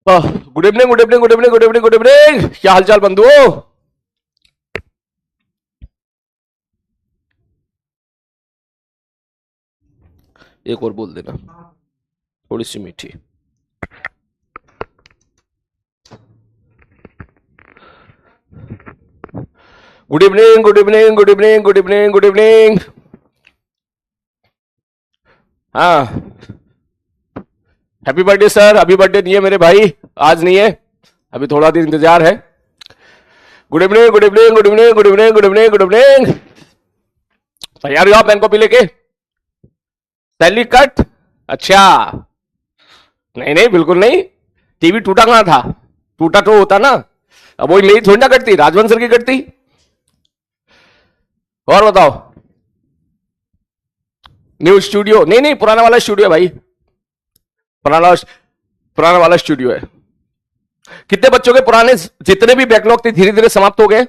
Good evening, good evening, good evening, good evening, good evening. क्या हालचाल बंधुओं? एक और बोल देना, थोड़ी सी मीठी। Good evening, good evening, good evening, good evening, good evening. हाँ, happy birthday sir. Happy birthday नहीं है मेरे भाई, आज नहीं है, अभी थोड़ा दिन इंतजार है। Good evening, good evening, good evening, good evening, good evening, good evening. तैयार हो आप पेन कॉपी लेके? Salary cut? अच्छा, नहीं नहीं बिल्कुल नहीं। टीवी टूटा कहां था? टूटा तो होता ना। अब वही मेरी थोड़ी ना कटती, राजवंश सर की कटती। और बताओ। New studio? नहीं नहीं, पुराना वाला स्टूडियो है भाई, पुराना पुराना वाला स्टूडियो है। कितने बच्चों के पुराने जितने भी बैकलॉग थे धीरे धीरे समाप्त हो गए?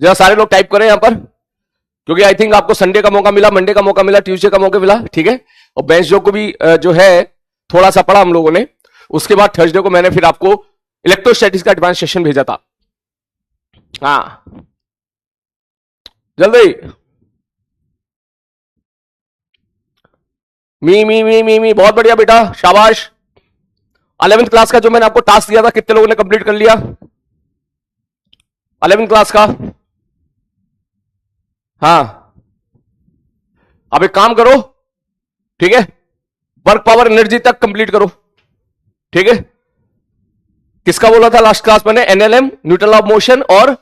जरा सारे लोग टाइप करें यहां पर, क्योंकि आई थिंक आपको संडे का मौका मिला, मंडे का मौका मिला, ट्यूसडे का मौका मिला, ठीक है। और बेंच जो को भी जो है थोड़ा सा पढ़ा हम लोगों ने। उसके बाद थर्सडे को मैंने फिर आपको इलेक्ट्रोस्टैटिक्स का एडवांस सेशन भेजा था। हाँ, जल्दी। मी बहुत बढ़िया बेटा, शाबाश। 11th क्लास का जो मैंने आपको टास्क दिया था, कितने लोगों ने कंप्लीट कर लिया 11th क्लास का? हाँ, अब एक काम करो, ठीक है, वर्क पावर एनर्जी तक कंप्लीट करो, ठीक है। किसका बोला था लास्ट क्लास मैंने? एनएलएम, न्यूटन ऑफ मोशन और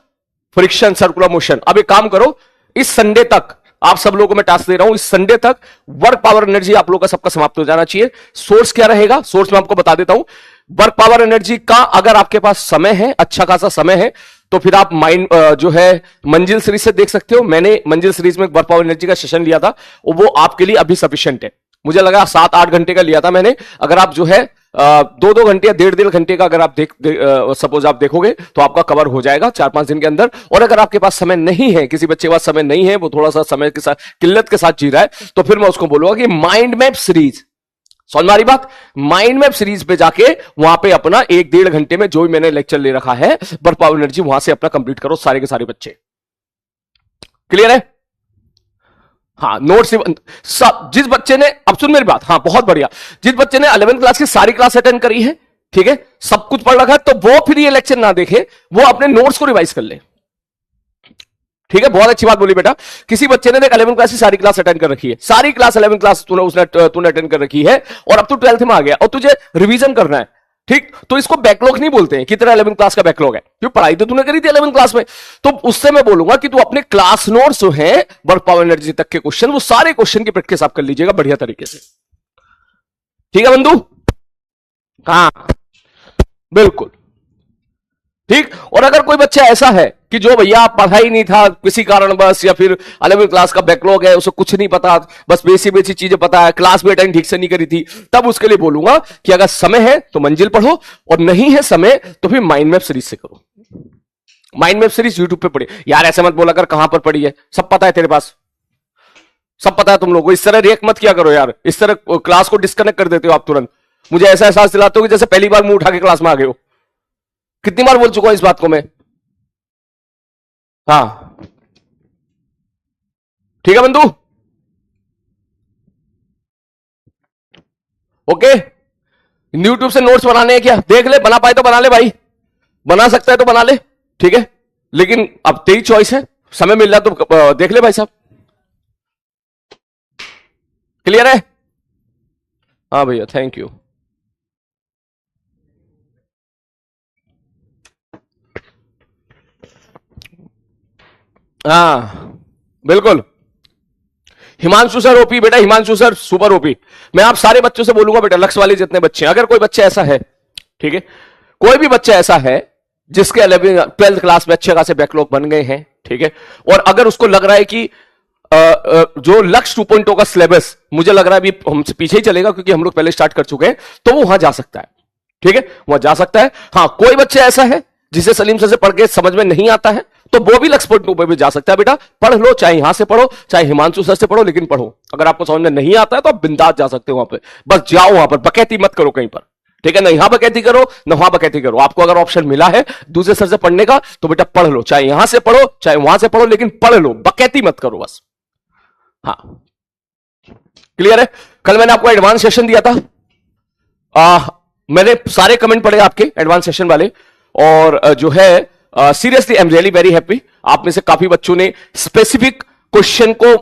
फ्रिक्शन सर्कुलर मोशन। अब एक काम करो, इस संडे तक आप सब लोगों को मैं टास्क दे रहा हूं, इस संडे तक वर्क पावर एनर्जी आप लोगों का सबका समाप्त हो जाना चाहिए। सोर्स क्या रहेगा? सोर्स मैं आपको बता देता हूं। वर्क पावर एनर्जी का अगर आपके पास समय है, अच्छा खासा समय है, तो फिर आप माइंड जो है मंजिल सीरीज से देख सकते हो। मैंने मंजिल सीरीज में वर्क पावर एनर्जी का सेशन लिया था, वो आपके लिए अभी सफिशियंट है। मुझे लगा 7-8 घंटे का लिया था मैंने। अगर आप जो है 2-2 घंटे या 1.5-1.5 घंटे का अगर आप सपोज आप देखोगे तो आपका कवर हो जाएगा 4-5 दिन के अंदर। और अगर आपके पास समय नहीं है, किसी बच्चे के पास समय नहीं है, वो थोड़ा सा समय के साथ किल्लत के साथ जी रहा है, तो फिर मैं उसको बोलूंगा कि माइंड मैप सीरीज, समझ में आ रही बात? माइंड मैप सीरीज पे जाके वहां पे अपना 1-1.5 घंटे में जो भी मैंने लेक्चर ले रखा है वर्क पावर एनर्जी, वहां से अपना कंप्लीट करो सारे के सारे बच्चे। क्लियर है? हाँ, नोट्स सब जिस बच्चे ने, अब सुन मेरी बात, हाँ बहुत बढ़िया, जिस बच्चे ने 11th क्लास की सारी क्लास अटेंड करी है, ठीक है, सब कुछ पढ़ रखा है, तो वो फिर ये लेक्चर ना देखे, वो अपने नोट्स को रिवाइज कर ले, ठीक है। बहुत अच्छी बात बोली बेटा। किसी बच्चे ने देख 11th क्लास की सारी क्लास अटेंड कर रखी है, सारी क्लास 11th क्लास तूने अटेंड कर रखी है, और अब तू 12th में आ गया और तुझे रिवीजन करना है, ठीक, तो इसको बैकलॉग नहीं बोलते हैं कि तेरा 11th क्लास का बैकलॉग है, क्योंकि पढ़ाई तो तूने करी थी 11th क्लास में। तो उससे मैं बोलूंगा कि तू अपने क्लास नोट्स जो है वर्क पावर एनर्जी तक के क्वेश्चन, वो सारे क्वेश्चन की प्रैक्टिस आप कर लीजिएगा बढ़िया तरीके से, ठीक है बंधु? हाँ, बिल्कुल ठीक। और अगर कोई बच्चा ऐसा है कि जो भैया पढ़ा ही नहीं था किसी कारण बस, या फिर 11th क्लास का बैकलॉग है, उसे कुछ नहीं पता, बस बेसिक बेसिक चीजें पता है, क्लास भी अटेंड ठीक से नहीं करी थी, तब उसके लिए बोलूंगा कि अगर समय है तो मंजिल पढ़ो, और नहीं है समय तो फिर माइंड मैप सीरीज से करो। माइंड मैप सीरीज यूट्यूब पे पढ़ी। यार ऐसे मत बोला कर कहां पर पढ़ी है, सब पता है तेरे पास, सब पता है तुम लोगों को। इस तरह रिएक्ट मत किया करो यार, इस तरह क्लास को डिस्कनेक्ट कर देते हो आप तुरंत। मुझे ऐसा एहसास दिलाते हो कि जैसे पहली बार मुंह उठा के क्लास में आ गए हो। कितनी बार बोल चुका हूं इस बात को मैं? हाँ, ठीक है बंधु, ओके। यूट्यूब से नोट्स बनाने हैं क्या? देख ले, बना पाए तो बना ले भाई, बना सकता है तो बना ले, ठीक है। लेकिन अब तेरी चॉइस है, समय मिल रहा तो देख ले भाई साहब। क्लियर है? हाँ भैया, थैंक यू। हाँ बिल्कुल। हिमांशु सर ओपी बेटा, हिमांशु सर सुपर ओपी। मैं आप सारे बच्चों से बोलूंगा बेटा, लक्ष्य वाले जितने बच्चे हैं, अगर कोई बच्चा ऐसा है, ठीक है, कोई भी बच्चा ऐसा है जिसके 11th 12th क्लास में अच्छे खासे बैकलॉग बन गए हैं, ठीक है, और अगर उसको लग रहा है कि जो लक्ष्य 2.0 का सिलेबस मुझे लग रहा है अभी हमसे पीछे ही चलेगा क्योंकि हम लोग पहले स्टार्ट कर चुके हैं, तो वो वहां जा सकता है, ठीक है, वहां जा सकता है। हाँ, कोई बच्चा ऐसा है जिसे सलीम सर से पढ़ के समझ में नहीं आता है, तो वो भी लक्ष्य 2.0 पे भी जा सकता है बेटा। पढ़ लो, चाहे यहां से पढ़ो चाहे हिमांशु सर से पढ़ो, लेकिन पढ़ो। अगर आपको समझ में नहीं आता है तो आप बिंदास जा सकते हो वहां पे, बस जाओ वहां पर, बकैती मत करो कहीं पर, ठीक है ना, यहां बकैती करो ना वहां बकैती करो। आपको अगर ऑप्शन मिला है दूसरे सर से पढ़ने का तो बेटा पढ़ लो, चाहे यहां से पढ़ो चाहे वहां से पढ़ो, लेकिन पढ़ लो, बकैती मत करो बस। हाँ, क्लियर है। कल मैंने आपको एडवांस सेशन दिया था, मैंने सारे कमेंट पढ़े आपके एडवांस सेशन वाले, और जो है seriously I am really very happy. आप में से काफी बच्चों ने स्पेसिफिक क्वेश्चन को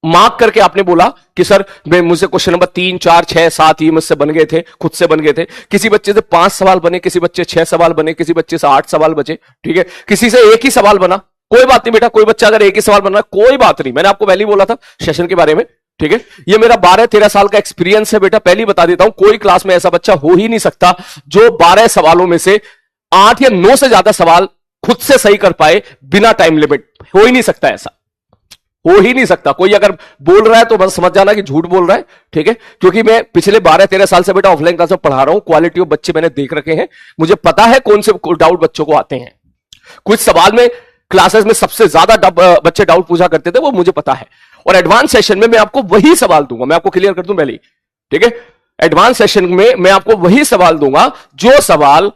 मार्क करके आपने बोला कि सर मुझसे क्वेश्चन नंबर 3, 4, 6, 7 ये मुझसे बन गए थे, खुद से बन गए थे। किसी बच्चे से 5 सवाल बने, किसी बच्चे 6 सवाल बने, किसी बच्चे से 8 सवाल बचे, ठीक है, किसी से एक ही सवाल बना। कोई बात नहीं बेटा, कोई बच्चा अगर एक ही सवाल बन रहा है कोई बात नहीं, मैंने आपको पहले ही बोला था सेशन के बारे में, ठीक है। ये मेरा 12-13 साल का एक्सपीरियंस है बेटा, पहले ही बता देता हूं, कोई क्लास में ऐसा बच्चा हो ही नहीं सकता जो 12 सवालों में से 8 या 9 से ज्यादा सवाल खुद से सही कर पाए बिना टाइम लिमिट। हो ही नहीं सकता, ऐसा हो ही नहीं सकता। कोई अगर बोल रहा है तो बस समझ जाना कि झूठ बोल रहा है, ठीक है, क्योंकि मैं पिछले 12-13 साल से बेटा ऑफलाइन क्लास में पढ़ा रहा हूं, क्वालिटी ऑफ बच्चे मैंने देख रखे हैं, मुझे पता है कौन से डाउट बच्चों को आते हैं। कुछ सवाल में क्लासेस में सबसे ज्यादा बच्चे डाउट पूछा करते थे, वो मुझे पता है, और एडवांस सेशन में मैं आपको वही सवाल दूंगा। मैं आपको क्लियर कर दूं पहले, ठीक है, एडवांस सेशन में मैं आपको वही सवाल दूंगा जो सवाल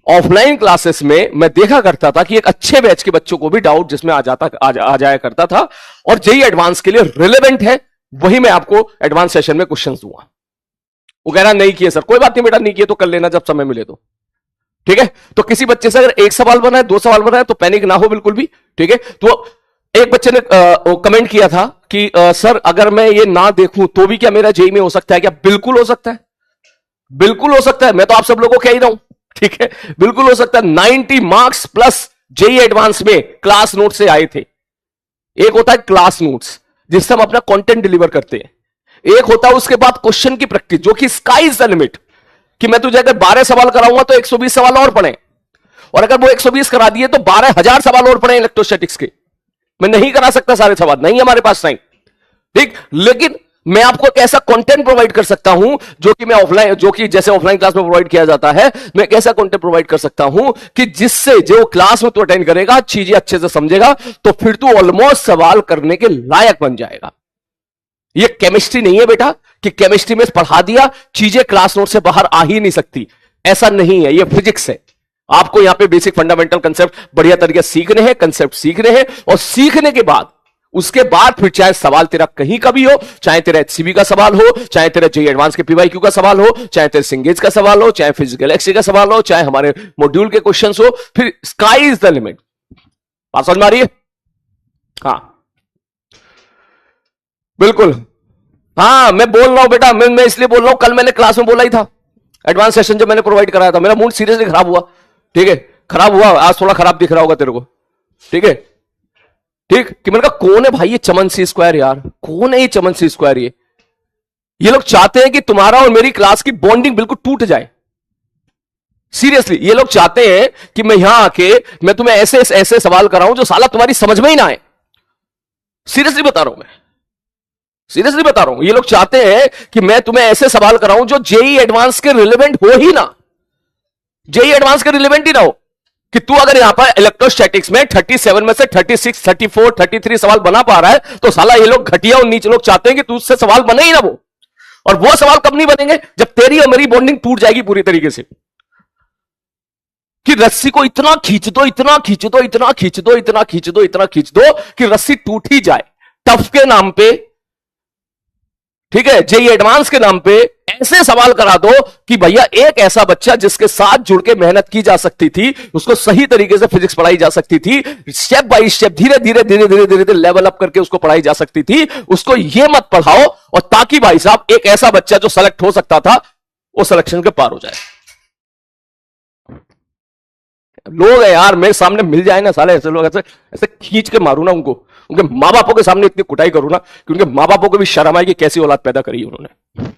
ऑफलाइन क्लासेस में मैं देखा करता था कि एक अच्छे बैच के बच्चों को भी डाउट जिसमें आ जाया करता था, और जेईई एडवांस के लिए रिलेवेंट है, वही मैं आपको एडवांस सेशन में क्वेश्चन दूंगा। वो कह रहा नहीं किए सर, कोई बात नहीं बेटा, नहीं किए तो कर लेना जब समय मिले तो, ठीक है। तो किसी बच्चे से अगर एक सवाल बना है, 2 सवाल बना है, तो पैनिक ना हो बिल्कुल भी, ठीक है। तो एक बच्चे ने कमेंट किया था कि सर अगर मैं ये ना देखूं तो भी क्या मेरा जेईई में हो सकता है क्या? बिल्कुल हो सकता है, बिल्कुल हो सकता है, मैं तो आप सब लोगों को कह ही रहा हूं, ठीक है, बिल्कुल हो सकता है। 90 मार्क्स प्लस जेईई एडवांस में क्लास नोट से आए थे। एक होता है क्लास नोट्स जिससे हम अपना कंटेंट डिलीवर करते हैं, एक होता है उसके बाद क्वेश्चन की प्रैक्टिस जो कि स्काई इज द लिमिट, कि मैं तुझे अगर 12 सवाल कराऊंगा तो 120 सवाल और पढ़े, और अगर वो 120 करा दिए तो 12,000 सवाल और पढ़े इलेक्ट्रोस्टैटिक्स के। मैं नहीं करा सकता सारे सवाल, नहीं हमारे पास टाइम, ठीक, लेकिन मैं आपको एक ऐसा कंटेंट प्रोवाइड कर सकता हूं जो कि मैं ऑफलाइन, जो कि जैसे ऑफलाइन क्लास में प्रोवाइड किया जाता है, मैं एक ऐसा कंटेंट प्रोवाइड कर सकता हूं कि जिससे जो क्लास में तू अटेंड करेगा, चीजें अच्छे से समझेगा, तो फिर तू ऑलमोस्ट सवाल करने के लायक बन जाएगा। ये केमिस्ट्री नहीं है बेटा कि केमिस्ट्री में पढ़ा दिया, चीजें क्लास नोट से बाहर आ ही नहीं सकती, ऐसा नहीं है। ये फिजिक्स है, आपको यहां पे बेसिक फंडामेंटल कंसेप्ट बढ़िया तरीके सीखने हैं, कंसेप्ट सीखने हैं, और सीखने के बाद उसके बाद फिर चाहे सवाल तेरा कहीं का भी हो, चाहे तेरा एचसीबी का सवाल हो, चाहे तेरा जेईई एडवांस के पीवाईक्यू का सवाल हो, चाहे तेरे सिंगेज का सवाल हो, चाहे फिजिक्स गैलेक्सी का सवाल हो, चाहे हमारे मॉड्यूल के क्वेश्चंस हो, फिर स्काई इज द लिमिट। बात समझ में आ रही है? हाँ बिल्कुल, हाँ मैं बोल रहा हूं बेटा, मैं इसलिए बोल रहा हूं, कल मैंने क्लास में बोला ही था, एडवांस सेशन जब मैंने प्रोवाइड कराया था, मेरा मूड सीरियसली खराब हुआ, ठीक है, खराब हुआ, आज थोड़ा खराब दिख रहा होगा तेरे को, ठीक है, ठीक, कि मैंने कहा कौन है भाई ये चमन सी स्क्वायर, यार कौन है ये चमन सी स्क्वायर? ये लोग चाहते हैं कि तुम्हारा और मेरी क्लास की बॉन्डिंग बिल्कुल टूट जाए। सीरियसली ये लोग चाहते हैं कि मैं यहां आके मैं तुम्हें ऐसे ऐसे सवाल कराऊं जो साला तुम्हारी समझ में ही ना आए। सीरियसली बता रहा हूं, मैं सीरियसली बता रहा हूं, ये लोग चाहते हैं कि मैं तुम्हें ऐसे सवाल कराऊं जो जेईई एडवांस के रिलेवेंट हो ही ना, जेईई एडवांस के रिलेवेंट ही ना हो। कि तू अगर यहां पर इलेक्ट्रोस्टैटिक्स में 37 में से 36, 34, 33 सवाल बना पा रहा है, तो साला ये लोग घटिया और नीच लोग चाहते हैं कि तू उससे सवाल बने ही ना वो। और वो सवाल कब नहीं बनेंगे? जब तेरी और मेरी बॉन्डिंग टूट जाएगी पूरी तरीके से, कि रस्सी को इतना खींच दो, इतना खींच दो, इतना खींच दो, इतना खींच दो, इतना खींच दो कि रस्सी टूट ही जाए, टफ के नाम पे, ठीक है, जेईई एडवांस के नाम पे ऐसे सवाल करा दो कि भैया एक ऐसा बच्चा जिसके साथ जुड़ के मेहनत की जा सकती थी, उसको सही तरीके से फिजिक्स पढ़ाई जा सकती थी, स्टेप बाय स्टेप धीरे धीरे धीरे धीरे धीरे धीरे लेवल अप करके उसको पढ़ाई जा सकती थी, उसको ये मत पढ़ाओ, और ताकि भाई साहब एक ऐसा बच्चा जो सेलेक्ट हो सकता था वो सिलेक्शन के पार हो जाए। लोग है यार मेरे सामने मिल जाए ना साले ऐसे लोग, ऐसे ऐसे खींच के मारू ना उनको, उनके माँ बापों के सामने इतनी कुटाई करूं ना कि उनके माँ बापों को भी शर्म आए कि कैसी औलाद पैदा करी उन्होंने।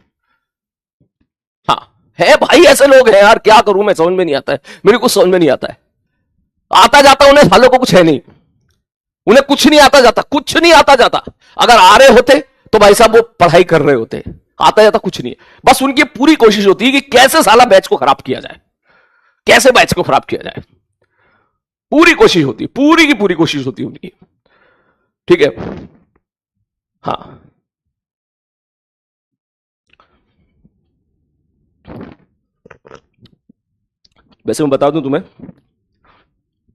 हाँ, है भाई, ऐसे लोग हैं यार, क्या करूं मैं, समझ में नहीं आता है, मेरे को समझ में नहीं आता है। आता जाता उन्हें सालों को कुछ है नहीं, उन्हें कुछ नहीं आता जाता, कुछ नहीं आता जाता। अगर आ रहे होते तो भाई साहब वो पढ़ाई कर रहे होते, आता जाता कुछ नहीं है। बस उनकी पूरी कोशिश होती है कि कैसे साला बैच को खराब किया जाए, कैसे बैच को खराब किया जाए, पूरी कोशिश होती है, पूरी की पूरी कोशिश होती है उनकी। ठीक है, हाँ। वैसे मैं बता दूं तुम्हें,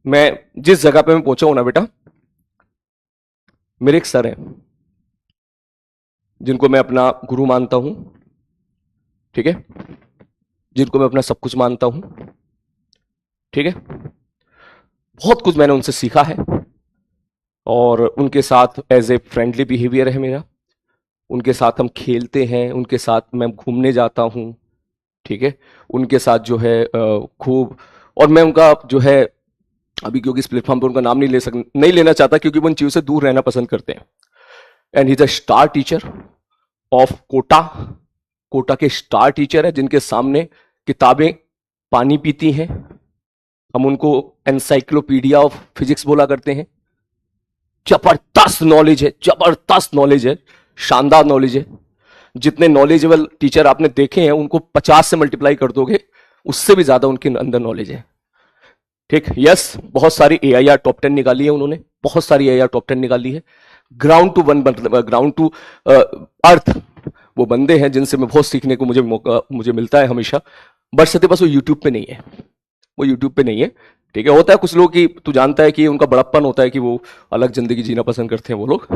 मैं जिस जगह पे मैं पहुंचा हूं ना बेटा, मेरे एक सर हैं जिनको मैं अपना गुरु मानता हूं, ठीक है, जिनको मैं अपना सब कुछ मानता हूं, ठीक है। बहुत कुछ मैंने उनसे सीखा है और उनके साथ एज ए फ्रेंडली बिहेवियर है मेरा, उनके साथ हम खेलते हैं, उनके साथ मैं घूमने जाता हूं, ठीक है, उनके साथ जो है खूब, और मैं उनका जो है अभी क्योंकि इस प्लेटफॉर्म पर उनका नाम नहीं लेना चाहता क्योंकि वो उन चीजों से दूर रहना पसंद करते हैं। And he is a star teacher of Kota, Kota के स्टार टीचर है जिनके सामने किताबें पानी पीती हैं। हम उनको एनसाइक्लोपीडिया ऑफ फिजिक्स बोला करते हैं। जबरदस्त नॉलेज है, जबरदस्त नॉलेज है, शानदार नॉलेज है। जितने नॉलेजेबल टीचर आपने देखे हैं उनको 50 से मल्टीप्लाई कर दोगे, उससे भी ज्यादा उनके अंदर नॉलेज है। ठीक, यस, बहुत सारी AIR टॉप 10 निकाली है उन्होंने, बहुत सारी AIR टॉप 10 निकाली है। ग्राउंड टू अर्थ वो बंदे हैं जिनसे मैं बहुत सीखने को मुझे मिलता है हमेशा। बट सत्य बस वो यूट्यूब पे नहीं है, वो यूट्यूब पे नहीं है। ठीक है, होता है कुछ लोग की तू जानता है कि उनका बड़प्पन होता है कि वो अलग जिंदगी जीना पसंद करते हैं वो लोग,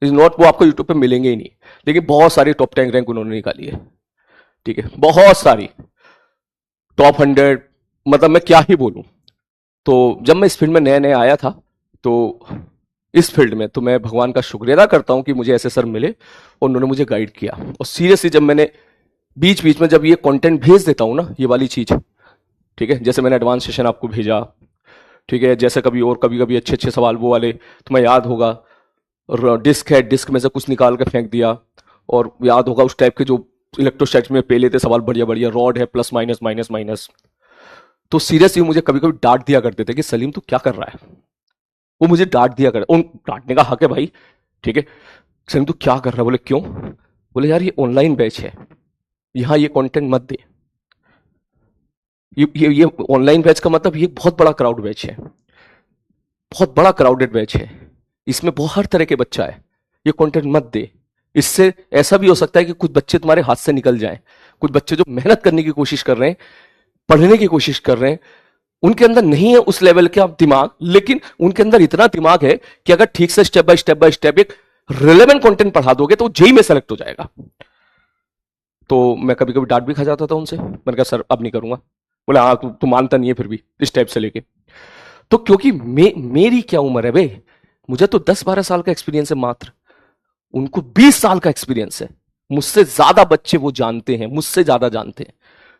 इज नॉट, वो आपको यूट्यूब पे मिलेंगे ही नहीं। लेकिन बहुत सारी टॉप 10 रैंक उन्होंने निकाली है। ठीक है, बहुत सारी टॉप 100, मतलब मैं क्या ही बोलूं। तो जब मैं इस फील्ड में नया नया आया था, तो इस फील्ड में तो मैं भगवान का शुक्रिया अदा करता हूं कि मुझे ऐसे सर मिले और उन्होंने मुझे गाइड किया। और सीरियसली जब मैंने बीच बीच में जब ये कंटेंट भेज देता हूं ना, ये वाली चीज, ठीक है, जैसे मैंने एडवांस सेशन आपको भेजा, ठीक है, जैसे कभी और कभी कभी अच्छे अच्छे सवाल वो वाले तुम्हें याद होगा, डिस्क है, डिस्क में से कुछ निकाल कर फेंक दिया, और याद होगा उस टाइप के जो इलेक्ट्रोस्टैटिक्स में पहले थे सवाल, बढ़िया बढ़िया, रॉड है, प्लस माइनस माइनस माइनस। तो सीरियसली मुझे कभी कभी डांट दिया करते थे कि सलीम तू क्या कर रहा है, वो मुझे डांट दिया कर, उन डांटने का हक है भाई, ठीक है, सलीम तू क्या कर रहा है, बोले क्यों, बोले यार ये ऑनलाइन बैच है, यहां ये कंटेंट मत दे, ये ऑनलाइन बैच का मतलब ये बहुत बड़ा क्राउड बैच है, बहुत बड़ा क्राउडेड बैच है, इसमें बहुत हर तरह के बच्चा है, ये कंटेंट मत दे। इससे ऐसा भी हो सकता है कि कुछ बच्चे तुम्हारे हाथ से निकल जाएं, कुछ बच्चे जो मेहनत करने की कोशिश कर रहे हैं, पढ़ने की कोशिश कर रहे हैं, उनके अंदर नहीं है उस लेवल का दिमाग, लेकिन उनके अंदर इतना दिमाग है कि अगर ठीक से स्टेप बाय स्टेप एक रिलेवेंट कंटेंट पढ़ा दोगे तो जेई में सेलेक्ट हो जाएगा। तो मैं कभी कभी डांट भी खा जाता था उनसे, मैंने कहा सर अब नहीं करूंगा, बोले हाँ तू मानता नहीं है फिर भी इस टाइप से लेके। तो क्योंकि मेरी क्या उम्र है बे, मुझे तो 10-12 साल का एक्सपीरियंस है मात्र, उनको 20 साल का एक्सपीरियंस है, मुझसे ज्यादा बच्चे वो जानते हैं, मुझसे ज्यादा जानते हैं।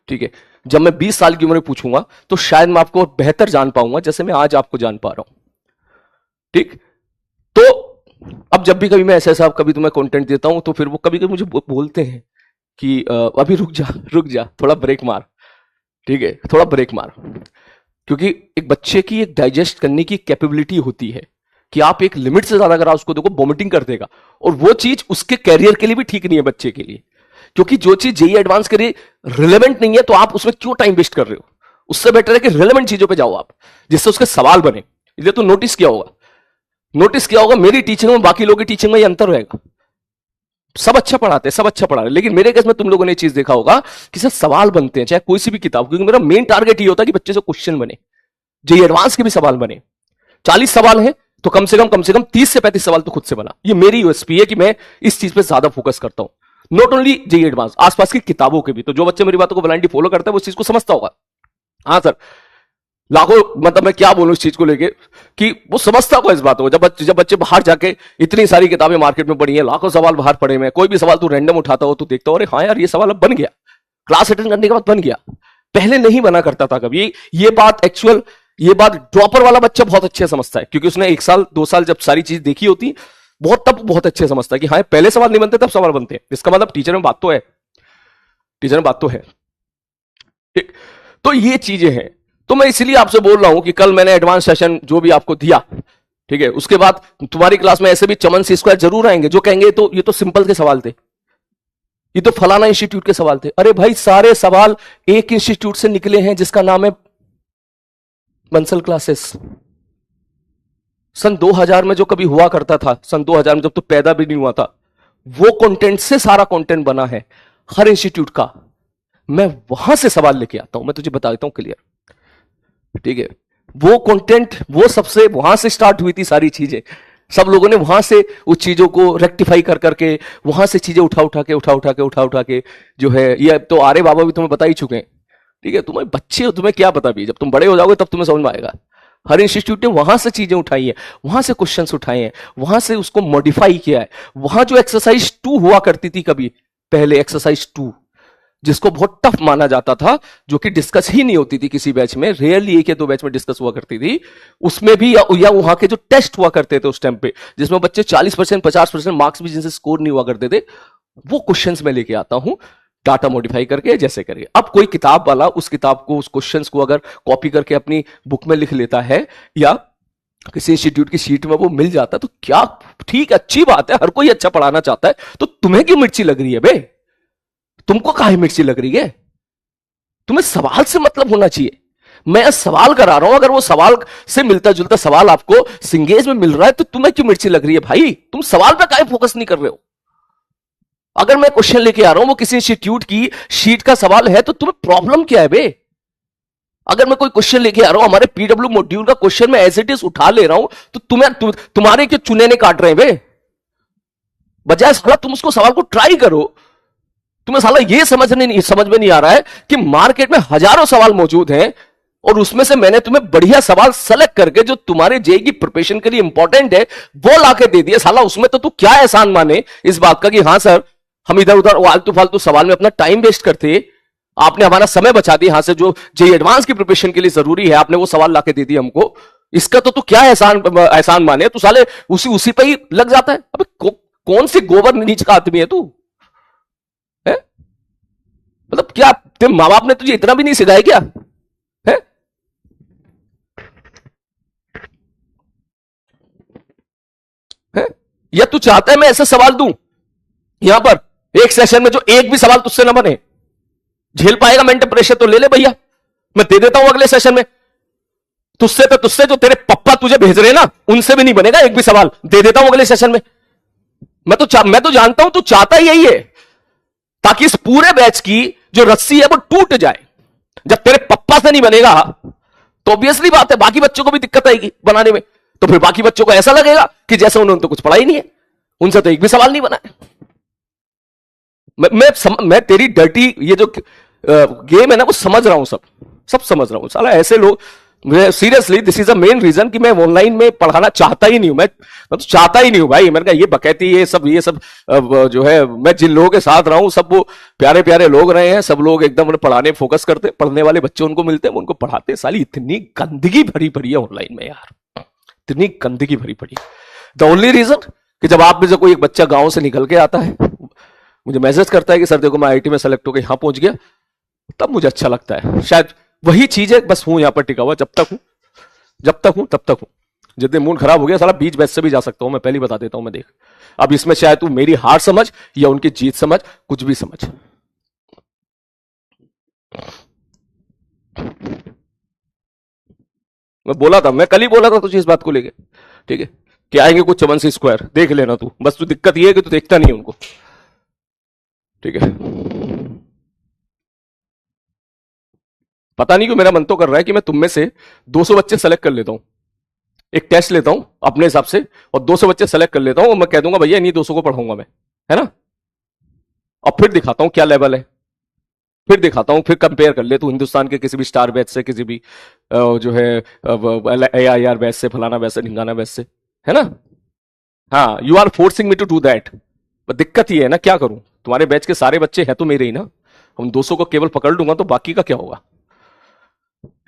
ठीक है, जब मैं 20 साल की उम्र में पूछूंगा तो शायद मैं आपको बेहतर जान पाऊंगा जैसे मैं आज आपको जान पा रहा हूं। ठीक, तो अब जब भी कभी मैं ऐसा कभी तुम्हें कंटेंट देता हूं तो फिर वो कभी कभी मुझे बोलते हैं कि अभी रुक जा थोड़ा ब्रेक मार, ठीक है, थोड़ा ब्रेक मार, क्योंकि एक बच्चे की एक डाइजेस्ट करने की कैपेबिलिटी होती है कि आप एक लिमिट से ज्यादा अगर उसको देखो वॉमिटिंग कर देगा, और वो चीज उसके कैरियर के लिए भी ठीक नहीं है बच्चे के लिए, क्योंकि जो चीज जेईई एडवांस के लिए रिलेवेंट नहीं है तो आप उसमें क्यों टाइम वेस्ट कर रहे हो, उससे बेटर है कि रिलेवेंट चीजों पे जाओ आप, जिससे उसके सवाल बने। इसलिए तो नोटिस किया होगा मेरी टीचिंग में बाकी लोगों की टीचिंग में ये अंतर रहेगा, सब अच्छा पढ़ाते हैं, सब अच्छा पढ़ा रहे, लेकिन मेरे केस में तुम लोगों ने चीज देखा होगा कि सर सवाल बनते हैं चाहे कोई सी भी किताब, क्योंकि मेरा मेन टारगेट ये होता है कि बच्चे से क्वेश्चन बने, जेईई एडवांस के भी सवाल बने। 40 सवाल हैं तो कम से कम 30 से 35 सवाल तो खुद से बना, ये मेरी यूएसपी है कि मैं इस चीज पे ज्यादा फोकस करता हूं, नॉट ओनली जेईई एडवांस, आसपास की किताबों के भी। तो जो बच्चे मेरी बातों को ब्लाइंडली फॉलो करता है वो इस चीज को समझता होगा, हाँ सर, लाखों, मतलब मैं क्या बोलूं इस चीज को लेके कि वो समझता होगा इस बात को। जब बच्चे बाहर जाके इतनी सारी किताबें मार्केट में पढ़ी हैं, लाखों सवाल बाहर पड़े हैं, कोई भी सवाल तू रैंडम उठाता हो तो देखता हो अरे हाँ यार ये सवाल अब बन गया, क्लास अटेंड करने के बाद बन गया, पहले नहीं बना करता था कभी। ये बात एक्चुअल ये बात ड्रॉपर वाला बच्चा बहुत अच्छे समझता है, क्योंकि उसने 1 साल 2 साल जब सारी चीज देखी होती बहुत, तब बहुत अच्छे समझता है कि हाँ पहले सवाल नहीं बनते तब सवाल बनते हैं। इसका मतलब टीचर में बात तो है, टीचर में बात तो है। ठीक, तो ये चीजें हैं। तो मैं इसलिए आपसे बोल रहा हूं कि कल मैंने एडवांस सेशन जो भी आपको दिया, ठीक है, उसके बाद तुम्हारी क्लास में ऐसे भी चमन सी स्क्वायर जरूर आएंगे जो कहेंगे तो ये तो सिंपल के सवाल थे, ये तो फलाना इंस्टीट्यूट के सवाल थे। अरे भाई सारे सवाल एक इंस्टीट्यूट से निकले हैं जिसका नाम है बंसल क्लासेस। सन 2000 में जो कभी हुआ करता था, सन 2000 में जब तो पैदा भी नहीं हुआ था, वो कंटेंट से सारा कंटेंट बना है हर इंस्टीट्यूट का। मैं वहां से सवाल लेके आता हूं, मैं तुझे बता देता हूं क्लियर, ठीक है। वो कंटेंट, वो सबसे वहां से स्टार्ट हुई थी सारी चीजें। सब लोगों ने वहां से उस चीजों को रेक्टिफाई कर करके वहां से चीजें उठा के जो है, ये तो आर्य बाबा भी तुम्हें बता ही चुके हैं, ठीक है। तुम्हें बच्चे हो, तुम्हें क्या पता भी, जब तुम बड़े हो जाओगे तब तुम्हें समझ में आएगा। हर इंस्टीट्यूट ने वहां से चीजें उठाई है, वहां से क्वेश्चंस उठाए हैं, वहां से उसको मॉडिफाई किया है। वहां जो एक्सरसाइज 2 हुआ करती थी कभी पहले, एक्सरसाइज 2 जिसको बहुत टफ माना जाता था, जो कि डिस्कस ही नहीं होती थी किसी बैच में, रेयरली 1 या 2 बैच में डिस्कस हुआ करती थी, उसमें भी या वहां के जो टेस्ट हुआ करते थे उस टाइम पे, जिसमें बच्चे 40% 50% मार्क्स भी जिनसे स्कोर नहीं हुआ करते थे, वो क्वेश्चंस में लेके आता हूं डाटा मॉडिफाई करके, जैसे करके। अब कोई किताब वाला उस किताब को, उस क्वेश्चंस को अगर कॉपी करके अपनी बुक में लिख लेता है या किसी इंस्टीट्यूट की शीट में वो मिल जाता है तो क्या, ठीक, अच्छी बात है, हर कोई अच्छा पढ़ाना चाहता है। तो तुम्हें क्यों मिर्ची लग रही है बे? तुमको काहे मिर्ची लग रही है? तुम्हें सवाल से मतलब होना चाहिए। मैं सवाल करा रहा हूं, अगर वो सवाल से मिलता जुलता सवाल आपको सिंगेज में मिल रहा है तो तुम्हें क्यों मिर्ची लग रही है भाई? तुम सवाल पे काहे फोकस नहीं कर रहे हो? अगर मैं क्वेश्चन लेके आ रहा हूं, वो किसी इंस्टीट्यूट की शीट का सवाल है, तो तुम्हें प्रॉब्लम क्या है बे? अगर मैं कोई क्वेश्चन लेके आ रहा हूं, हमारे पीडब्ल्यू मॉड्यूल का क्वेश्चन मैं एज इट इज उठा ले रहा हूं, तो तुम्हारे क्यों चुने ने काट रहे हैं बे? बजाय साला तुम उसको सवाल को ट्राई करो। तुम्हें साला ये समझ में नहीं आ रहा है कि मार्केट में हजारों सवाल मौजूद हैं और उसमें से मैंने तुम्हें बढ़िया सवाल सेलेक्ट करके जो तुम्हारे जेई की प्रिपरेशन के लिए इंपॉर्टेंट है वो लाके दे दिया। साला उसमें तो तू क्या एहसान माने इस बात का कि हाँ सर हम इधर उधर आलतू फालतू सवाल में अपना टाइम वेस्ट करते, आपने हमारा समय बचा दिया, यहां से जो जेई एडवांस की प्रिपरेशन के लिए जरूरी है आपने वो सवाल लाके दे दिया हमको। इसका तो तू क्या एहसान माने? तू साले उसी पे ही लग जाता है। अबे कौन सी गोबर नीच का आदमी है तू? मतलब क्या तेरे माँ बाप ने तुझे इतना भी नहीं सिखाया क्या है? है? या तू चाहता है मैं ऐसे सवाल दूं यहां पर एक सेशन में जो एक भी सवाल तुझसे ना बने? झेल पाएगा मेंटल प्रेशर तो ले ले भैया, मैं दे देता हूं अगले सेशन में। तुझसे जो तेरे पप्पा तुझे भेज रहे हैं ना, उनसे भी नहीं बनेगा एक भी सवाल, दे देता हूं अगले सेशन में। मैं तो जानता हूं तू चाहता ही यही है, ताकि इस पूरे बैच की जो रस्सी है वो टूट जाए। जब तेरे पप्पा से नहीं बनेगा तो ऑब्वियसली बात है बाकी बच्चों को भी दिक्कत आएगी बनाने में। तो फिर बाकी बच्चों को ऐसा लगेगा कि जैसे उन्होंने तो कुछ पढ़ा ही नहीं है, उनसे तो एक भी सवाल नहीं बना है। मैं तेरी डर्टी ये जो गेम है ना वो समझ रहा हूं, सब समझ रहा हूं। साला ऐसे लोग, seriously this is the main reason कि मैं ऑनलाइन में पढ़ाना चाहता ही नहीं हूं। मैं तो चाहता ही नहीं हूं भाई। मैंने कहा ये बकैती ये सब जो है, मैं जिन लोगों के साथ रहा हूं सब वो प्यारे प्यारे लोग रहे हैं, सब लोग एकदम पढ़ाने फोकस करते, पढ़ने वाले बच्चे उनको मिलते हैं उनको पढ़ाते। साली इतनी गंदगी भरी पड़ी है ऑनलाइन में यार, इतनी गंदगी भरी पड़ी। द ओनली रीजन कि जब आप में से कोई एक बच्चा गांव से निकल के आता है, मुझे मैसेज करता है कि सर देखो मैं आईटी में सेलेक्ट होकर यहां पहुंच गया, तब मुझे अच्छा लगता है। शायद वही चीज है, बस हूं यहां पर टिका हुआ, जब तक हूं तब तक हूं। जितने मूड खराब हो गया साला बीच बैच से भी जा सकता हूं, मैं पहले बता देता हूं। मैं देख, अब इसमें चाहे तू मेरी हार समझ या उनकी जीत समझ, कुछ भी समझ। मैं कल ही बोला था तुझे इस बात को लेके, ठीक है, कि आएंगे कुछ चमन सी स्क्वायर, देख लेना तू। बस तू दिक्कत ये है कि तू देखता नहीं है उनको, ठीक है। पता नहीं क्यों मेरा मन तो कर रहा है कि मैं तुम में से 200 बच्चे सेलेक्ट कर लेता हूं, एक टेस्ट लेता हूं अपने हिसाब से और 200 बच्चे सेलेक्ट कर लेता हूं और मैं कह दूंगा भैया इन्हीं 200 को पढ़ाऊंगा मैं, है ना। और फिर दिखाता हूं क्या लेवल है, फिर दिखाता हूं, फिर कंपेयर कर ले तू हिंदुस्तान के किसी भी स्टार बैच से, किसी भी जो है AIR बैच से, फलाना बैच से, ढिंगाना बैच से, है ना। हाँ, you are forcing me to do that. दिक्कत ये है ना, क्या करूं, तुम्हारे बैच के सारे बच्चे हैं तो मेरे ही ना। हम 200 को केवल पकड़ लूंगा तो बाकी का क्या होगा?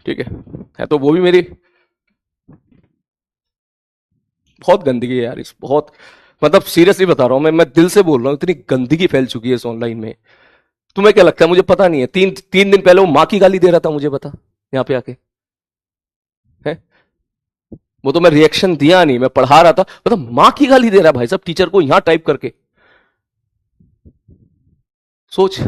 ठीक है तो वो भी मेरी बहुत गंदगी है यार, इस बहुत मतलब सीरियसली बता रहा हूं मैं दिल से बोल रहा हूं, इतनी गंदगी फैल चुकी है इस ऑनलाइन में। तुम्हें क्या लगता है, मुझे पता नहीं है, तीन दिन पहले वो मां की गाली दे रहा था मुझे, बता यहां पे आके है। वो तो मैं रिएक्शन दिया नहीं, मैं पढ़ा रहा था, मतलब मां की गाली दे रहा है भाई साहब टीचर को यहां टाइप करके। सोच,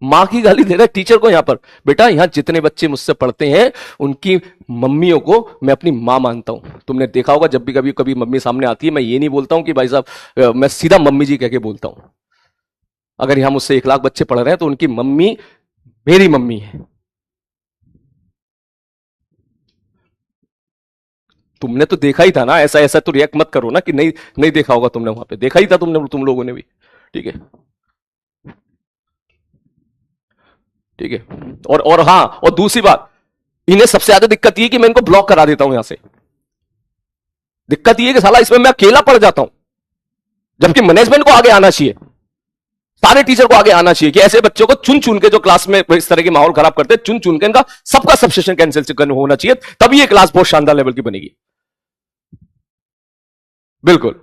मां की गाली दे रहा है टीचर को यहां पर। बेटा यहां जितने बच्चे मुझसे पढ़ते हैं उनकी मम्मियों को मैं अपनी मां मानता हूं। तुमने देखा होगा जब भी कभी कभी मम्मी सामने आती है, मैं ये नहीं बोलता हूं कि भाई साहब, मैं सीधा मम्मी जी कह के बोलता हूं। अगर यहां मुझसे 1 लाख बच्चे पढ़ रहे हैं तो उनकी मम्मी मेरी मम्मी है। तुमने तो देखा ही था ना, ऐसा ऐसा तो रिएक्ट मत करो ना कि नहीं नहीं देखा होगा तुमने, वहां पे देखा ही था तुमने, तुम लोगों ने भी। ठीक है ठीक है। और हाँ, और दूसरी बात, इन्हें सबसे ज्यादा दिक्कत ये कि मैं इनको ब्लॉक करा देता हूं यहां से। दिक्कत ये कि साला इसमें मैं अकेला पड़ जाता हूं, जबकि मैनेजमेंट को आगे आना चाहिए, सारे टीचर को आगे आना चाहिए कि ऐसे बच्चों को चुन चुन के, जो क्लास में इस तरह के माहौल खराब करते हैं, चुन चुन के इनका सबका सब्सटेशन कैंसिल होना चाहिए, तभी ये क्लास बहुत शानदार लेवल की बनेगी। बिल्कुल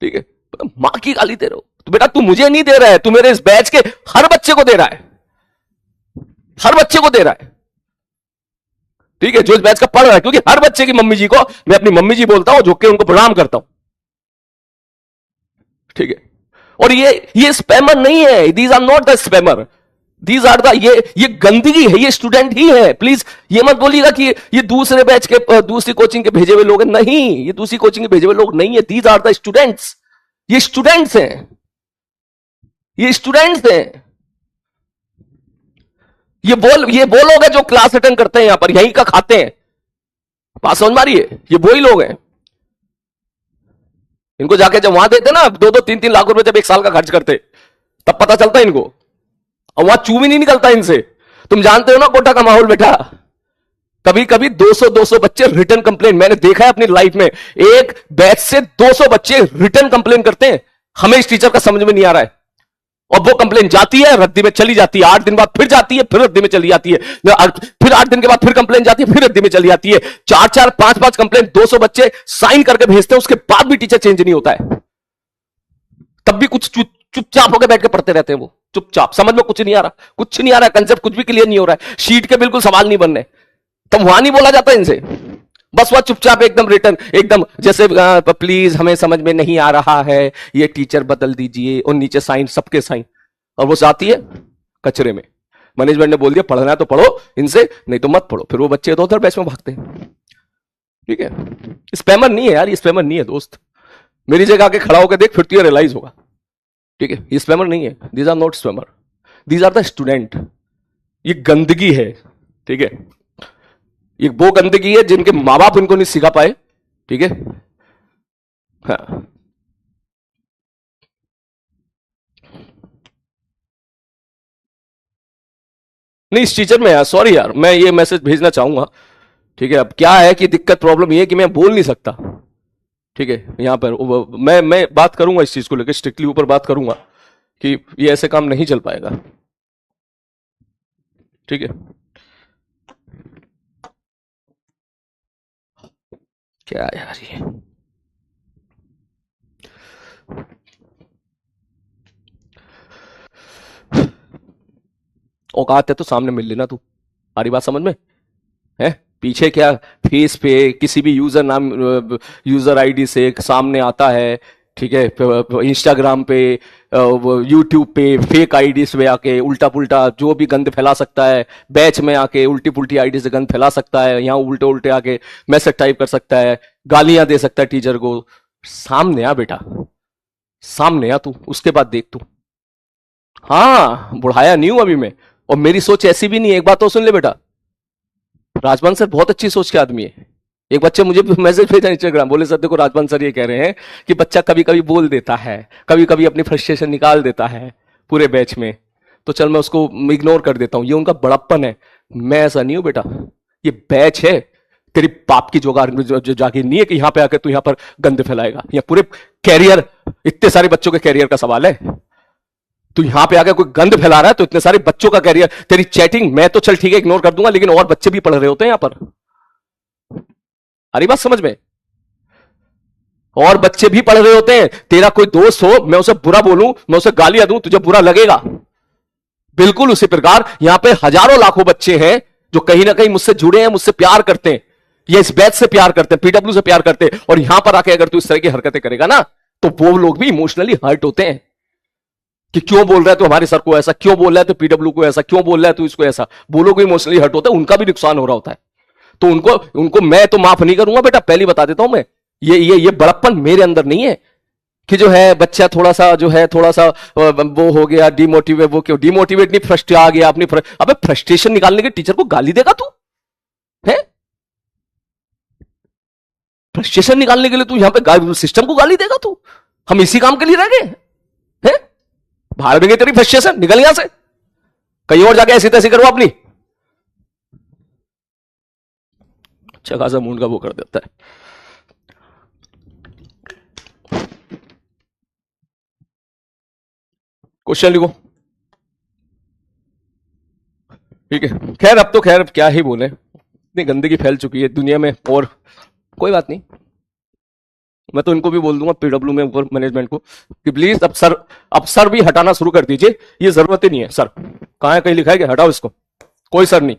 ठीक है। तो मां की गाली दे रहे हो तो बेटा, तू मुझे नहीं दे रहा है, तू मेरे इस बैच के हर बच्चे को दे रहा है, हर बच्चे को दे रहा है। ठीक है, जो इस बैच का पढ़ रहा है, क्योंकि हर बच्चे की मम्मी जी को मैं अपनी मम्मी जी बोलता हूं, झुक के उनको प्रणाम करता हूं। ठीक है, और ये स्पैमर नहीं है, these are not the spammer, these are the, ये गंदगी है, ये स्टूडेंट ही है। प्लीज ये मत बोलिएगा कि ये दूसरे बैच के, दूसरी कोचिंग के भेजे हुए लोग हैं, नहीं, ये दूसरी कोचिंग के भेजे हुए लोग नहीं है, दीज आर द स्टूडेंट्स, ये स्टूडेंट्स हैं, ये स्टूडेंट्स हैं। ये वो लोग हैं जो क्लास अटेंड करते हैं यहां पर, यहीं का खाते हैं, बात समझ मारिए, ये वही लोग हैं। इनको जाके जब वहां देते ना 2-2, 3-3 लाख रुपए जब 1 साल का खर्च करते, तब पता चलता है इनको, और वहां चू भी नहीं निकलता इनसे। तुम जानते हो ना कोटा का माहौल बेटा, कभी कभी 200-200 बच्चे रिटर्न कंप्लेन, मैंने देखा है अपनी लाइफ में, एक बैच से 200 बच्चे रिटर्न कंप्लेन करते हैं, हमें इस टीचर का समझ में नहीं आ रहा है, और वो कंप्लेन जाती है, रद्दी में चली जाती है, 8 दिन बाद फिर जाती है, फिर रद्दी में चली जाती है, फिर 8 दिन के बाद फिर कंप्लेन जाती है, फिर रद्दी में चली जाती है, 4-4, 5-5 कंप्लेन, 200 बच्चे साइन करके भेजते हैं, उसके बाद भी टीचर चेंज नहीं होता है, तब भी कुछ चुपचाप होकर बैठ के पढ़ते रहते हैं वो, चुपचाप, समझ में कुछ नहीं आ रहा, कुछ नहीं आ रहा, कंसेप्ट कुछ भी क्लियर नहीं हो रहा है, शीट के बिल्कुल सवाल नहीं बनने, तब वहां नहीं बोला जाता इनसे, बस वह चुपचाप एकदम रिटर्न, एकदम जैसे प्लीज हमें समझ में नहीं आ रहा है, ये टीचर बदल दीजिए, और नीचे साइन, सबके साइन, और वो जाती है कचरे में। मैनेजमेंट ने बोल दिया पढ़ना है तो पढ़ो इनसे, नहीं तो मत पढ़ो, फिर वो बच्चे इधर बैच में भागते हैं। ठीक है, स्पैमर नहीं है यार, ये स्पैमर नहीं है दोस्त, मेरी जगह आके खड़ा होकर देख, फिर तुझे रियलाइज होगा। ठीक है, ये स्पैमर नहीं है, these are not spammer, these are the student. ये गंदगी है, ठीक है, ये वो गंदगी है जिनके मां बाप इनको नहीं सिखा पाए। ठीक है, हाँ, नहीं इस टीचर में यार, सॉरी यार, मैं ये मैसेज भेजना चाहूंगा। ठीक है, अब क्या है कि दिक्कत, प्रॉब्लम ये है कि मैं बोल नहीं सकता। ठीक है, यहां पर मैं बात करूंगा इस चीज को लेकर, स्ट्रिक्टली ऊपर बात करूंगा कि ये ऐसे काम नहीं चल पाएगा। ठीक है, क्या यार ये, औकात है तो सामने मिल लेना तू, सारी बात समझ में है। पीछे क्या, फेस पे किसी भी यूजर नाम, यूजर आईडी से सामने आता है। ठीक है, इंस्टाग्राम पे, यूट्यूब पे फेक आईडी पे आके उल्टा पुल्टा जो भी गंद फैला सकता है, बैच में आके उल्टी पुल्टी आईडी से गंद फैला सकता है, यहाँ उल्टे उल्टे आके मैसेज टाइप कर सकता है, गालियां दे सकता है टीचर को। सामने आ बेटा, सामने आ तू, उसके बाद देख तू। हाँ, बुढ़ाया नहीं हूं अभी मैं, और मेरी सोच ऐसी भी नहीं है। एक बात तो सुन ले बेटा, राजवंश सर बहुत अच्छी सोच के आदमी है। एक बच्चे मुझे मैसेज भेजा इंस्टाग्राम, बोले सर देखो राजवंश सर ये कह रहे हैं कि बच्चा कभी कभी बोल देता है, कभी कभी अपनी फ्रस्ट्रेशन निकाल देता है पूरे बैच में, तो चल मैं उसको इग्नोर कर देता हूं, ये उनका बड़प्पन है। मैं ऐसा नहीं हूं बेटा, ये बैच है, तेरी बाप की जोगार जो जागीर नहीं है कि यहां पे आकर तू यहां पर गंद फैलाएगा। यहां पूरे कैरियर, इतने सारे बच्चों के कैरियर का सवाल है। तू यहां पे आकर कोई गंद फैला रहा है, तो इतने सारे बच्चों का कैरियर, तेरी चैटिंग मैं तो चल ठीक है इग्नोर कर दूंगा, लेकिन और बच्चे भी पढ़ रहे होते हैं यहां पर। अरे बात समझ में, और बच्चे भी पढ़ रहे होते हैं। तेरा कोई दोस्त हो, मैं उसे बुरा बोलूं, मैं उसे गालियां दूं, तुझे बुरा लगेगा। बिल्कुल उसी प्रकार यहां पे हजारों लाखों बच्चे हैं जो कहीं ना कहीं मुझसे जुड़े हैं, मुझसे प्यार करते हैं, या इस बैच से प्यार करते हैं, पीडब्ल्यू से प्यार करते हैं, और यहां पर आके अगर तू इस तरह की हरकतें करेगा ना, तो वो लोग भी इमोशनली हर्ट होते हैं कि क्यों बोल रहा है तू हमारे सर को ऐसा, क्यों बोल रहा है तू पीडब्ल्यू को ऐसा, क्यों बोल रहा है तू इसको ऐसा। वो लोग इमोशनली हर्ट होते हैं, उनका भी नुकसान हो रहा होता है। तो उनको मैं तो माफ नहीं करूंगा बेटा, पहले बता देता हूं मैं। ये बड़प्पन मेरे अंदर नहीं है कि जो है बच्चा थोड़ा सा जो है थोड़ा सा वो हो गया डिमोटिवेट, वो क्यों डिमोटिवेट नहीं, फ्रस्ट्रेट आ गया अपनी अबे फ्रस्ट्रेशन निकालने के टीचर को गाली देगा तू है? फ्रस्ट्रेशन निकालने के लिए तू यहां पे सिस्टम को गाली देगा तू? हम इसी काम के लिए रह गए हैं? बाहर भी गई तेरी फ्रस्ट्रेशन, निकल यहां से, कहीं और जाके ऐसी तैसी करो अपनी। अच्छा खासा मूड का वो कर देता है। क्वेश्चन लिखो, ठीक है। खैर अब तो खैर क्या ही बोले, इतनी गंदगी फैल चुकी है दुनिया में, और कोई बात नहीं, मैं तो इनको भी बोल दूंगा पीडब्ल्यू में ऊपर मैनेजमेंट को कि प्लीज अब सर भी हटाना शुरू कर दीजिए, ये जरूरत ही नहीं है। सर कहां है, कहीं लिखा है कि हटाओ इसको? कोई सर नहीं।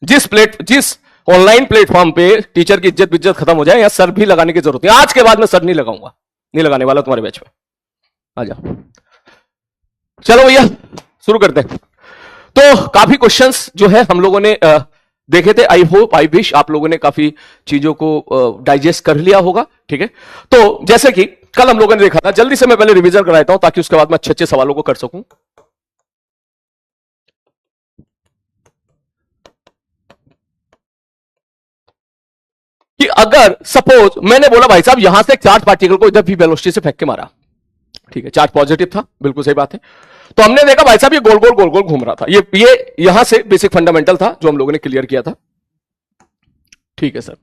जिस ऑनलाइन प्लेटफॉर्म पे टीचर की इज्जत खत्म हो जाए, यहां सर भी लगाने की जरूरत है। आज के बाद मैं सर नहीं लगाऊंगा, नहीं लगाने वाला तुम्हारे बैच में। आ जाओ, चलो भैया शुरू करते हैं। तो काफी क्वेश्चंस जो है हम लोगों ने देखे थे। आई होप आई विश आप लोगों ने काफी चीजों को डाइजेस्ट कर लिया होगा, ठीक है। तो जैसे कि कल हम लोगों ने देखा था, जल्दी से मैं पहले रिवीजन कराता हूं ताकि उसके बाद मैं अच्छे अच्छे सवालों को कर सकूं। कि अगर सपोज मैंने बोला भाई साहब यहां से एक चार्ज पार्टिकल को इधर भी वेलोसिटी से फेंक के मारा, ठीक है, चार्ज पॉजिटिव था, बिल्कुल सही बात है। तो हमने देखा भाई साहब ये गोल गोल घूम रहा था, ये यहां से बेसिक फंडामेंटल था जो हम लोगों ने क्लियर किया था, ठीक है सर।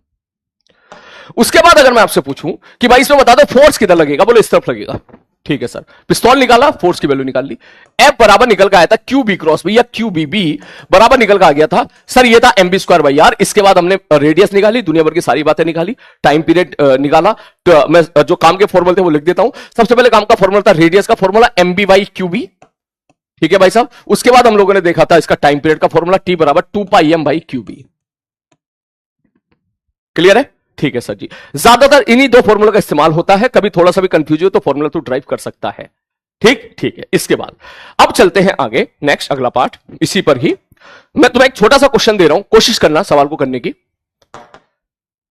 उसके बाद अगर मैं आपसे पूछूं कि भाई इसमें बता दो फोर्स किधर लगेगा, बोले इस तरफ लगेगा, ठीक है सर। पिस्तौल निकाला, फोर्स की वैल्यू निकाल ली, एफ बराबर निकल का आया था क्यू बी क्रॉस बी या क्यू बी बी बराबर निकल का आ गया था सर, ये था M B square by R. इसके बाद हमने रेडियस निकाली, दुनिया भर की सारी बातें निकाली, टाइम पीरियड निकाला। तो मैं जो काम के फॉर्मूले थे वो लिख देता हूं। सबसे पहले काम का फॉर्मूला था रेडियस का formula M B by Q B, ठीक है भाई साहब। उसके बाद हम लोगों ने देखा था इसका टाइम पीरियड का फॉर्मूला टी बराबर 2 pi M by Q B. Clear है? ठीक है सर जी। ज्यादातर इन्हीं दो फॉर्मूला का इस्तेमाल होता है, कभी थोड़ा सा भी कंफ्यूज हो तो फॉर्मूला तो ड्राइव कर सकता है, ठीक है। इसके बाद अब चलते हैं आगे, नेक्स्ट अगला पार्ट इसी पर ही। मैं तुम्हें एक छोटा सा क्वेश्चन दे रहा हूं, कोशिश करना सवाल को करने की।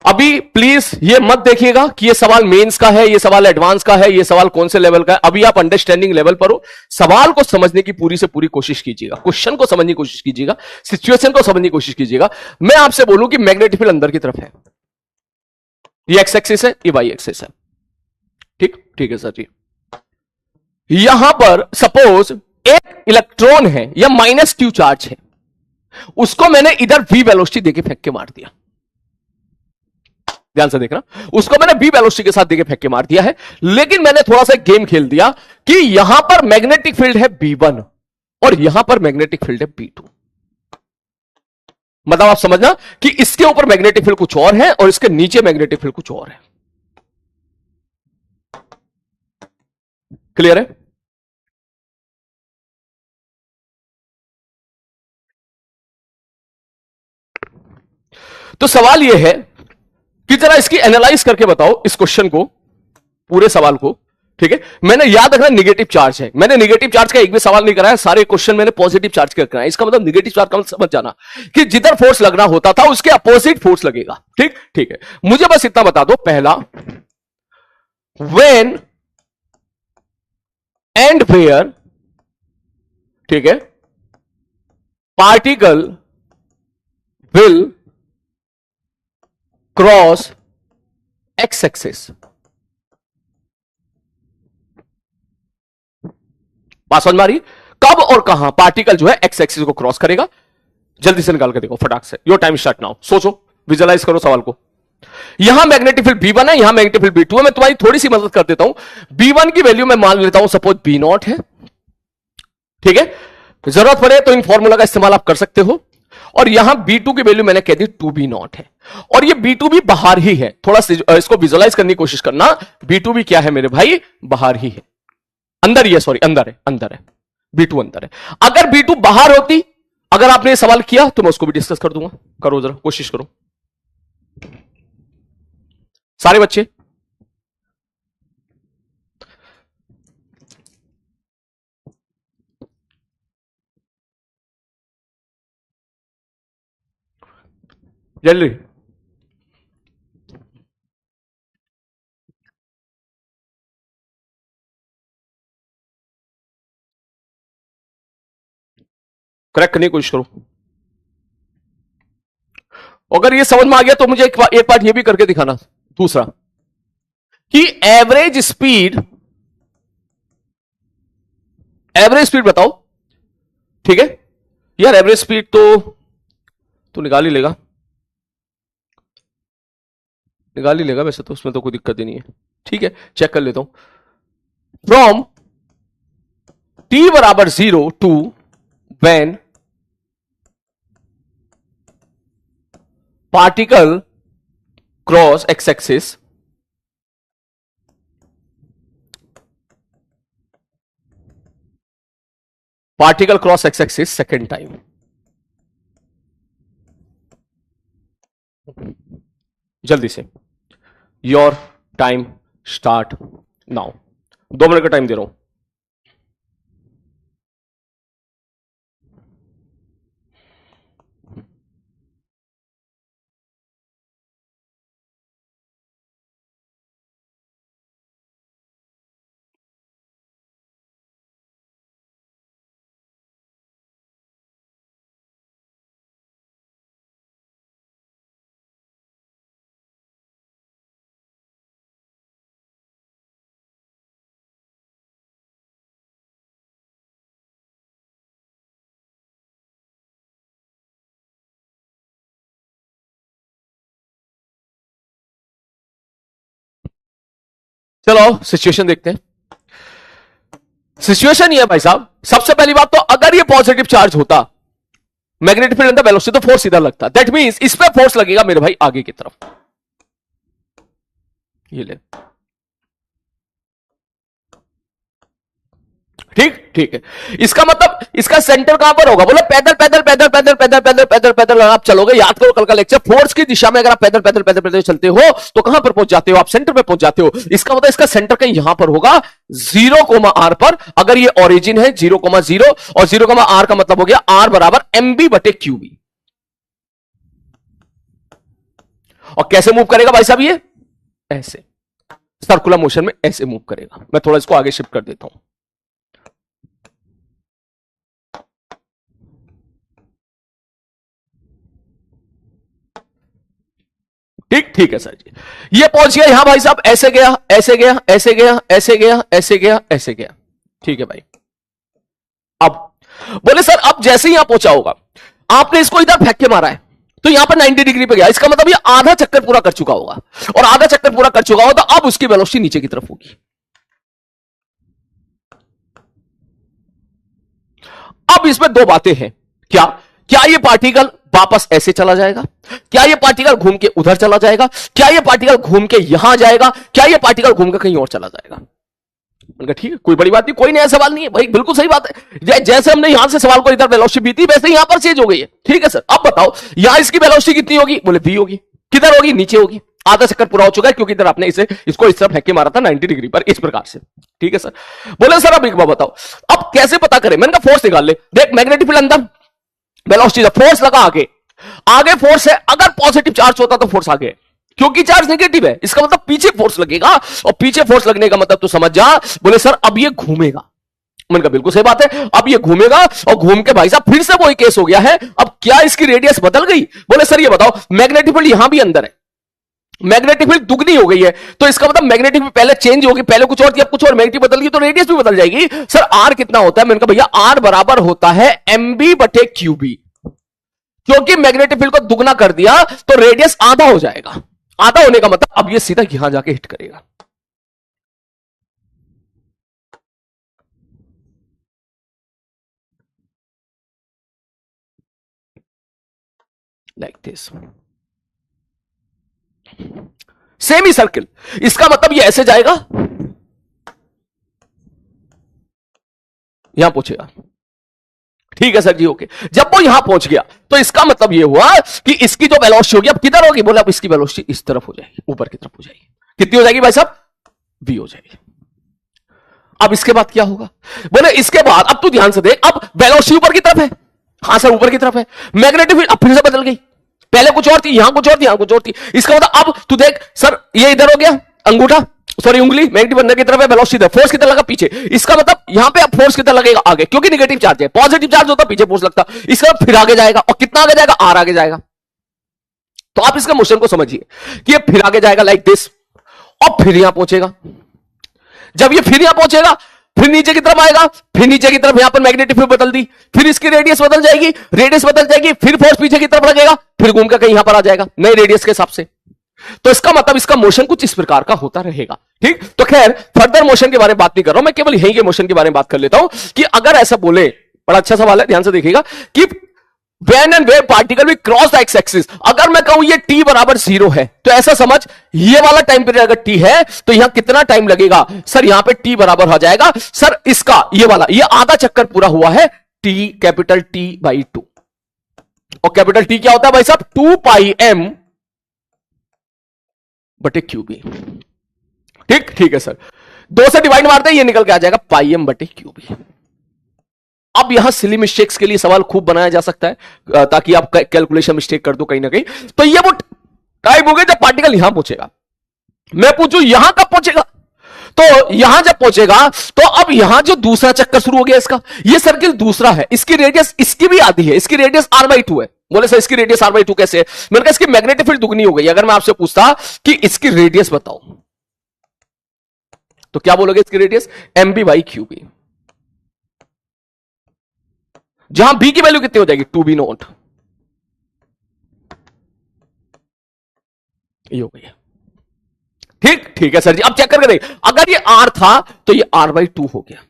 अभी प्लीज ये मत देखिएगा कि ये सवाल मेंस का है, ये सवाल एडवांस का है, ये सवाल कौन से लेवल का है। अभी आप अंडरस्टैंडिंग लेवल पर हो, सवाल को समझने की पूरी से पूरी कोशिश कीजिएगा, क्वेश्चन को समझने की कोशिश कीजिएगा, सिचुएशन को समझने की कोशिश कीजिएगा। मैं आपसे बोलूं कि मैग्नेटिक फील्ड अंदर की तरफ है, ये एक्स एक्सिस है, ये वाई एक्सिस है, ठीक है सर जी। यहां पर सपोज एक इलेक्ट्रॉन है या माइनस क्यू चार्ज है, उसको मैंने इधर वी वेलोसिटी देके फेंक के मार दिया, ध्यान से देखना, उसको मैंने बी वेलोसिटी के साथ देके फेंक के मार दिया है। लेकिन मैंने थोड़ा सा गेम खेल दिया कि यहां पर मैग्नेटिक फील्ड है B1 और यहां पर मैग्नेटिक फील्ड है B2। मतलब आप समझना कि इसके ऊपर मैग्नेटिक फील्ड कुछ और है और इसके नीचे मैग्नेटिक फील्ड कुछ और है। क्लियर है? तो सवाल यह है कि जरा इसकी एनालाइज करके बताओ इस क्वेश्चन को, पूरे सवाल को, ठीक है। मैंने याद रखना नेगेटिव चार्ज है, मैंने नेगेटिव चार्ज का एक भी सवाल नहीं कराया, सारे क्वेश्चन मैंने पॉजिटिव चार्ज का कराया। इसका मतलब नेगेटिव चार्ज का मतलब समझ जाना कि जिधर फोर्स लगना होता था उसके अपोजिट फोर्स लगेगा, ठीक है। मुझे बस इतना बता दो, पहला व्हेन एंड वेयर, ठीक है, particle will cross X axis. बात समझ में आ रही? कब और कहां पार्टिकल जो है एक्स एक्सिस को क्रॉस करेगा? जल्दी से निकाल के देखो फटाक से, योर टाइम स्टार्ट नाउ। सोचो, विजुअलाइज करो सवाल को। यहां मैग्नेटिक फील्ड B1 है, यहां मैग्नेटिक फील्ड B2 है। मैं तुम्हारी थोड़ी सी मदद कर देता हूं। B1 की वैल्यू मैं मान लेता हूं सपोज B0 है, ठीक है। जरूरत पड़े तो इन फॉर्मूला का इस्तेमाल आप कर सकते हो। और यहां B2 की वैल्यू मैंने कह दी 2B0 है, और ये B2 भी बाहर ही है। थोड़ा इसको विजुअलाइज करने की कोशिश करना। B2 भी क्या है मेरे भाई, बाहर ही है, अंदर ही है, सॉरी अंदर है, अंदर है, B2 अंदर है। अगर B2 बाहर होती, अगर आपने ये सवाल किया तो मैं उसको भी डिस्कस कर दूंगा। करो जरा, कोशिश करो सारे बच्चे। जल्दी, करेक्ट करने की कोशिश करो। अगर ये समझ में आ गया तो मुझे एक पार्ट ये भी करके दिखाना। दूसरा कि एवरेज स्पीड बताओ, ठीक है। यार एवरेज स्पीड तो निकाल ही लेगा, निकाल ही लेगा वैसे तो, उसमें तो कोई दिक्कत ही नहीं है, ठीक है। चेक कर लेता हूं। फ्रॉम t बराबर 0 to when particle cross X axis, particle cross X axis second time. जल्दी से, your time start now. 2 minute का टाइम दे रहा हूं। चलो सिचुएशन देखते हैं। सिचुएशन ये है भाई साहब, सबसे पहली बात तो अगर ये पॉजिटिव चार्ज होता, मैग्नेटिक फील्ड अंदर, वेलोसिटी, तो फोर्स इधर लगता। दैट मींस इस पे फोर्स लगेगा मेरे भाई आगे की तरफ। ये ले, ठीक ठीक है। इसका मतलब इसका सेंटर कहां पर होगा? बोले पैदल पैदल पैदल पैदल पैदल पैदल पैदल पैदल आप चलोगे। याद करो कल का लेक्चर, फोर्स की दिशा में अगर आप पैदल पैदल पैदल पैदल चलते हो तो कहां पर पहुंच जाते हो? आप सेंटर पे पहुंच जाते हो। इसका मतलब इसका सेंटर कहीं यहां पर होगा 0,r पर। अगर ये ओरिजिन है 0,0 और 0,r का मतलब हो गया r बराबर mb बटे qb। और कैसे मूव करेगा भाई साहब? ये ऐसे सर्कुलर मोशन में ऐसे मूव करेगा। मैं थोड़ा इसको आगे शिफ्ट कर देता हूं। ठीक ठीक है सर जी। ये पहुंच गया यहां भाई साहब, ऐसे गया ऐसे गया ऐसे गया ऐसे गया ऐसे गया ऐसे गया, ठीक है भाई। अब बोले सर अब जैसे ही यहां पहुंचा होगा, आपने इसको इधर फेंक के मारा है तो यहां पर 90 डिग्री पे गया। इसका मतलब ये आधा चक्कर पूरा कर चुका होगा, और आधा चक्कर पूरा कर चुका होगा तो अब उसकी वेलोसिटी नीचे की तरफ होगी। अब इसमें दो बातें हैं। क्या क्या ये पार्टिकल वापस ऐसे चला जाएगा? क्या ये पार्टिकल घूम के उधर चला जाएगा? क्या ये पार्टिकल घूम के यहां जाएगा? क्या ये पार्टिकल घूम के कहीं और चला जाएगा? मैंने कहा ठीक है, कोई बड़ी बात नहीं, कोई नया सवाल नहीं है भाई, बिल्कुल सही बात है। जैसे हमने यहां से सवाल को इधर वेलोसिटी भी थी, वैसे यहां पर चेंज हो गई है। ठीक है सर, अब बताओ यहां इसकी वेलोसिटी कितनी होगी? बोले v होगी। किधर होगी? नीचे होगी। आधा चक्कर पूरा हो चुका है क्योंकि इधर आपने इसको इस तरफ फेंक के मारा था 90 डिग्री पर, इस प्रकार से। ठीक है सर। बोले सर अब एक बात बताओ, अब कैसे पता करें? मैंने कहा फोर्स निकाल ले। देख मैग्नेटिक फील्ड अंदर, वेलोसिटी, फोर्स लगा आगे, आगे फोर्स है। अगर पॉजिटिव चार्ज होता तो फोर्स आगे, क्योंकि चार्ज नेगेटिव है, इसका मतलब पीछे फोर्स लगेगा, और पीछे फोर्स लगने का मतलब तो समझ जा। बोले सर अब ये घूमेगा। मैंने कहा बिल्कुल सही बात है, अब ये घूमेगा, और घूम के भाई साहब फिर से वही केस हो गया है। अब क्या इसकी रेडियस बदल गई? बोले सर ये बताओ, मैग्नेटिक फील्ड यहां भी अंदर है, मैग्नेटिक फील्ड दुगनी हो गई है, तो इसका मतलब मैग्नेटिक फील्ड पहले चेंज होगी, पहले कुछ और थी अब कुछ और, मैग्नेटिक बदल गई तो रेडियस भी बदल जाएगी। सर आर कितना होता है? मैंने कहा भैया आर बराबर होता है mb बटे qb, क्योंकि मैग्नेटिक फील्ड को दुगना कर दिया तो रेडियस आधा हो जाएगा। आधा होने का मतलब अब ये सीधा यहां जाके हिट करेगा। Like this, semi circle. इसका मतलब ये ऐसे जाएगा, यहां पहुंचेगा। ठीक है सर जी, ओके। जब वो यहां पहुंच गया तो इसका मतलब ये हुआ कि इसकी जो वेलोसिटी होगी अब किधर होगी, बोला अब इसकी वेलोसिटी इस तरफ हो जाएगी, ऊपर की तरफ हो जाएगी। कितनी हो जाएगी भाई साहब, वी हो जाएगी। अब इसके बाद क्या होगा, बोले इसके बाद अब तू ध्यान से देख, अब वेलोसिटी ऊपर की तरफ है। हाँ सर ऊपर की तरफ है। मैग्नेटिक फील्ड अब फिर से बदल गई, पहले कुछ और थी, यहां कुछ और थी, यहां कुछ और थी। इसका मतलब अब तू देख सर, ये इधर हो गया अंगूठा, सॉरी उंगली नेगेटिव अंदर की तरफ है, वेलोसिटी इधर, फोर्स कितना लगा पीछे। इसका मतलब यहां पे अब फोर्स कितना लगेगा आगे, क्योंकि नेगेटिव चार्ज है, पॉजिटिव चार्ज होता पीछे फोर्स लगता। इसका फिर आगे जाएगा, और कितना आगे जाएगा, आर आगे जाएगा। तो आप इसका मोशन को समझिए कि ये फिर आगे जाएगा लाइक दिस, और फिर यहां पहुंचेगा। जब ये फिर यहां पहुंचेगा, फिर नीचे की तरफ आएगा, फिर नीचे की तरफ यहां पर मैग्नेटिक फील्ड बदल दी, फिर इसकी रेडियस बदल जाएगी, रेडियस बदल जाएगी, फिर फोर्स पीछे की तरफ लगेगा, फिर घूम कर कहीं यहां पर आ जाएगा नए रेडियस के हिसाब से। तो इसका मतलब इसका मोशन कुछ इस प्रकार का होता रहेगा। ठीक, तो खैर फर्दर मोशन के बारे में बात नहीं कर रहा हूं मैं, केवल यहीं के मोशन के बारे में बात कर लेता हूं कि अगर ऐसा बोले, बड़ा अच्छा सवाल है, ध्यान से देखिएगा कि when and where particle will cross the X axis, अगर मैं कहूं ये t बराबर 0 है तो ऐसा समझ, ये वाला टाइम पीरियड अगर t है तो यहां कितना टाइम लगेगा सर, यहां पे t बराबर हो जाएगा सर इसका, ये वाला, ये आधा चक्कर पूरा हुआ है t, कैपिटल T बाई 2। और कैपिटल T क्या होता है भाई साहब, 2 पाई m बटे क्यू बी। ठीक, ठीक है सर, 2 से डिवाइड मारते हैं, ये निकल के आ जाएगा पाई m बटे क्यू बी। अब यहां सिली मिस्टेक्स के लिए सवाल खूब बनाया जा सकता है ताकि आप कैलकुलेशन मिस्टेक कर दो कहीं ना कहीं। तो ये वो टाइम हो गया जब पार्टिकल यहां पहुंचेगा। मैं पूछूं यहां कब पहुंचेगा, तो यहां जब पहुंचेगा तो अब यहां जो दूसरा चक्कर शुरू हो गया इसका, ये सर्किल दूसरा है, इसकी रेडियस इसकी भी आधी है, इसकी रेडियस r/2 है। बोले सर इसकी रेडियस r/2 कैसे है, मैंने कहा इसकी मैग्नेटिक फील्ड दुगनी हो गई। अगर मैं आपसे पूछता कि इसकी रेडियस बताओ तो क्या बोलोगे, इसकी रेडियस mb/qb। जहां b की वैल्यू कितनी हो जाएगी, 2b0, ये हो गई। ठीक, ठीक है सर जी, अब चेक करके देख, अगर ये r था तो ये r/2 हो गया,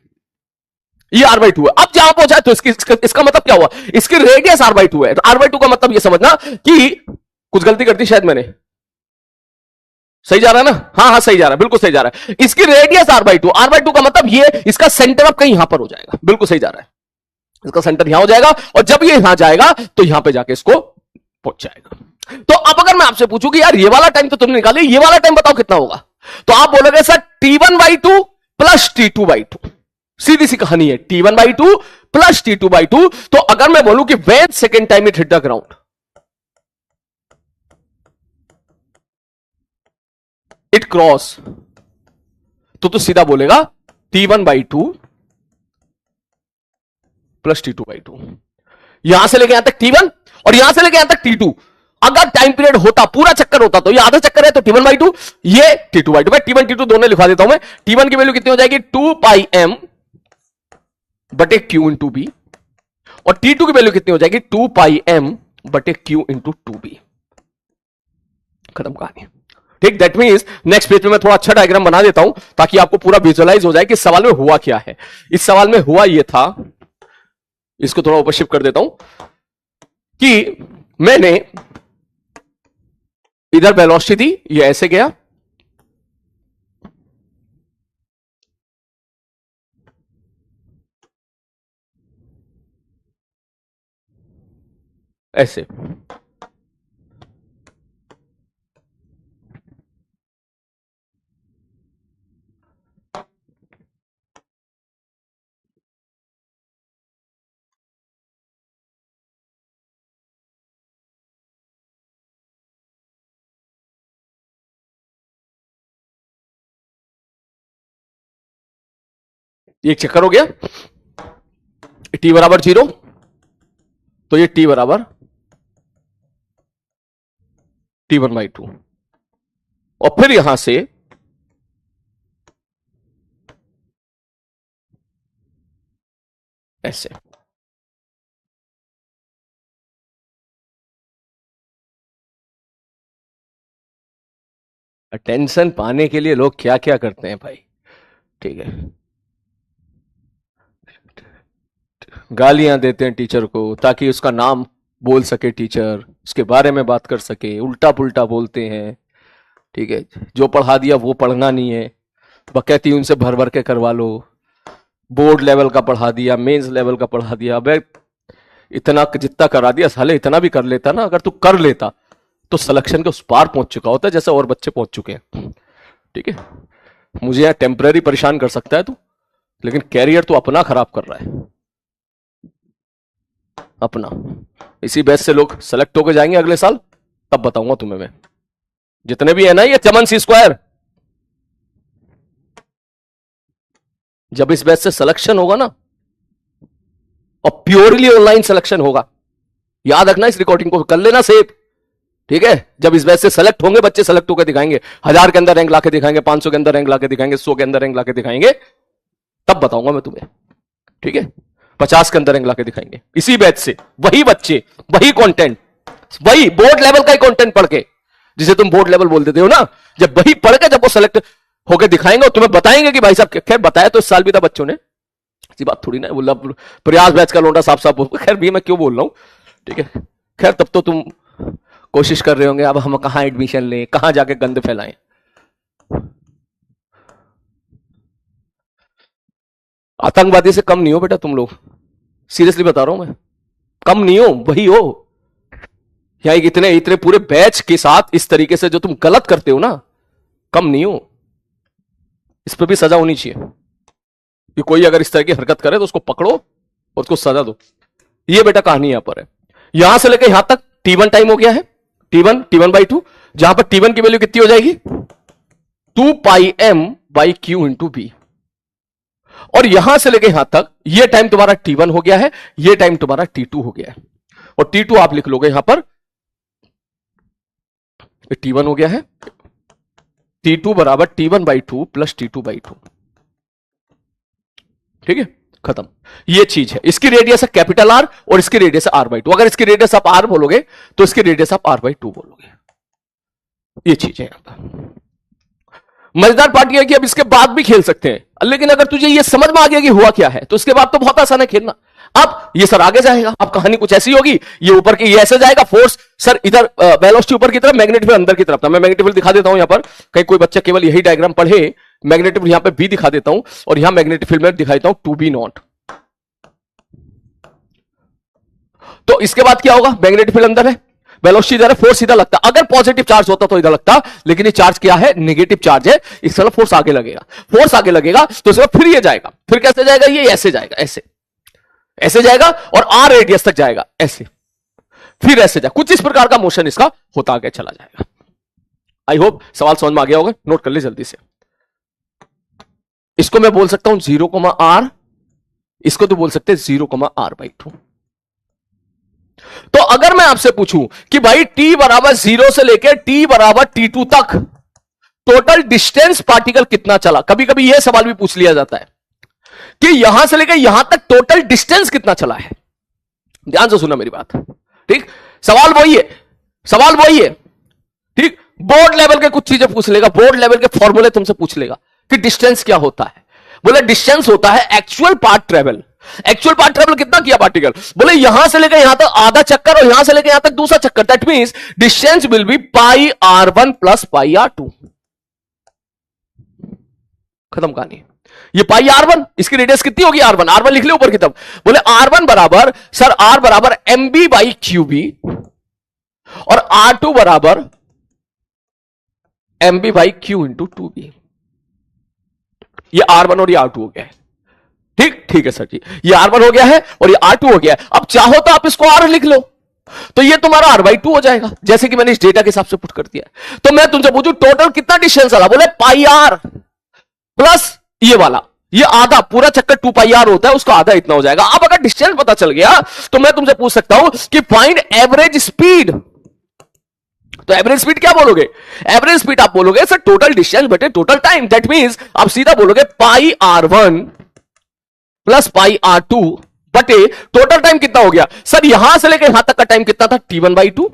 ये r/2 है। अब जहां पहुंचा तो इसका मतलब क्या हुआ, इसकी रेडियस r/2 है। तो r/2 का मतलब ये समझना कि कुछ गलती कर दी शायद मैंने, सही जा रहा है ना, हाँ हाँ सही जा रहा है, बिल्कुल सही जा रहा है। इसकी रेडियस r/2, r/2 का मतलब ये इसका सेंटर अब कहीं यहां पर हो जाएगा, बिल्कुल सही जा रहा है, इसका सेंटर यहां हो जाएगा, और जब ये यहां जाएगा तो यहां पे जाके इसको पहुंच जाएगा। तो अब अगर मैं आपसे पूछूं कि यार ये वाला टाइम तो तुमने निकाली, ये वाला टाइम बताओ कितना होगा, तो आप बोलोगे सर t1/2 प्लस t2/2। सीधी सी कहानी है, t1/2 प्लस t2/2। तो अगर मैं बोलूं कि when second time it hit the ground, it cross, तो सीधा बोलेगा t1/2 प्लस t2/2। यहां से लेके यहां तक t1 और यहां से लेके यहां तक t2। अगर टाइम पीरियड होता, पूरा चक्कर होता, तो ये आधा चक्कर है तो t1/2, ये t2/2। मैं t1 t2 दोनों लिखवा देता हूं मैं। t1 की वैल्यू कितनी हो जाएगी, 2 पाई m बटे q इंटू बी, और t2 की वैल्यू कितनी हो जाएगी, 2 पाई m बटे q इंटू 2b। खत्म कहानी। ठीक, दैट मींस नेक्स्ट पेज पे मैं थोड़ा अच्छा डायग्राम बना देता हूं ताकि आपको पूरा विजुअलाइज हो जाए कि सवाल में हुआ क्या है। इस सवाल में हुआ यह था, इसको थोड़ा ऊपर शिफ्ट कर देता हूं, कि मैंने इधर वेलोसिटी दी, ये ऐसे गया, ऐसे, एक चक्कर हो गया, t बराबर 0, तो ये t बराबर t1/2, और फिर यहां से ऐसे। अटेंशन पाने के लिए लोग क्या क्या करते हैं भाई, ठीक है। गालियां देते हैं टीचर को ताकि उसका नाम बोल सके टीचर, उसके बारे में बात कर सके, उल्टा पुल्टा बोलते हैं, ठीक है। जो पढ़ा दिया वो पढ़ना नहीं है, बकैती उनसे भर भर के करवा लो। बोर्ड लेवल का पढ़ा दिया, मेंस लेवल का पढ़ा दिया। अबे इतना जितना करा दिया, साले इतना भी कर लेता ना, अगर तू कर लेता तो सिलेक्शन के उस पार पहुंच चुका होता जैसे और बच्चे पहुंच चुके हैं, ठीक है। मुझे यहां टेम्पररी परेशान कर सकता है तू, लेकिन कैरियर तो अपना खराब कर रहा है, अपना। इसी बैच से लोग सेलेक्ट होकर जाएंगे अगले साल, तब बताऊंगा तुम्हें मैं। जितने भी है ना ये चमन सी स्क्वायर, जब इस बैच से सिलेक्शन होगा ना, और प्योरली ऑनलाइन सिलेक्शन होगा, याद रखना, इस रिकॉर्डिंग को कर लेना सेव, ठीक है। जब इस बैच से सेलेक्ट होंगे बच्चे, सेलेक्ट होकर दिखाएंगे, 1000 के अंदर रैंक लाके दिखाएंगे, 500 के अंदर रैंक लाके दिखाएंगे, 100 के अंदर रैंक लाके दिखाएंगे, तब बताऊंगा मैं तुम्हें, ठीक है। 50 के अंदर रैंक लाके दिखाएंगे इसी बैच से, वही बच्चे, वही कंटेंट, वही बोर्ड लेवल का ही कंटेंट पढ़ के, जिसे तुम बोर्ड लेवल बोल देते हो ना, जब वही पढ़ के जब वो सेलेक्ट होकर दिखाएंगे और तुम्हें बताएंगे कि भाई साहब, खैर बताया तो इस साल भी था बच्चों ने, ऐसी बात थोड़ी ना बोला प्रयास बैच का लोंडा साफ साफ बोल, खैर भी मैं क्यों बोल रहा हूं, ठीक है। खैर तब तो तुम कोशिश कर रहे होंगे अब हम कहां एडमिशन लें, कहां जाके गंद फैलाएं। आतंकवादी से कम नहीं हो बेटा तुम लोग, सीरियसली बता रहा हूं मैं, कम नहीं हो, वही हो। या इतने इतने पूरे बैच के साथ इस तरीके से जो तुम गलत करते हो ना, कम नहीं हो। इस पर भी सजा होनी चाहिए कि कोई अगर इस तरह की हरकत करे तो उसको पकड़ो और उसको सजा दो। ये बेटा कहानी यहां पर है। यहां से लेकर यहां तक T1 टाइम हो गया है, T1/2, जहां पर T1 की वैल्यू कितनी हो जाएगी, 2 pi m by Q into B. और यहां से लेकर यहां तक ये टाइम तुम्हारा T1 हो गया है, ये टाइम तुम्हारा T2 हो गया है। और T2 आप लिख लोगे यहां पर, T1 हो गया है, T2 बराबर T1/2 प्लस T2/2, ठीक है, खत्म। ये चीज है, इसकी रेडियस है कैपिटल आर और इसकी रेडियस है R/2। अगर इसकी रेडियस आप R बोलोगे तो इसकी रेडियस आप R/2 बोलोगे। ये चीज है यहां पर। मजेदार पार्टी है कि अब इसके बाद भी खेल सकते हैं, लेकिन अगर तुझे ये समझ में आ गया कि हुआ क्या है तो इसके बाद तो बहुत आसान है खेलना। अब ये सर आगे जाएगा, अब कहानी कुछ ऐसी होगी, ये ऊपर की, ये ऐसे जाएगा, फोर्स सर इधर वेलोसिटी ऊपर की तरफ, मैग्नेटिक फील्ड अंदर की तरफ था। मैं मैग्नेटिक फील्ड दिखा देता हूं यहां पर, कहीं कोई बच्चा केवल यही डायग्राम पढ़े, मैग्नेटिक फील्ड यहां पे B दिखा देता हूं और यहां मैग्नेटिक फील्ड में दिखा देता हूं 2B0। तो इसके बाद क्या होगा, मैग्नेटिक फील्ड अंदर है, वेलोसिटी इधर है, फोर्स इधर लगता। अगर पॉजिटिव चार्ज होता तो इधर लगता, लेकिन ये चार्ज क्या है, नेगेटिव चार्ज है, इस तरफ फोर्स आगे लगेगा। फोर्स आगे लगेगा तो इसके बाद फिर ये जाएगा, फिर कैसे जाएगा, ये ऐसे जाएगा, ऐसे ऐसे जाएगा और R रेडियस तक जाएगा, ऐसे, फिर ऐसे जाएगा। कुछ इस प्रकार का मोशन इसका होता आगे चला जाएगा। आई होप सवाल समझ में आ गया होगा, नोट कर ले जल्दी से। इसको मैं बोल सकता हूं 0,R, इसको तो बोल सकते हैं 0,R/2। तो अगर मैं आपसे पूछूं कि भाई T बराबर 0 से लेकर T बराबर T2 तक टोटल डिस्टेंस पार्टिकल कितना चला, कभी कभी यह सवाल भी पूछ लिया जाता है कि यहां से लेकर यहां तक टोटल डिस्टेंस कितना चला है। ध्यान से सुना मेरी बात, ठीक। सवाल वही है, सवाल वही है, ठीक। बोर्ड लेवल के कुछ चीजें पूछ लेगा, बोर्ड लेवल के फॉर्मूले तुमसे पूछ लेगा कि डिस्टेंस क्या होता है। बोले डिस्टेंस होता है actual path travel. Actual path travel कितना किया पार्टिकल, बोले यहां से लेकर यहां तक आधा चक्कर और यहां से लेकर यहां तक दूसरा चक्कर। That means distance will be πr1 plus πr2। खत्म कहानी। ये πr1, इसकी रेडियस कितनी होगी, r1, r1 लिख ले ऊपर की तरफ। बोले r1 बराबर सर, r बराबर mb बाई क्यूबी और r2 बराबर mb by Q into 2b। ये R1 और ये R2 हो गया है, ठीक, ठीक है सर जी, ये R1 हो गया है और ये R2 हो गया है। अब चाहो तो आप इसको R लिख लो, तो ये तुम्हारा R/2 हो जाएगा, जैसे कि मैंने इस डेटा के हिसाब से पुट कर दिया है। तो मैं तुमसे पूछूं टोटल कितना डिस्टेंस आ रहा, बोले πr प्लस ये वाला, ये आधा, पूरा चक्कर 2πr होता है, उसका आधा इतना हो जाएगा। अब अगर डिस्टेंस पता चल गया तो मैं तुमसे पूछ सकता हूं कि फाइंड एवरेज स्पीड। तो एवरेज स्पीड क्या बोलोगे, एवरेज स्पीड आप बोलोगे सर टोटल डिस्टेंस बटे टोटल टाइम। दैट मींस आप सीधा बोलोगे πr1 प्लस πr2 बटे टोटल टाइम कितना हो गया। सर यहां से लेकर यहां तक का टाइम कितना था, T1/2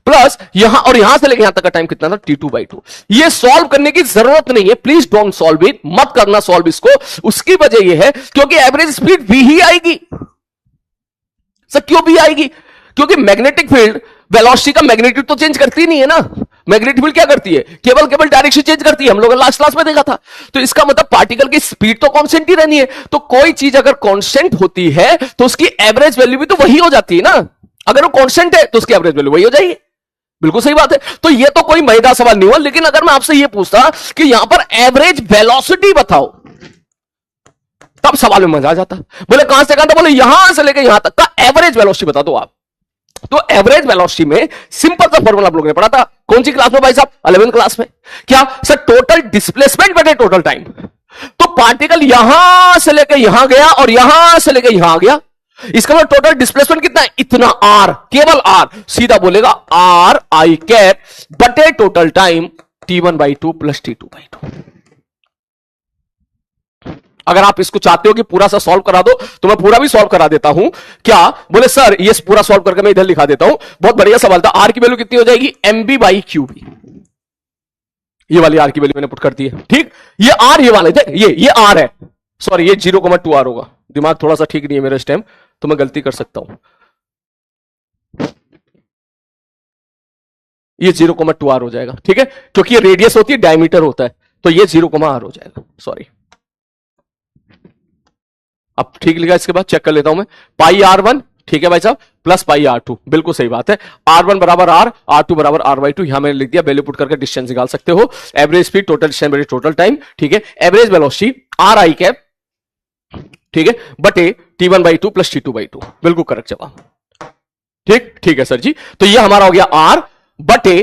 प्लस यहां और यहां से लेकर यहां तक का टाइम कितना था, t2/2। ये सॉल्व करने की जरूरत नहीं है, प्लीज डोंट सॉल्व इट, मत करना सॉल्व इसको। उसकी वजह यह है क्योंकि एवरेज स्पीड v ही आएगी। सर क्यों भी आएगी? क्योंकि मैग्नेटिक फील्ड वेलोसिटी का मैग्नीट्यूड तो चेंज करती नहीं है ना। मैग्नेटिक फील्ड क्या करती है, केवल डायरेक्शन चेंज करती है, हम लोगों ने लास्ट क्लास में देखा था। तो इसका मतलब पार्टिकल की स्पीड तो कांस्टेंट ही रहनी है। तो कोई चीज अगर कांस्टेंट होती है तो उसकी एवरेज वैल्यू भी तो वही हो जाती है ना। अगर वो कांस्टेंट है तो उसकी एवरेज वैल्यू वही हो जाएगी। बिल्कुल सही बात है। तो ये तो कोई मजेदार सवाल नहीं हुआ। लेकिन अगर मैं आपसे ये पूछता कि यहां पर एवरेज वेलोसिटी बताओ, तब सवाल में मजा आ जाता। बोले कहां से कहां था, बोले यहां से लेकर यहां तक का एवरेज वेलोसिटी बता दो आप। तो एवरेज वेलोसिटी में सिंपल सा फॉर्मूला आप लोगों ने पढ़ा था। कौन सी क्लास में भाई साहब? 11th क्लास में। क्या सर? टोटल डिस्प्लेसमेंट बटे टोटल टाइम। तो पार्टिकल यहां से लेकर यहां गया और यहां से लेकर यहां आ गया, इसका मतलब टोटल डिस्प्लेसमेंट कितना है? इतना आर, केवल आर। सीधा बोलेगा आर आई कैप बटे total time t1/2 plus t2/2। अगर आप इसको चाहते हो कि पूरा सा सॉल्व करा दो तो मैं पूरा भी सॉल्व करा देता हूं। क्या? बोले सर ये पूरा सॉल्व करके मैं इधर लिखा देता हूं। बहुत बढ़िया सवाल था। आर की वैल्यू कितनी हो जाएगी? mb/qb। ये वाली आर की वैल्यू मैंने पुट कर दी है। ठीक, ये आर, ये वाले थे, ये आर है। सॉरी, ये 0,2 आर होगा। दिमाग थोड़ा सा ठीक नहीं है मेरा इस टाइम, तो मैं गलती कर सकता हूं। ये 0,2 आर हो जाएगा। ठीक है, क्योंकि ये रेडियस होती है, डायमीटर होता है, तो ये 0 आर हो जाएगा। सॉरी, अब ठीक लिखा। इसके बाद चेक कर लेता हूं मैं। पाई r1, ठीक है भाई साहब, प्लस पाई r2। बिल्कुल सही बात है। r1 बराबर r, r2 बराबर r/2। यहां मैंने लिख दिया, वैल्यू पुट करके डिस्टेंस निकाल सकते हो। एवरेज स्पीड, टोटल डिस्टेंस बटे टोटल टाइम। ठीक है, एवरेज वेलोसिटी r आई कैप, ठीक है, बटे t1/2 प्लस t2/2। बिल्कुल करेक्ट जवाब। ठीक, ठीक है सर जी। तो ये हमारा हो गया r बटे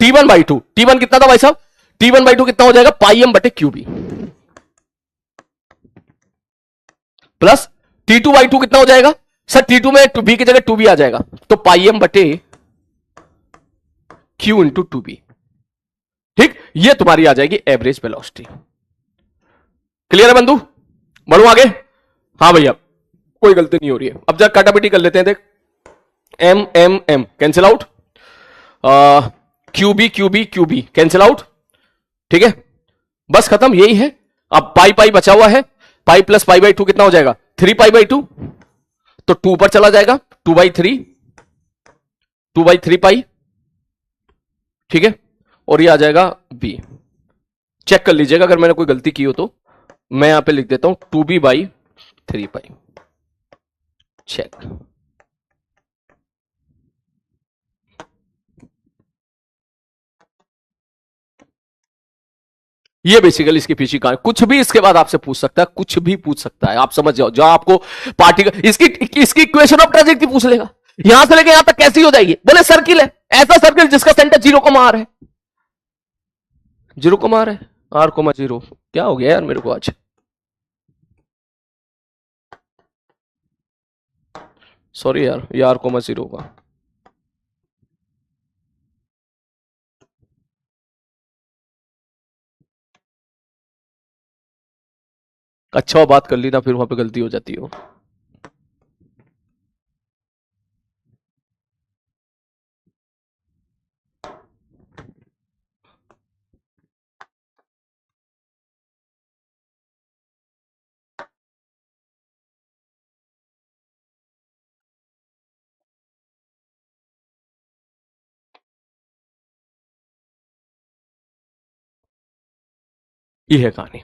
t1/2। t1 कितना था भाई साहब? t1/2 कितना हो जाएगा? पाई m बटे क्यूबी, प्लस t2/2 कितना हो जाएगा? सर t2 में b की जगह 2b आ जाएगा, तो पाई m बटे q इंटू 2b। ठीक, ये तुम्हारी आ जाएगी एवरेज वेलोसिटी। क्लियर है बंधु? बढ़ू आगे? हाँ भैया, कोई गलती नहीं हो रही है। अब जरा काटापिटी कर लेते हैं। देख, m m m cancel out, QB QB QB cancel out. ठीक है, बस खत्म, यही है। अब पाई पाई बचा हुआ है। पाई प्लस पाई/2 कितना हो जाएगा? 3 पाई/2, तो 2 पर चला जाएगा, 2/3, 2/3 पाई। ठीक है, और ये आ जाएगा b। चेक कर लीजिएगा अगर मैंने कोई गलती की हो तो। मैं यहां पे लिख देता हूं 2b/3 पाई। चेक। ये बेसिकली इसके पीछे का कुछ भी इसके बाद आपसे पूछ सकता है, कुछ भी पूछ सकता है। आप समझ जाओ, जो आपको पार्टिकल इसकी इक्वेशन ऑफ ट्रेजेक्टरी पूछ लेगा। यहां से लेके यहां तक कैसी हो जाएगी? बोले सर्किल है, ऐसा सर्किल जिसका सेंटर 0, है। 0, है, r,0। क्या हो गया यार मेरे को आज? सॉरी यार, ये r,0 का। अच्छा बात कर ली ना, फिर वहां पे गलती हो जाती हो। ये है कहानी।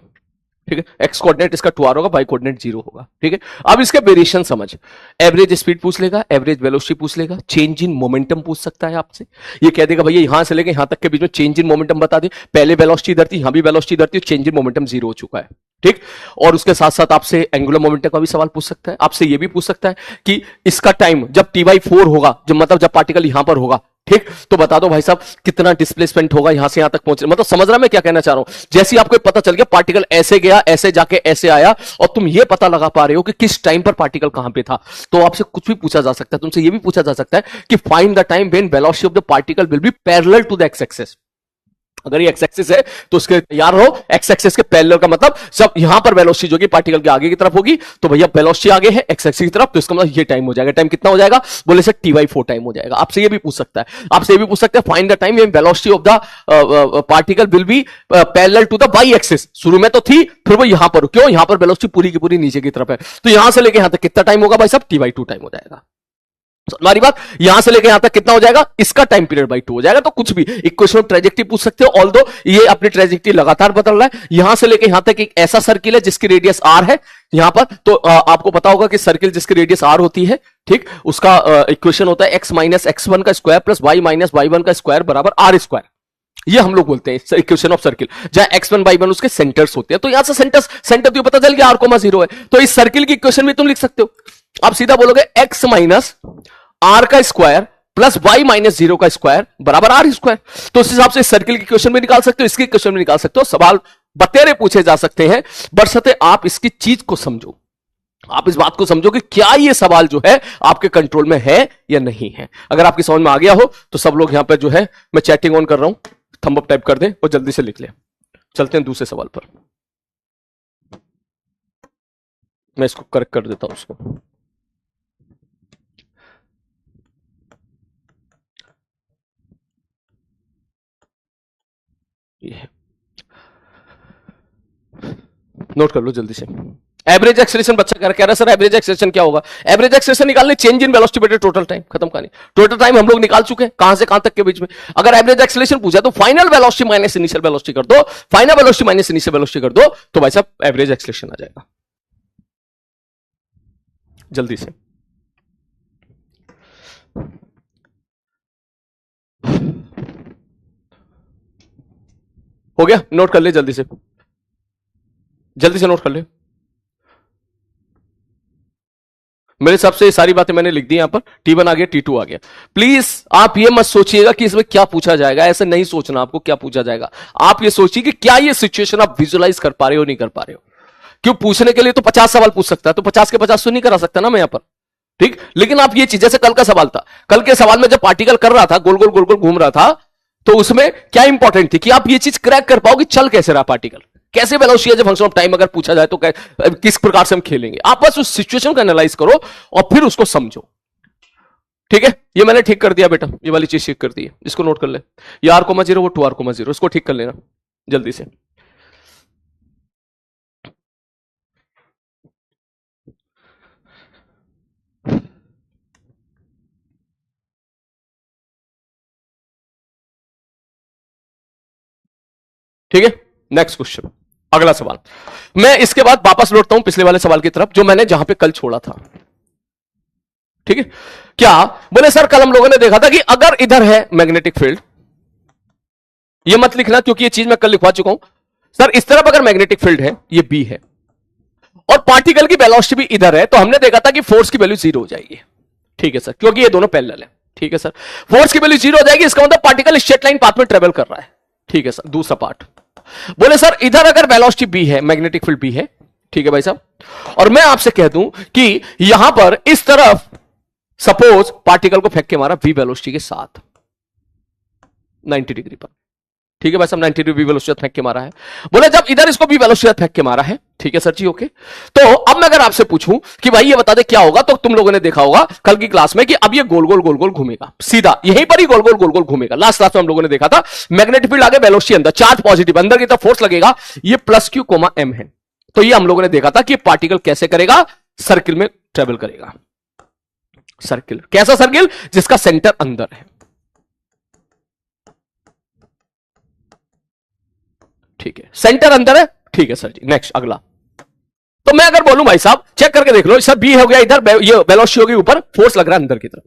ठीक है, एक्स कोऑर्डिनेट इसका 2r होगा, वाई कोऑर्डिनेट 0 होगा। ठीक है, अब इसके वेरिएशन समझ। एवरेज स्पीड पूछ लेगा, एवरेज वेलोसिटी पूछ लेगा, चेंज इन मोमेंटम पूछ सकता है आपसे। ये कह देगा भैया यहां से लेके यहां तक के बीच में चेंज इन मोमेंटम बता दे। पहले वेलोसिटी इधर थी, यहां भी वेलोसिटी इधर थी, चेंज इन मोमेंटम 0 हो चुका है। ठीक, और उसके साथ साथ आपसे एंगुलर मोमेंटम का भी सवाल पूछ सकता है। आपसे ये भी पूछ सकता है कि इसका टाइम जब t/4 होगा, जब मतलब जब पार्टिकल यहां पर होगा, ठीक, तो बता दो भाई साहब कितना डिस्प्लेसमेंट होगा यहां से यहां तक पहुंचने। मतलब समझ रहा मैं क्या कहना चाह रहा हूं? जैसे आपको पता चल गया पार्टिकल ऐसे गया, ऐसे जाके ऐसे आया, और तुम ये पता लगा पा रहे हो कि किस टाइम पर पार्टिकल कहां पे था, तो आपसे कुछ भी पूछा जा सकता है। तुमसे ये भी पूछा जा सकता है कि find the time when velocity of the particle will be parallel to the X axis. अगर ये एक्स एक्सिस है तो उसके तैयार रहो, एक्स एक्सिस के पैरेलल का मतलब जब यहां पर वेलोसिटी जो कि पार्टिकल के आगे की तरफ होगी तो भैया वेलोसिटी आगे है एक्स एक्सिस की तरफ, तो इसका मतलब ये टाइम हो जाएगा। टाइम कितना हो जाएगा? बोले सर t/4 टाइम हो जाएगा। आपसे ये भी पूछ सकता है, आपसे ये भी पूछ सकते हैं find the time velocity of the particle will be parallel to the Y axis. शुरू में तो थी, फिर वो यहां पर, क्यों? यहां पर वेलोसिटी पूरी की पूरी नीचे की तरफ है, तो यहां से लेके यहां तक कितना टाइम होगा भाई साहब? t/2 टाइम हो जाएगा। हमारी बात, यहां से लेके यहां तक कितना हो जाएगा? इसका टाइम पीरियड बाई 2 हो जाएगा। तो कुछ भी इक्वेशन ऑफ ट्रेजेक्टरी पूछ सकते हो, ऑल्दो ये अपनी ट्रेजेक्टरी लगातार बदल रहा है। यहां से लेके यहां तक एक ऐसा सर्किल है जिसकी रेडियस आर है यहां पर, तो आपको पता होगा कि सर्किल जिसकी रेडियस आर होती है, ठीक, उसका इक्वेशन होता है एक्स माइनस एक्स वन का square plus Y minus Y one का स्क्वायर बराबर आर स्क्वायर। ये हम लोग बोलते हैं इक्वेशन ऑफ सर्किल, जहां x1 y1 उसके सेंटर्स होते हैं। तो यहां से सेंटर तो पता चल गया r,0 है, तो इस सर्किल की इक्वेशन भी तुम लिख सकते हो। आप सीधा बोलोगे x माइनस आर का स्क्वायर प्लस y माइनस 0 का स्क्वायर बराबर आर स्क्वायर। तो उस हिसाब से सर्किल की इक्वेशन भी निकाल सकते हो, इसकी इक्वेशन भी निकाल सकते हो। सवाल बतेरे पूछे जा सकते हैं, बशर्ते आप इसकी चीज को समझो, आप इस बात को समझो कि क्या ये सवाल जो है आपके कंट्रोल में है या नहीं है। अगर आपकी समझ में आ गया हो तो सब लोग यहां पर जो है, मैं चैटिंग ऑन कर रहा हूं, थंब अप टाइप कर दें और जल्दी से लिख लें। चलते हैं दूसरे सवाल पर, मैं इसको करेक्ट कर देता हूं उसको। ये नोट कर लो जल्दी से। एवरेज एक्सेलरेशन बच्चा कह रहा है सर एवरेज एक्सेलरेशन क्या होगा? एवरेज एक्सेलरेशन निकालने चेंज इन वेलोसिटी बटे टोटल टाइम, खत्म कहानी। टोटल टाइम हम लोग निकाल चुके हैं, कहां से कहां तक के बीच में। अगर एवरेज एक्सेलरेशन पूछा तो final velocity minus initial velocity कर दो, final velocity minus initial velocity कर दो, तो भाई साहब एवरेज एक्सेलरेशन आ जाएगा। जल्दी से हो गया, नोट कर ले जल्दी से, जल्दी से नोट कर ले। मेरे हिसाब से ये सारी बातें मैंने लिख दी यहां पर। T1 आ गया, T2 आ गया। प्लीज आप ये मत सोचिएगा कि इसमें क्या पूछा जाएगा, ऐसे नहीं सोचना आपको क्या पूछा जाएगा। आप ये सोचिए कि क्या ये सिचुएशन आप विजुअलाइज कर पा रहे हो, नहीं कर पा रहे हो। क्यों? पूछने के लिए तो 50 सवाल पूछ सकता है, तो 50 के 50 तो नहीं करा सकता ना मैं यहां पर, ठीक। लेकिन आप ये चीज, जैसे कल का सवाल था, कल के सवाल में जब पार्टिकल कर रहा था, गोल गोल गोल गोल घूम रहा था, तो उसमें क्या इंपॉर्टेंट थी कि आप ये चीज क्रैक कर पाओ कि चल कैसे रहा पार्टिकल, कैसे वेलोसिटी है फंक्शन ऑफ टाइम अगर पूछा जाए तो किस प्रकार से हम खेलेंगे। आप बस उस सिचुएशन को एनालाइज करो और फिर उसको समझो, ठीक है। ये मैंने ठीक कर दिया बेटा, ये वाली चीज ठीक कर दी है, इसको नोट कर ले। ये r,0 वो 2r,0, इसको ठीक कर लेना जल्दी से। ठीक है, नेक्स्ट क्वेश्चन, अगला सवाल। मैं इसके बाद वापस लौटता हूं पिछले वाले सवाल की तरफ जो मैंने जहां पे कल छोड़ा था, ठीक है। क्या बोले सर, कल हम लोगों ने देखा था कि अगर इधर है मैग्नेटिक फील्ड, ये मत लिखना क्योंकि ये चीज मैं कल लिखवा चुका हूं। सर इस तरफ अगर मैग्नेटिक फील्ड है, ये बी है, और पार्टिकल की वेलोसिटी भी इधर है, तो हमने देखा था कि फोर्स की वैल्यू 0 हो जाएगी, ठीक है सर, क्योंकि ये दोनों पैरेलल है, ठीक है सर। फोर्स की वैल्यू 0 हो जाएगी, इसका मतलब पार्टिकल स्ट्रेट लाइन पाथ में ट्रेवल कर रहा है, ठीक है सर। दूसरा पार्ट, बोले सर इधर अगर वेलोसिटी बी है, मैग्नेटिक फील्ड बी है, ठीक है भाई साहब, और मैं आपसे कह दूं कि यहां पर इस तरफ सपोज पार्टिकल को फेंक के मारा वी वेलोसिटी के साथ 90 डिग्री पर, ठीक है भाई साहब, 90 डिग्री वेलोसिटी फेंक के मारा है। बोले जब इधर इसको भी वेलोसिटी फेंक के मारा है, ठीक है सर जी, ओके। तो अब मैं अगर आपसे पूछूं कि भाई ये बता दे क्या होगा, तो तुम लोगों ने देखा होगा कल की क्लास में कि अब ये गोल गोल गोल गोल घूमेगा, सीधा यहीं पर ही गोल गोल गोल गोल घूमेगा। लास्ट क्लास में हम लोगों ने देखा था मैग्नेटिक फील्ड आगे, वेलोसिटी अंदर, चार्ज पॉजिटिव, अंदर की तरफ फोर्स लगेगा, ये +q,m है। तो ये हम लोगों ने देखा था कि पार्टिकल कैसे करेगा, सर्किल में ट्रेवल करेगा। सर्किल, कैसा सर्किल? जिसका सेंटर अंदर है, ठीक है, सेंटर अंदर है, ठीक है सर जी। नेक्स्ट अगला, तो मैं अगर बोलूं भाई साहब चेक करके देख लो, सर बी हो गया इधर, ये वेलोसिटी होगी ऊपर, फोर्स लग रहा है अंदर की तरफ,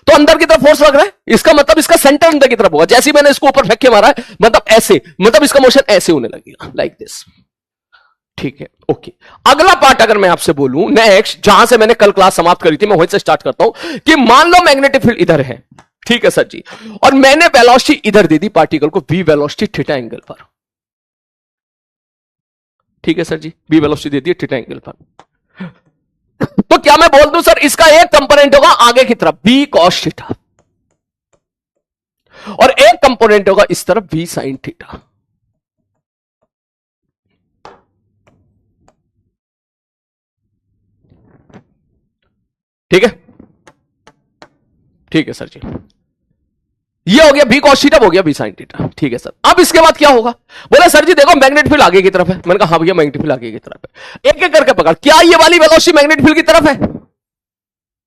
तो अंदर की तरफ फोर्स लग रहा है, इसका मतलब इसका सेंटर अंदर की तरफ होगा। जैसे ही मैंने इसको ऊपर फेंक के मारा है, मतलब ऐसे, मतलब इसका मोशन ऐसे होने लगेगा, लाइक दिस, ठीक है, ओके। अगला पार्ट अगर मैं आपसे बोलूं नेक्स्ट, जहां से मैंने कल क्लास समाप्त करी थी, मैं वहीं से स्टार्ट करता हूं कि मान लो मैग्नेटिक फील्ड इधर है, ठीक है सर जी, और मैंने वेलोसिटी इधर दे दी पार्टिकल को, वी वेलोसिटी थीटा एंगल पर, ठीक है सर जी, बी वेलोसिटी दे दी थीटा एंगल पर। तो क्या मैं बोल दूं सर इसका एक कंपोनेंट होगा आगे की तरफ, बी कॉस थीटा, और एक कंपोनेंट होगा इस तरफ v sin थीटा। ठीक है, ठीक है सर जी, ये हो गया v cos थीटा, हो गया v sin थीटा। ठीक है सर, अब इसके बाद क्या होगा? बोले सर जी देखो मैग्नेटिक फील्ड आगे की तरफ है। मैंने कहा हाँ भैया मैग्नेटिक फील्ड आगे की तरफ है। एक एक करके पकड़, क्या ये वाली वेलोसिटी मैग्नेटिक फील्ड की तरफ है?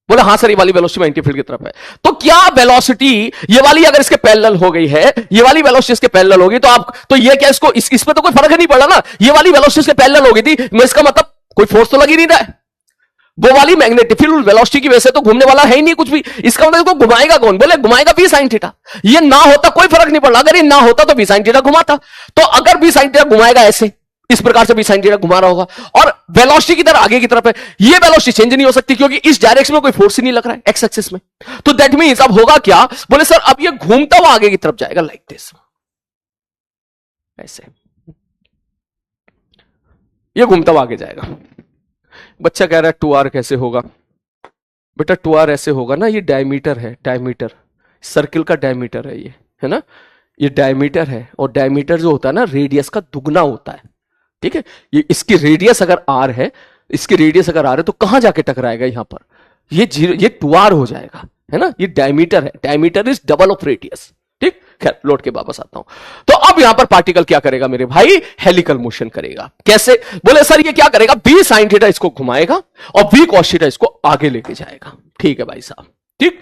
बोले हाँ सर ये वाली वेलोसिटी मैग्नेटिक फील्ड की तरफ है। तो क्या वेलोसिटी ये वाली अगर इसके पैरेलल हो गई है, ये वाली वेलोसिटी इसके पैरेलल होगी, तो आप तो ये क्या इसको इसमें तो कोई फर्क नहीं पड़ा ना। ये वाली वेलोसिटी इसके पैरेलल हो गई थी, इसका मतलब कोई फोर्स तो लग ही नहीं रहा है। वो वाली मैग्नेटिक फील्ड वेलोसिटी की वजह से तो घूमने वाला है ही नहीं कुछ भी। इसका मतलब इसको घुमाएगा कौन? बोले घुमाएगा v sin थीटा। ये ना होता कोई फर्क नहीं पड़ा, अगर ये ना होता तो v sin थीटा घुमाता। तो अगर v sin थीटा घुमाएगा ऐसे, इस प्रकार से v sin थीटा घुमा रहा होगा, और वेलोसिटी की तरह आगे की तरफ है, ये वेलोसिटी चेंज नहीं हो सकती क्योंकि इस डायरेक्शन में कोई फोर्स ही नहीं लग रहा है एक्स एक्सिस में। तो दैट मींस अब होगा क्या? बोले सर अब ये घूमता हुआ आगे की तरफ जाएगा लाइक दिस, ऐसे ये घूमता हुआ आगे जाएगा। बच्चा कह रहा है 2r कैसे होगा? बेटा 2r ऐसे होगा ना, ये डायमीटर है, डायमीटर सर्किल का डायमीटर है, ये है ना, ये डायमीटर है, और डायमीटर जो होता है ना रेडियस का दुगना होता है। ठीक है, ये इसकी रेडियस अगर r है, इसकी रेडियस अगर r है तो कहां जाके टकराएगा? यहां पर ये 2r हो जाएगा, है ना, ये डायमीटर है, diameter is double of radius. ठीक, खैर लौट के वापस आता हूं। तो अब यहां पर पार्टिकल क्या करेगा मेरे भाई? हेलिकल मोशन करेगा। कैसे? बोले सर ये क्या करेगा? v sin थीटा इसको घुमाएगा और v cos थीटा इसको आगे लेके जाएगा। ठीक है भाई साहब, ठीक।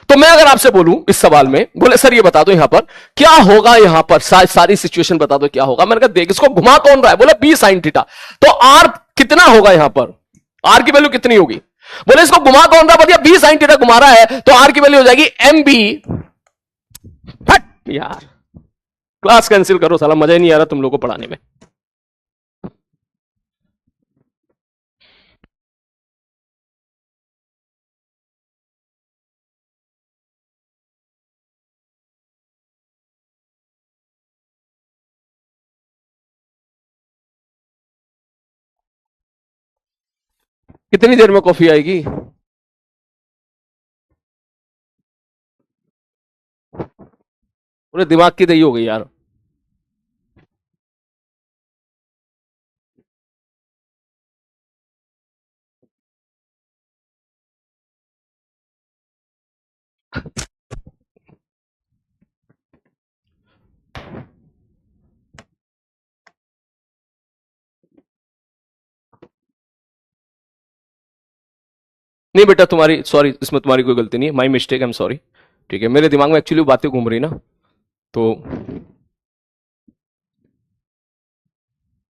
तो मैं अगर आपसे बोलूं इस सवाल में, बोले सर ये बता दो यहां पर क्या होगा, यहां पर सारी सिचुएशन बता दो क्या होगा। मैंने कहा देख इसको घुमा कौन रहा है? बोले v sin थीटा। तो r कितना होगा यहां पर? r की वैल्यू कितनी होगी? बोले इसको घुमा कौन रहा है? v sin थीटा घुमा रहा है, तो r की वैल्यू हो जाएगी mb। यार क्लास कैंसिल करो, साला मजा ही नहीं आ रहा तुम लोगों को पढ़ाने में। कितनी देर में कॉफी आएगी? पूरे दिमाग की दही हो गई यार। नहीं बेटा तुम्हारी, सॉरी, इसमें तुम्हारी कोई गलती नहीं है, my mistake, I am sorry. ठीक है, मेरे दिमाग में एक्चुअली बातें घूम रही ना, तो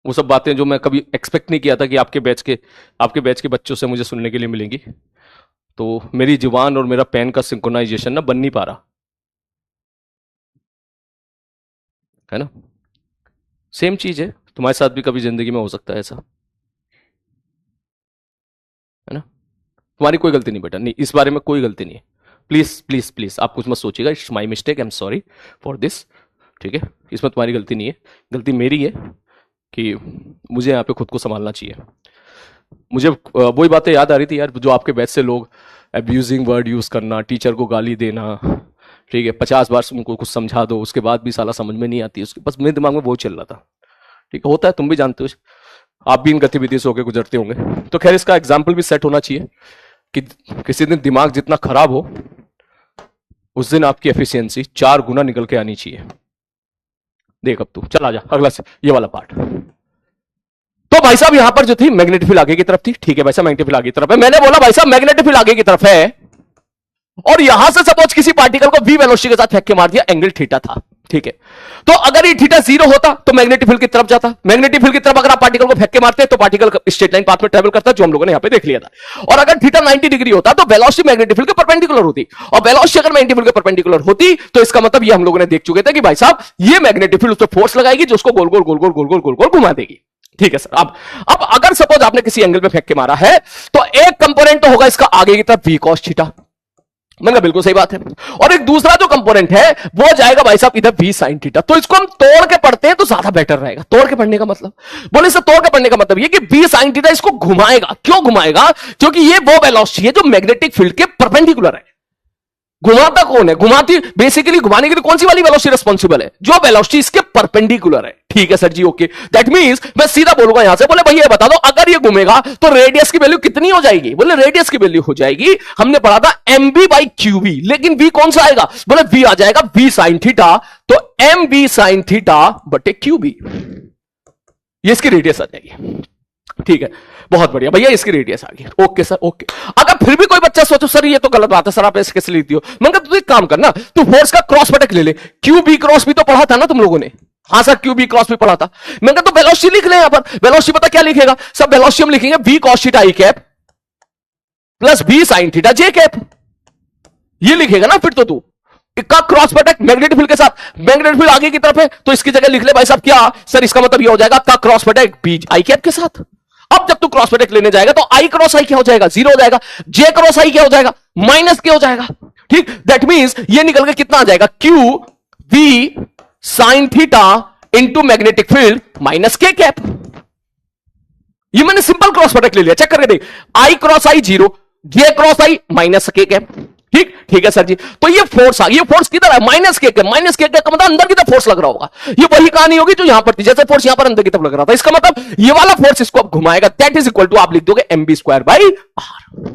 वो सब बातें जो मैं कभी एक्सपेक्ट नहीं किया था कि आपके बैच के बच्चों से मुझे सुनने के लिए मिलेंगी, तो मेरी जुबान और मेरा पेन का सिंक्रोनाइजेशन ना बन नहीं पा रहा है ना। सेम चीज है, तुम्हारे साथ भी कभी जिंदगी में हो सकता है ऐसा, है ना। तुम्हारी कोई गलती नहीं बेटा, नहीं, इस बारे में कोई गलती नहीं है। प्लीज प्लीज प्लीज आप कुछ मत सोचिएगा, it's my mistake, I am sorry for this. ठीक है, इसमें तुम्हारी गलती नहीं है, गलती मेरी है कि मुझे यहाँ पे खुद को संभालना चाहिए। मुझे वही बातें याद आ रही थी यार, जो आपके बैच से लोग अब्यूजिंग वर्ड यूज करना, टीचर को गाली देना, ठीक है, 50 बार उनको कुछ समझा दो उसके बाद भी साला समझ में नहीं आती उसके, बस मेरे दिमाग में वो चल रहा था। ठीक है, होता है, तुम भी जानते हो, आप भी इन गतिविधियों से होकर गुजरते होंगे। तो खैर इसका एग्जाम्पल भी सेट होना चाहिए कि किसी दिन दिमाग जितना खराब हो उस दिन आपकी एफिशिएंसी 4 गुना निकल के आनी चाहिए। देख अब तू चल आ जा अगला से ये वाला पार्ट। तो भाई साहब यहां पर जो थी मैग्नेटिक फील्ड आगे की तरफ थी। ठीक है भाई साहब मैग्नेटिक फील्ड आगे की तरफ है। मैंने बोला भाई साहब मैग्नेटिक फील्ड आगे की तरफ है और यहां से सपोज किसी पार्टिकल को v वेलोसिटी के साथ फेंक के मार दिया, एंगल थीटा था। ठीक है, तो अगर ये थीटा 0 होता तो मैग्नेटिक फील्ड की तरफ जाता। मैग्नेटिक फील्ड की तरफ अगर आप पार्टिकल को फेंक के मारते तो पार्टिकल स्ट्रेट लाइन पाथ में ट्रेवल करता, जो हम लोगों ने यहां पे देख लिया था। और अगर थीटा 90 डिग्री होता तो वेलोसिटी मैग्नेटिक फील्ड के परपेंडिकुलर होती, और वेलोसिटी अगर मैग्नेटिक फील्ड के परपेंडिकुलर होती तो इसका मतलब ये हम लोगों ने देख चुके थे कि भाई साहब ये मैग्नेटिक फील्ड उस पर फोर्स लगाएगी जो उसको गोल गोल गोल गोल गोल गोल गोल गोल घुमा देगी। ठीक है सर, अब अगर सपोज आपने किसी एंगल पे फेंक के मारा है तो एक कंपोनेंट तो होगा इसका आगे की तरफ v cos थीटा, मैंने बिल्कुल सही बात है, और एक दूसरा जो कंपोनेंट है वो जाएगा भाई साहब इधर v sin थीटा। तो इसको हम तोड़ के पढ़ते हैं तो ज्यादा बेटर रहेगा। तोड़ के पढ़ने का मतलब, बोले सर तोड़ के पढ़ने का मतलब ये कि v sin थीटा इसको घुमाएगा। क्यों घुमाएगा? क्योंकि ये वो वेलोसिटी है जो मैग्नेटिक फील्ड के परपेंडिकुलर है। घुमाता कौन है? घुमाती बेसिकली घुमाने के लिए कौन सी वाली वेलोसिटी रिस्पॉन्सिबल है? जो वेलोसिटी इसके परपेंडिकुलर है। ठीक है sir ji, okay. That means मैं सीधा बोलूंगा यहां से, बोले भैया बता दो अगर ये घूमेगा तो रेडियस की वैल्यू कितनी हो जाएगी? बोले रेडियस की वैल्यू हो जाएगी, हमने पढ़ा था mb बाई क्यूबी, लेकिन v कौन सा आएगा? बोले v आ जाएगा v साइन थीटा, तो mv साइन थीटा बटे क्यूबी, ये इसकी रेडियस आ जाएगी। ठीक है, बहुत बढ़िया भैया, इसकी रेडियस आ गई। Okay sir, okay. अगर फिर भी कोई बच्चा सोचो सर ये तो गलत बात है सर, आप ऐसे कैसे लिखती हो? मैं तू एक काम करना, तू फोर्स का क्रॉस प्रोडक्ट ले ले। क्यू बी क्रॉस भी तो पढ़ा था ना तुम लोगों ने? हाँ सर, क्यू बी क्रॉस भी पढ़ा था। मैं तो वेलोसिटी लिख ले यहां पर। वेलोसिटी पता क्या लिखेगा? सब वेलोसिटी हम लिखेंगे v cos theta i cap plus v sin theta j cap, ये लिखेगा ना फिर तो तू का क्रॉस प्रोडक्ट मैग्नेटिक फील्ड के साथ। मैग्नेटिक फील्ड आगे की तरफ है तो इसकी जगह लिख ले भाई साहब क्या सर, इसका मतलब ये हो जाएगा का cross product b i cap के साथ। अब जब तू क्रॉस प्रोडक्ट लेने जाएगा तो i क्रॉस i क्या हो जाएगा? 0 हो जाएगा। j क्रॉस i क्या हो जाएगा? माइनस के हो जाएगा। ठीक, दैट मींस ये निकल के कितना आ जाएगा? q v sin theta into magnetic field minus के कैप। ये मैंने सिंपल क्रॉस प्रोडक्ट ले लिया, चेक करके देख। i cross i 0, j cross i minus के कैप। ठीक, ठीक है सर जी। तो ये फोर्स आ, ये फोर्स किधर है? माइनस के कैप। माइनस के कैप का मतलब अंदर की तरफ फोर्स लग रहा होगा। ये वही कहानी होगी जो यहां पर थी, जैसे फोर्स यहां पर अंदर की तरफ लग रहा था। इसका मतलब ये वाला फोर्स इसको अब घुमाएगा, दैट इज इक्वल टू आप लिख दोगे mb स्क्वायर बाई r।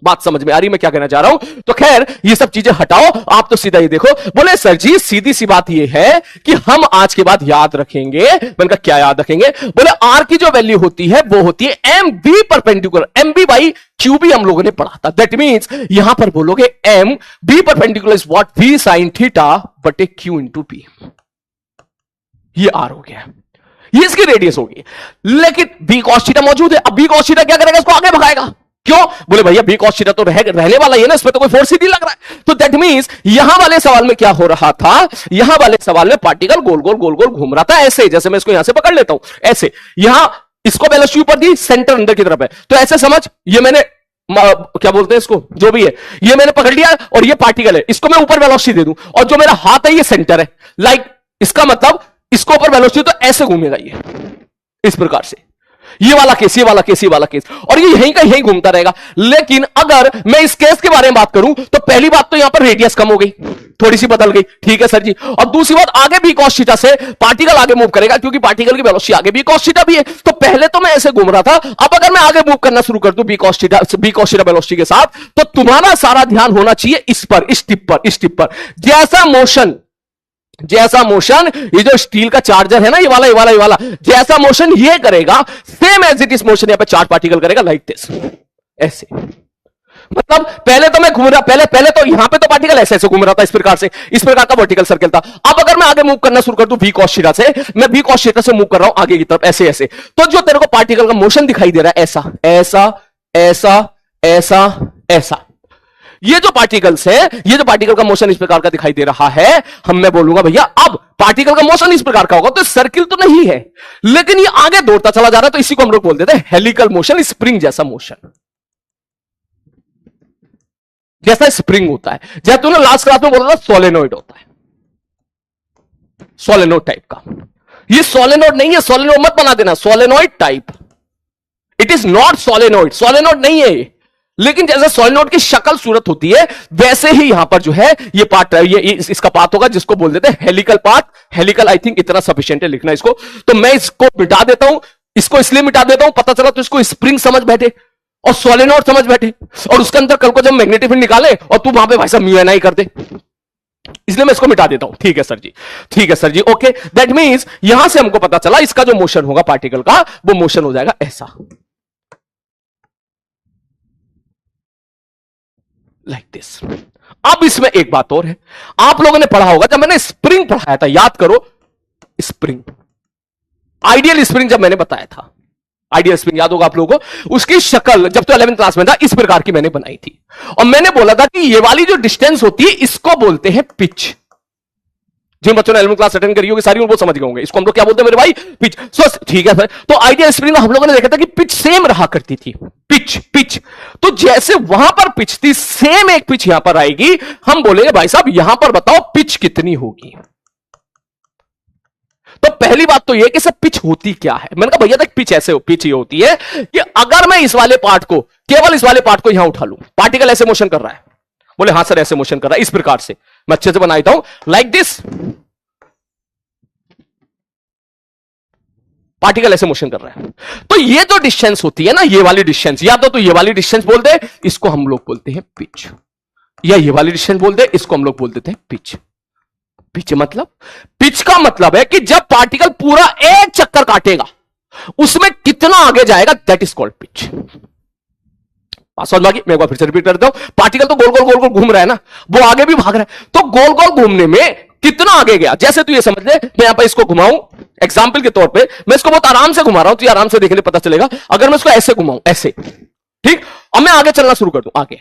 बात समझ में आ रही मैं क्या कहना चाह रहा हूं? तो खैर ये सब चीजें हटाओ, आप तो सीधा ही देखो। बोले सर जी सीधी सी बात ये है कि हम आज के बाद याद रखेंगे। मैंने कहा क्या याद रखेंगे? बोले आर की जो वैल्यू होती है वो होती है M B perpendicular, M B by Q B हम लोगों ने पढ़ा था। दैट मींस यहां पर बोलोगे M B perpendicular is what? V sine theta बटे क्यू इंटू बी। ये आर हो गया, ये इसकी रेडियस होगी। लेकिन बी कॉस थीटा मौजूद है। अब बी कॉस थीटा क्या करेगा? इसको आगे भगाएगा। क्यों? बोले भैया बी कॉस थीटा तो रहने वाला ही है ना, इसमें तो कोई फोर्स ही नहीं लग रहा है। तो दैट मींस यहां वाले सवाल में क्या हो रहा था? यहां वाले सवाल में पार्टिकल गोल गोल गोल गोल घूम रहा था ऐसे, जैसे मैं इसको यहां से पकड़ लेता हूं ऐसे। यहां इसको वेलोसिटी ऊपर दी, सेंटर अंदर की तरफ है, तो ऐसे समझ ये मैंने क्या बोलते हैं इसको, जो भी है ये मैंने पकड़ लिया और ये पार्टिकल है, इसको मैं ऊपर वेलोसिटी दे दूं और जो मेरा हाथ है ये सेंटर है। लाइक इसका मतलब इसको ऊपर वेलोसिटी तो ऐसे घूमेगा ये, इस प्रकार से। ये वाला केस, ये वाला केस, ये वाला केस, और ये यहीं का यहीं घूमता रहेगा। लेकिन अगर मैं इस केस के बारे में बात करूं तो पहली बात तो यहां पर रेडियस कम हो गई, थोड़ी सी बदल गई। ठीक है सर जी। और दूसरी बात, आगे भी cos थीटा से पार्टिकल आगे मूव करेगा क्योंकि पार्टिकल की वेलोसिटी आगे भी cos थीटा भी है। तो पहले तो मैं ऐसे घूम रहा था, अब अगर मैं आगे मूव करना शुरू कर दूं बी cos थीटा वेलोसिटी के साथ, तो तुम्हारा सारा ध्यान होना चाहिए इस पर, इस टिप पर, इस टिप पर। जैसा मोशन ये जो स्टील का चार्जर है ना, ये वाला जैसा मोशन ये करेगा, same as it is motion यहां पे चार्ज पार्टिकल करेगा, लाइक दिस, ऐसे। मतलब पहले तो मैं घूम रहा, पहले तो यहां पे तो पार्टिकल ऐसे ऐसे घूम रहा था, इस प्रकार से, इस प्रकार का वर्टिकल सर्कल था। अब अगर मैं आगे मूव करना शुरू कर दूं वी cos थीटा से, मैं वी cos थीटा से मूव कर रहा हूं आगे की तरफ, ऐसे ऐसे, तो जो तेरे को पार्टिकल का मोशन दिखाई दे रहा है ऐसा ऐसा ऐसा ऐसा ऐसा, ये जो पार्टिकल्स है, ये जो पार्टिकल का मोशन इस प्रकार का दिखाई दे रहा है, मैं बोलूंगा भैया अब पार्टिकल का मोशन इस प्रकार का होगा, तो सर्किल तो नहीं है लेकिन ये आगे दौड़ता चला जा रहा है, तो इसी को हम लोग बोल देते हैं हेलिकल मोशन, स्प्रिंग जैसा मोशन, जैसा स्प्रिंग होता है। जैसे तूने लास्ट क्लास में बोला था सोलेनोइड होता है, सोलेनोइड टाइप का। ये सोलेनोइड नहीं है, सोलेनोइड मत बना देना, solenoid type, it is not solenoid, solenoid नहीं है। लेकिन जैसे सोलेनोइड की शक्ल सूरत होती है वैसे ही यहां पर जो है ये पार्ट, ये इसका पार्ट होगा जिसको बोल देते हैं helical part. Helical I think इतना सफिशिएंट है लिखना इसको, तो मैं इसको मिटा देता हूं, इसको इसलिए मिटा देता हूं, पता चला तो इसको स्प्रिंग समझ बैठे और सोलेनोइड समझ बैठे, और उसके अंदर कल को जब मैग्नेटिक फील्ड निकाले और तू वहां पे भाई साहब म्यू कर दे, इसलिए मैं इसको मिटा देता हूं। ठीक है सर जी, ठीक है sir ji, okay. That means यहां से हमको पता चला इसका जो मोशन होगा पार्टिकल का, वो मोशन हो जाएगा ऐसा, लाइक दिस। अब इसमें एक बात और है, आप लोगों ने पढ़ा होगा, जब मैंने स्प्रिंग पढ़ाया था, याद करो, स्प्रिंग, आइडियल स्प्रिंग जब मैंने बताया था, आइडियल स्प्रिंग याद होगा आप लोगों को, उसकी शक्ल जब तो 11th क्लास में था इस प्रकार की मैंने बनाई थी, और मैंने बोला था कि ये वाली जो डिस्टेंस होती है इसको बोलते हैं पिच। जिन बच्चों ने 11th क्लास अटेंड करी होगी सारी वो समझ गए होंगे, इसको हम लोग क्या बोलते हैं मेरे भाई, पिच। सो ठीक है सर, तो आइडियल स्प्रिंग में हम लोगों ने देखा था कि पिच सेम रहा करती थी, पिच पिच, तो जैसे वहां पर पिच थी, सेम एक पिच यहां पर आएगी, हम बोलेंगे भाई साहब यहां पर बताओ पिच कितनी होगी। तो पहली बात तो यह कि सब पिच होती क्या है, मैंने कहा भैया तक पिच ऐसे पिच ये होती है कि अगर मैं इस वाले पार्ट को, केवल इस वाले पार्ट को यहां उठा लूं, पार्टिकल ऐसे मोशन कर रहा है, बोले हाँ सर ऐसे मोशन कर रहा है, इस प्रकार से मैं अच्छे से बना देता हूं, लाइक दिस। पार्टिकल ऐसे मोशन कर रहा है। तो ये जो डिस्टेंस होती है ना, ये वाली डिस्टेंस, या तो ये वाली डिस्टेंस बोल दे, इसको हम लोग बोलते हैं पिच, या ये वाली डिस्टेंस बोल दे, इसको हम लोग बोल देते हैं पिच। पिच मतलब, पिच का मतलब है कि जब पार्टिकल पूरा एक चक्कर काटेगा उसमें कितना आगे जाएगा, दैट इज कॉल्ड पिच। मैं एक बार फिर से रिपीट कर देता हूं, पार्टिकल तो गोल गोल गोल गोल घूम रहा है ना, वो आगे भी भाग रहा है, तो गोल गोल घूमने में कितना आगे गया। जैसे तू ये समझ ले, मैं यहां पर इसको घुमाऊं एग्जाम्पल के तौर पे, मैं इसको बहुत आराम से घुमा रहा हूं, तो आराम से देखने पता चलेगा। अगर मैं इसको ऐसे घुमाऊं, ऐसे, ठीक, अब मैं आगे चलना शुरू कर दूं आगे,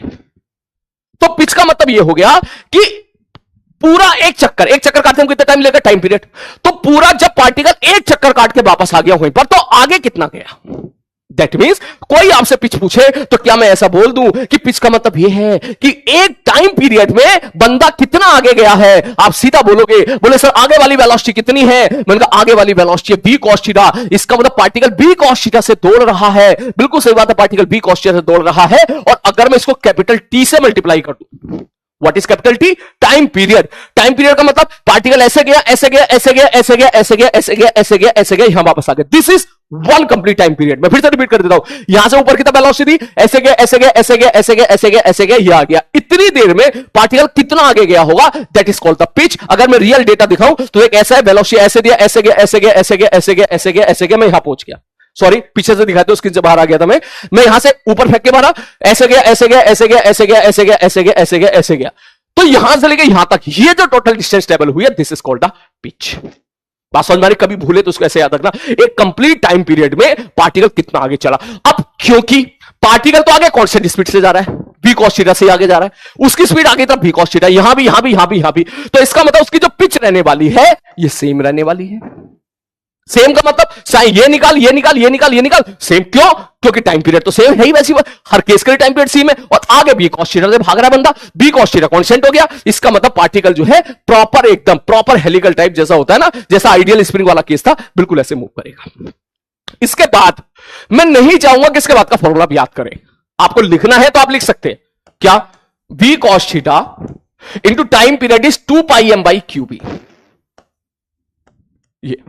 तो पिच का मतलब यह हो गया कि पूरा एक चक्कर काटने में कितना टाइम लगेगा, टाइम पीरियड। तो पूरा जब पार्टिकल एक चक्कर काट के वापस आ गया वहीं पर, तो आगे कितना गया। दैट मीन्स कोई आपसे पिच पूछे तो क्या मैं ऐसा बोल दूं कि पिच का मतलब यह है कि एक टाइम पीरियड में बंदा कितना आगे गया है। आप सीधा बोलोगे, बोले सर आगे वाली वेलोसिटी कितनी है, मैंने कहा आगे वाली वेलोसिटी है v cos थीटा, इसका मतलब पार्टिकल v cos थीटा से दौड़ रहा है। बिल्कुल सही बात है, पार्टिकल v cos थीटा से दौड़ रहा है। और अगर मैं इसको कैपिटल T से मल्टीप्लाई कर दूं, what is capital T, time period. Time period का मतलब पार्टिकल ऐसे गया, ऐसे गया, ऐसे गया, ऐसे गया, ऐसे गया, ऐसे गया, ऐसे गया, ऐसे गया, यहां वापस आ गया। This is one complete time period. मैं फिर से रिपीट कर देता हूं, यहां से ऊपर कितना वेलोसिटी, ऐसे गया, ऐसे गया, ऐसे गया, ऐसे गया, ऐसे गया, ऐसे गया, ये आ गया। इतनी देर में पार्टिकल कितना आगे गया होगा, that is called the pitch. अगर मैं रियल डेटा दिखाऊं तो एक ऐसा है, वेलोसिटी ऐसे दिया, ऐसे गया, ऐसे गया, ऐसे गया, ऐसे गया, ऐसे गया, ऐसे गया, मैं यहां पहुंच गया। सॉरी, पीछे से दिखाते हो, स्क्रीन से बाहर आ गया था मैं यहां से ऊपर फेंक के मारा, ऐसे गया, ऐसे गया, ऐसे गया, ऐसे गया, ऐसे गया, ऐसे गया, ऐसे गया, ऐसे गया। तो यहां से लेके यहां तक ये जो टोटल डिस्टेंस टेबल हुई है, this is called the pitch. बात समझ में आ रही? कभी भूले तो उसको ऐसे याद रखना, एक कंप्लीट टाइम पीरियड में पार्टिकल कितना आगे चला। अब क्योंकि पार्टिकल तो आगे कांस्टेंट स्पीड से जा रहा है, v cos थीटा से आगे जा रहा है, उसकी स्पीड आगे तरफ v cos थीटा, यहां भी, यहां भी, यहां भी, यहां भी, तो इसका मतलब उसकी जो पिच रहने वाली है ये सेम रहने वाली है। सेम का मतलब ये निकाल, ये निकाल, ये निकाल, ये निकाल, सेम। क्यों? क्योंकि टाइम पीरियड तो सेम है ही, वैसी हर केस के लिए टाइम पीरियड सेम है। और आगे v cos थीटा से भाग रहा है बंदा, v cos थीटा कांस्टेंट हो गया। इसका मतलब पार्टिकल जो है प्रॉपर, एकदम प्रॉपर हेलिकल टाइप जैसा होता है ना, जैसा आइडियल स्प्रिंग वाला केस था, बिल्कुल ऐसे मूव करेगा। इसके बाद मैं नहीं चाहूंगा कि इसके बाद का फॉर्मूला आप याद करें। आपको लिखना है तो आप लिख सकते हैं, क्या, v cos theta into time period is 2 pi m by Q B. ये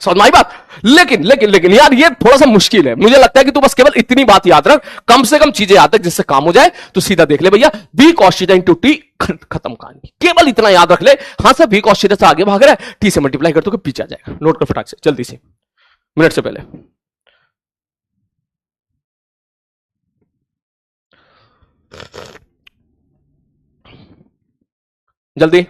समझ में आई बात? लेकिन लेकिन लेकिन यार ये थोड़ा सा मुश्किल है। मुझे लगता है कि तू बस केवल इतनी बात याद रख, कम से कम चीजें याद रख जिससे काम हो जाए। तो सीधा देख ले भैया, v cos theta into T, खत्म कहानी। केवल इतना याद रख ले, हां सर v cos थीटा से आगे भाग रहा है, टी से मल्टीप्लाई कर तो पीछे आ जाएगा। नोट कर फटाक से, जल्दी से, मिनट से पहले। जल्दी।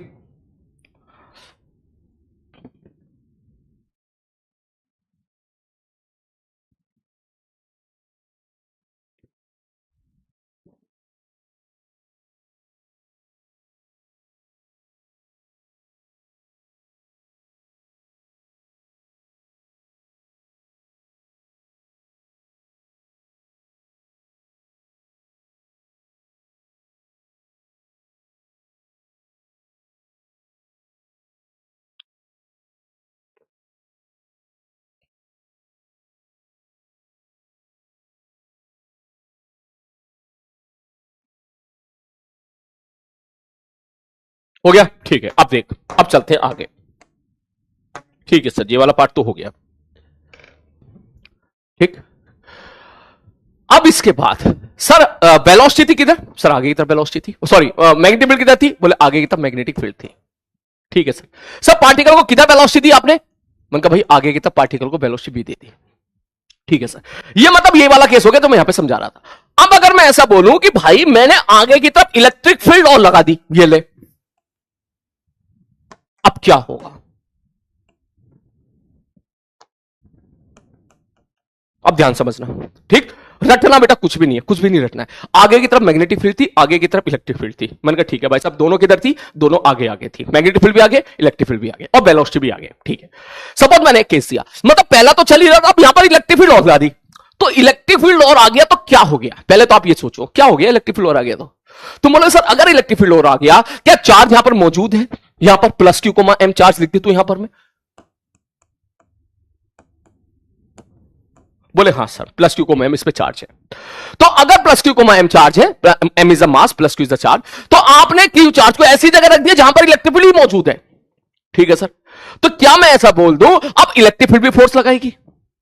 हो गया? ठीक है, अब देख, अब चलते हैं आगे। ठीक है सर, ये वाला पार्ट तो हो गया। ठीक, अब इसके बाद सर वेलोसिटी थी किधर? सर आगे की तरफ वेलोसिटी थी, सॉरी मैग्नेटिक फील्ड किधर थी? बोले आगे की तरफ मैग्नेटिक फील्ड थी। ठीक है सर। सर पार्टिकल को किधर वेलोसिटी दी आपने? मैंने कहा भाई आगे की तरफ पार्टिकल को वेलोसिटी भी दे दी। ठीक है सर, ये मतलब ये वाला केस हो गया जो मैं यहां पे समझा रहा था। अब अगर मैं ऐसा बोलूं कि भाई मैंने आगे की तरफ इलेक्ट्रिक फील्ड और लगा दी, ये ले, अब क्या होगा? अब ध्यान समझना, ठीक, रटना बेटा कुछ भी नहीं है, कुछ भी नहीं रटना है। आगे की तरफ मैग्नेटिक फील्ड थी, आगे की तरफ इलेक्ट्रिक फील्ड थी। मैंने कहा ठीक है भाई साहब, दोनों किधर थी? दोनों आगे आगे थी, मैग्नेटिक फील्ड भी आगे, इलेक्ट्रिक फील्ड भी आगे, और वेलोसिटी भी आगे। ठीक है, सपोज मैंने एक केस दिया, मतलब पहला तो चल ही रहा था, अब यहां पर इलेक्ट्रिक फील्ड और ला दी, तो इलेक्ट्रिक फील्ड और आ गया तो क्या हो गया? पहले तो आप ये सोचो क्या हो गया इलेक्ट्रिक फील्ड और आ गया तो। तुम बोलोगे सर अगर इलेक्ट्रिक फील्ड और आ गया, क्या चार्ज यहां पर मौजूद है? यहां पर plus Q comma M charge लिख दी तो यहां पर मैं, बोले हाँ सर, प्लस क्यू को एम इस पे चार्ज है। तो अगर प्लस क्यू को एम चार्ज है, M is a mass, plus Q is the charge, तो आपने क्यू चार्ज को ऐसी जगह रख दिया जहां पर इलेक्ट्रिक फील्ड मौजूद है। ठीक है सर, तो क्या मैं ऐसा बोल दूं अब इलेक्ट्रिक फील्ड भी फोर्स लगाएगी?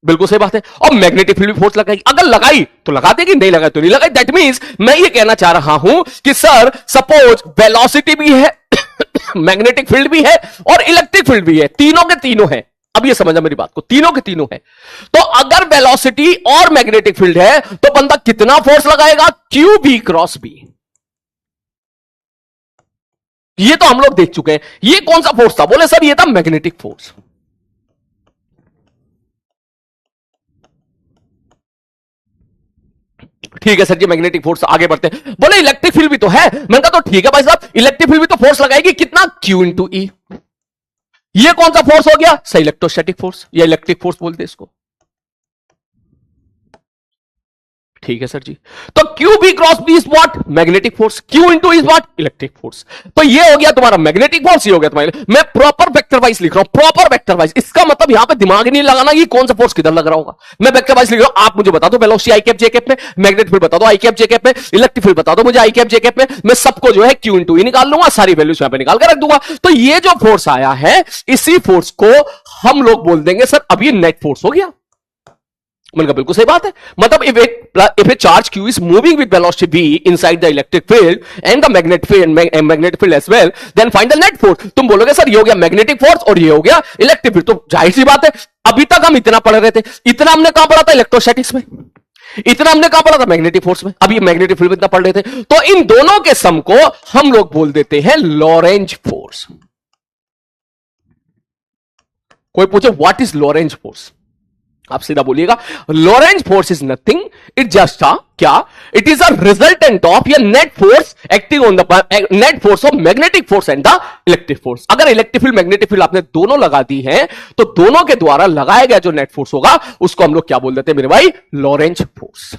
बिल्कुल सही बात है। और मैग्नेटिक फील्ड भी फोर्स लगाएगी। अगर लगाई तो लगा देगी, नहीं लगाई तो नहीं लगाई। दैट मींस मैं ये कहना चाह रहा हूं कि सर सपोज वेलोसिटी भी है मैग्नेटिक फील्ड भी है और इलेक्ट्रिक फील्ड भी है, तीनों के तीनों है। अब ये समझा मेरी बात को, तीनों के तीनों है। तो अगर वेलोसिटी और मैग्नेटिक फील्ड है तो बंदा कितना फोर्स लगाएगा? Q B cross B. ये तो हम लोग देख चुके हैं। ये कौन सा फोर्स था? बोले सर ये था मैग्नेटिक फोर्स। ठीक है सर जी, मैग्नेटिक फोर्स। आगे बढ़ते हैं। बोले इलेक्ट्रिक फील्ड भी तो है। मैंने कहा तो ठीक है भाई साहब, इलेक्ट्रिक फील्ड भी तो फोर्स लगाएगी, कितना? Q into E. ये कौन सा फोर्स हो गया? सही, इलेक्ट्रोस्टैटिक फोर्स या इलेक्ट्रिक फोर्स बोलते हैं इसको। ठीक है सर जी। तो Q B cross B is what? Magnetic force. Q into is what? Electric force. तो ये हो गया तुम्हारा मैग्नेटिक फोर्स, ये हो गया तुम्हारा। मैं प्रॉपर वेक्टर वाइज लिख रहा हूं, प्रॉपर वेक्टर वाइज। इसका मतलब यहां पे दिमाग नहीं लगाना कि कौन सा फोर्स किधर लग रहा होगा। मैं वेक्टर वाइज लिख रहा हूं। आप मुझे बता दो वेलोसिटी आई कैप जे कैप में, मैग्नेटिक फील्ड बता दो आई कैप जे कैप में, इलेक्ट्रिक फील्ड बता दो मुझे आई कैप जे कैप में। मैं सबको जो है क्यू इंटू ई निकाल लूंगा, सारी वैल्यूज यहां पे निकाल कर रख दूंगा। तो ये जो फोर्स आया है, इसी फोर्स को हम लोग बोल देंगे सर अब ये नेट फोर्स हो गया। मैंने कहा बिल्कुल सही बात है। मतलब if a charge q is moving with velocity v inside the electric field and the magnetic field as well, then find the net force। तुम बोलोगे सर ये हो गया मैग्नेटिक फोर्स और ये हो गया इलेक्ट्रिक फील्ड। तो जाहिर सी बात है, अभी तक हम इतना पढ़ रहे थे। इतना हमने कहां पढ़ा था? इलेक्ट्रोस्टैटिक्स में। इतना हमने कहां पढ़ा था? मैग्नेटिक फोर्स में। अभी मैग्नेटिक फील्ड में इतना पढ़ रहे थे। तो इन दोनों के सम को हम लोग बोल देते हैं लॉरेंज फोर्स। कोई पूछे व्हाट इज लॉरेंज फोर्स, आप सीधा बोलिएगा Lorentz force is nothing, it just क्या? It is a resultant of या net force acting on the net force of magnetic force and the electric force. अगर electric field magnetic field आपने दोनों लगा दी है तो दोनों के द्वारा लगाया गया जो नेट फोर्स होगा उसको हम लोग क्या बोल देते हैं मेरे भाई? Lorentz force.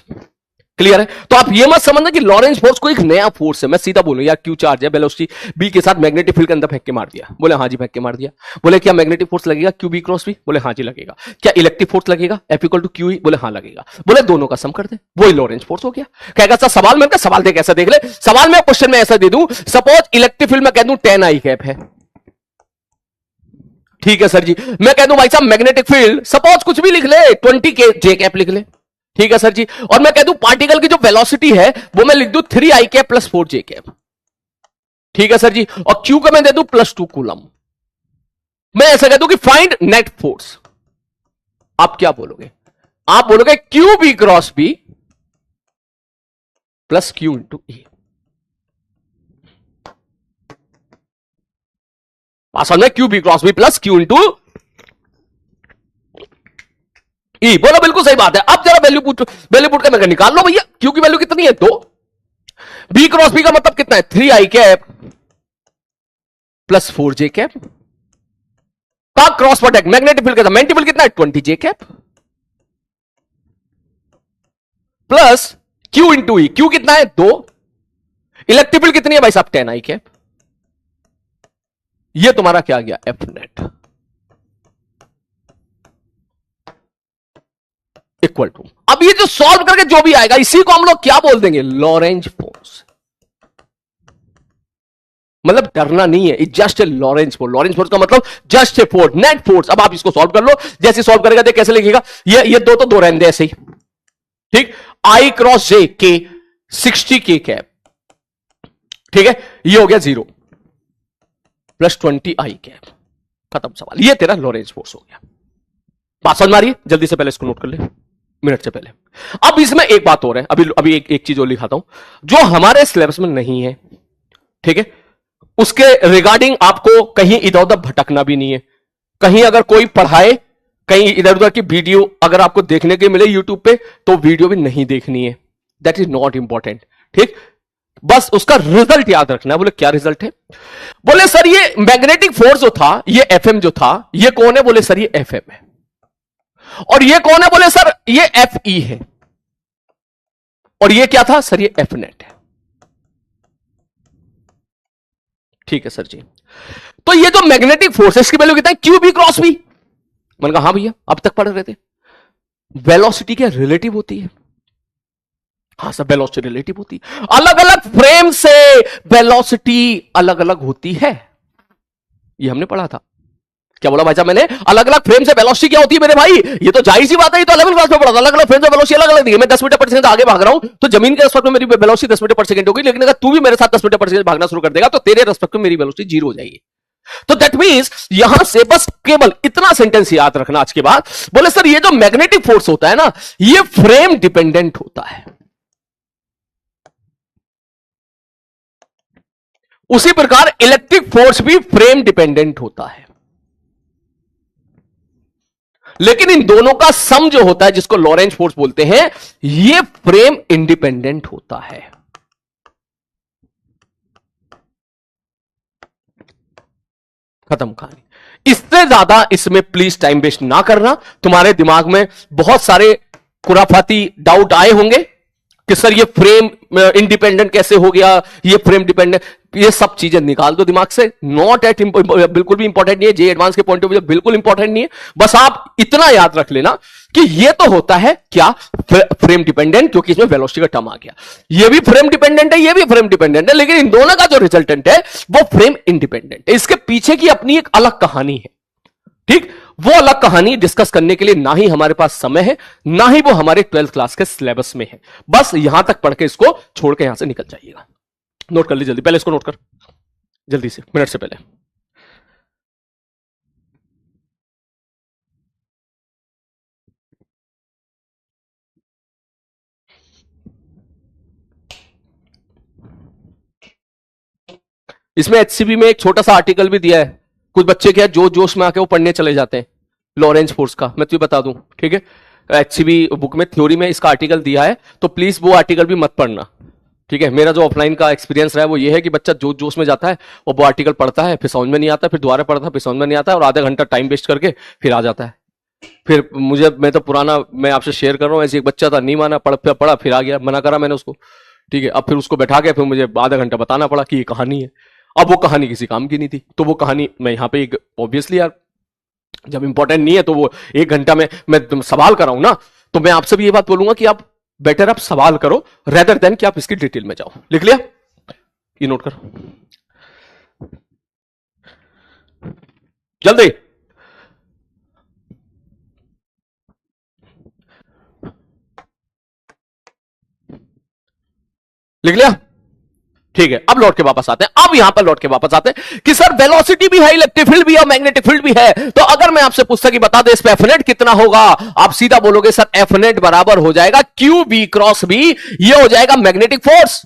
क्लियर है? तो आप ये मत समझना कि लॉरेंज फोर्स को एक नया फोर्स है। मैं सीधा बोलूं यार क्यू चार्ज है, वेलोसिटी बी के साथ मैग्नेटिक फील्ड के अंदर फेंक के मार दिया। बोले हाँ जी फेंक के मार दिया। बोले क्या मैग्नेटिक फोर्स लगेगा क्यू बी क्रॉस बी? बोले हाँ जी लगेगा। क्या इलेक्ट्रिक फोर्स लगेगा F equal to Q E? बोले हाँ लगेगा। बोले दोनों का सम कर दे, वही लॉरेंज फोर्स हो गया। कहेगा सर सवाल में, सवाल देख ऐसा देख ले, सवाल में क्वेश्चन में ऐसा दे दूं, सपोज इलेक्ट्रिक फील्ड में कह दूं 10 आई कैप है। ठीक है सर जी। मैं कह दूं भाई साहब मैग्नेटिक फील्ड सपोज कुछ भी लिख ले, 20 के जे कैप लिख ले। ठीक है सर जी। और मैं कह दूं पार्टिकल की जो वेलोसिटी है वो मैं लिख दूं 3 आई कैप प्लस 4 जे कैप। ठीक है सर जी। और क्यू का मैं दे दूं +2 कूलम। मैं ऐसा कह दूं कि फाइंड नेट फोर्स। आप क्या बोलोगे? आप बोलोगे Q B cross B plus Q into E. असल में Q B cross B plus Q into E. बोलो बिल्कुल सही बात है। अब जरा वैल्यू पुट कर निकाल लो भैया। क्यू की वैल्यू कितनी है? 2। बी क्रॉस बी का मतलब कितना है? 3 आई कैप प्लस 4 जे कैप का क्रॉस प्रोडक्ट। मैग्नेटिक फील्ड का मैग्नेटिक फील्ड कितना है? 20 जे कैप प्लस क्यू इंटू ई। क्यू कितना है? 2। इलेक्ट्रिक फील्ड कितनी है भाई साहब? 10 आई कैप। ये तुम्हारा क्या आ गया? F net equal to. अब ये जो सॉल्व करके जो भी आएगा इसी को हम लोग क्या बोल देंगे? Lorentz force. मतलब डरना नहीं है, it just a Lorentz force. Lorentz force का मतलब just a force, net force. अब आप इसको सॉल्व कर लो। जैसे सॉल्व करेगा देख कैसे लिखेगा? ये दो तो दो रहने ऐसे ही। ठीक, आई क्रॉस जे के 60 के कैप। ठीक है, ये हो गया 0 प्लस 20 आई कैप। खत्म सवाल। ये तेरा लॉरेंज फोर्स हो गया। बात समझ मारिए, जल्दी से पहले इसको नोट कर ले, मिनट से पहले। अब इसमें एक बात और है, अभी एक चीज और लिखाता हूं जो हमारे सिलेबस में नहीं है। ठीक है, उसके रिगार्डिंग आपको कहीं इधर उधर भटकना भी नहीं है। कहीं अगर कोई पढ़ाए, कहीं इधर उधर की वीडियो अगर आपको देखने के मिले यूट्यूब पे, तो वीडियो भी नहीं देखनी है। That is not important. ठीक, बस उसका रिजल्ट याद रखना है। बोले क्या रिजल्ट है? बोले सर ये मैग्नेटिक फोर्स जो था, ये एफएम जो था, ये कौन है? बोले सर ये एफएम है। और ये कौन है? बोले सर ये एफ ई है। और ये क्या था? सर ये एफ नेट है। ठीक है सर जी। तो ये जो मैग्नेटिक फोर्स है इसकी वैल्यू कितना है? Q B cross B. मैंने कहा हाँ भैया अब तक पढ़ रहे थे। वेलोसिटी क्या रिलेटिव होती है? हाँ सर, वेलोसिटी रिलेटिव होती है। अलग अलग फ्रेम से वेलोसिटी अलग अलग होती है, ये हमने पढ़ा था। क्या बोला भाई साहब मैंने? अलग अलग फ्रेम से वेलोसिटी क्या होती है मेरे भाई? ये तो जाहिर सी बात है, ये तो 11वीं क्लास में पढ़ा था। अलग अलग फ्रेम से वेलोसिटी अलग अलग दी है। मैं 10 मीटर पर सेकंड आगे भाग रहा हूं तो जमीन के रेस्पेक्ट में मेरी वेलोसिटी 10 मीटर पर सेकंड होगी, लेकिन अगर तू भी मेरे साथ 10 मीटर पर सेकंड भागना शुरू कर देगा तो तेरे रेस्पेक्ट में मेरी वेलोसिटी 0 हो जाएगी। तो दैट मींस यहां से बस केवल इतना सेंटेंस याद रखना आज के बाद। बोले सर ये जो मैग्नेटिक फोर्स होता है ना, ये फ्रेम डिपेंडेंट होता है। उसी प्रकार इलेक्ट्रिक फोर्स भी फ्रेम डिपेंडेंट होता है, लेकिन इन दोनों का सम जो होता है, जिसको लॉरेंज फोर्स बोलते हैं, ये फ्रेम इंडिपेंडेंट होता है। खत्म कहानी। इससे ज्यादा इसमें प्लीज टाइम वेस्ट ना करना। तुम्हारे दिमाग में बहुत सारे खुराफाती डाउट आए होंगे कि सर ये फ्रेम इंडिपेंडेंट कैसे हो गया, ये फ्रेम डिपेंडेंट, ये सब चीजें निकाल दो दिमाग से। नॉट एट बिल्कुल भी इंपॉर्टेंट नहीं है, जे एडवांस के पॉइंट ऑफ व्यू बिल्कुल इंपॉर्टेंट नहीं है। बस आप इतना याद रख लेना कि ये तो होता है क्या, फ्रेम डिपेंडेंट, क्योंकि इसमें वेलोसिटी का टर्म आ गया। ये भी फ्रेम डिपेंडेंट है, ये भी फ्रेम डिपेंडेंट है, लेकिन इन दोनों का जो रिजल्टेंट है वो फ्रेम इंडिपेंडेंट है। इसके पीछे की अपनी एक अलग कहानी है, ठीक। वो अलग कहानी डिस्कस करने के लिए ना ही हमारे पास समय है, ना ही वो हमारे 12th क्लास के सिलेबस में है। बस यहां तक पढ़ के इसको छोड़ के यहां से निकल जाइएगा। नोट कर ली जल्दी, पहले इसको नोट कर जल्दी से, मिनट से पहले। इसमें एचसीबी में एक छोटा सा आर्टिकल भी दिया है। कुछ बच्चे क्या जोश जोश में आके वो पढ़ने चले जाते हैं लॉरेंज फोर्स का, मैं तुझे बता दूं, ठीक है। एचसीबी बुक में थ्योरी में इसका आर्टिकल दिया है, तो प्लीज वो आर्टिकल भी मत पढ़ना, ठीक है। मेरा जो ऑफलाइन का एक्सपीरियंस रहा है वो ये है कि बच्चा जोश जोश में जाता है और वो आर्टिकल पढ़ता है, फिर समझ में नहीं आता, फिर दोबारा पढ़ता है, फिर समझ में नहीं आता, और आधा घंटा टाइम वेस्ट करके फिर आ जाता है। फिर मैं तो पुराना, मैं आपसे शेयर कर रहा हूँ, ऐसे एक बच्चा था, नहीं माना, पढ़ा फिर आ गया, मना करा मैंने उसको, ठीक है। अब फिर उसको बैठा के फिर मुझे आधा घंटा बताना पड़ा कि ये कहानी है। अब वो कहानी किसी काम की नहीं थी, तो वो कहानी मैं यहां पे ऑब्वियसली यार जब इंपॉर्टेंट नहीं है तो वो 1 घंटा में मैं सवाल कर रहा हूं ना, तो मैं आपसे भी ये बात बोलूंगा कि आप बेटर आप सवाल करो रेदर देन कि आप इसकी डिटेल में जाओ। लिख लिया? ये नोट करो जल्दी। लिख लिया? ठीक है। अब लौट के वापस आते हैं, अब यहां पर लौट के वापस आते हैं कि सर वेलोसिटी भी है, इलेक्ट्रिक फील्ड भी है, मैग्नेटिक फील्ड भी है। तो अगर मैं आपसे पूछता कि बता दे इस पे एफ नेट कितना होगा, आप सीधा बोलोगे सर एफ नेट बराबर हो जाएगा क्यू बी क्रॉस बी, ये हो जाएगा मैग्नेटिक फोर्स।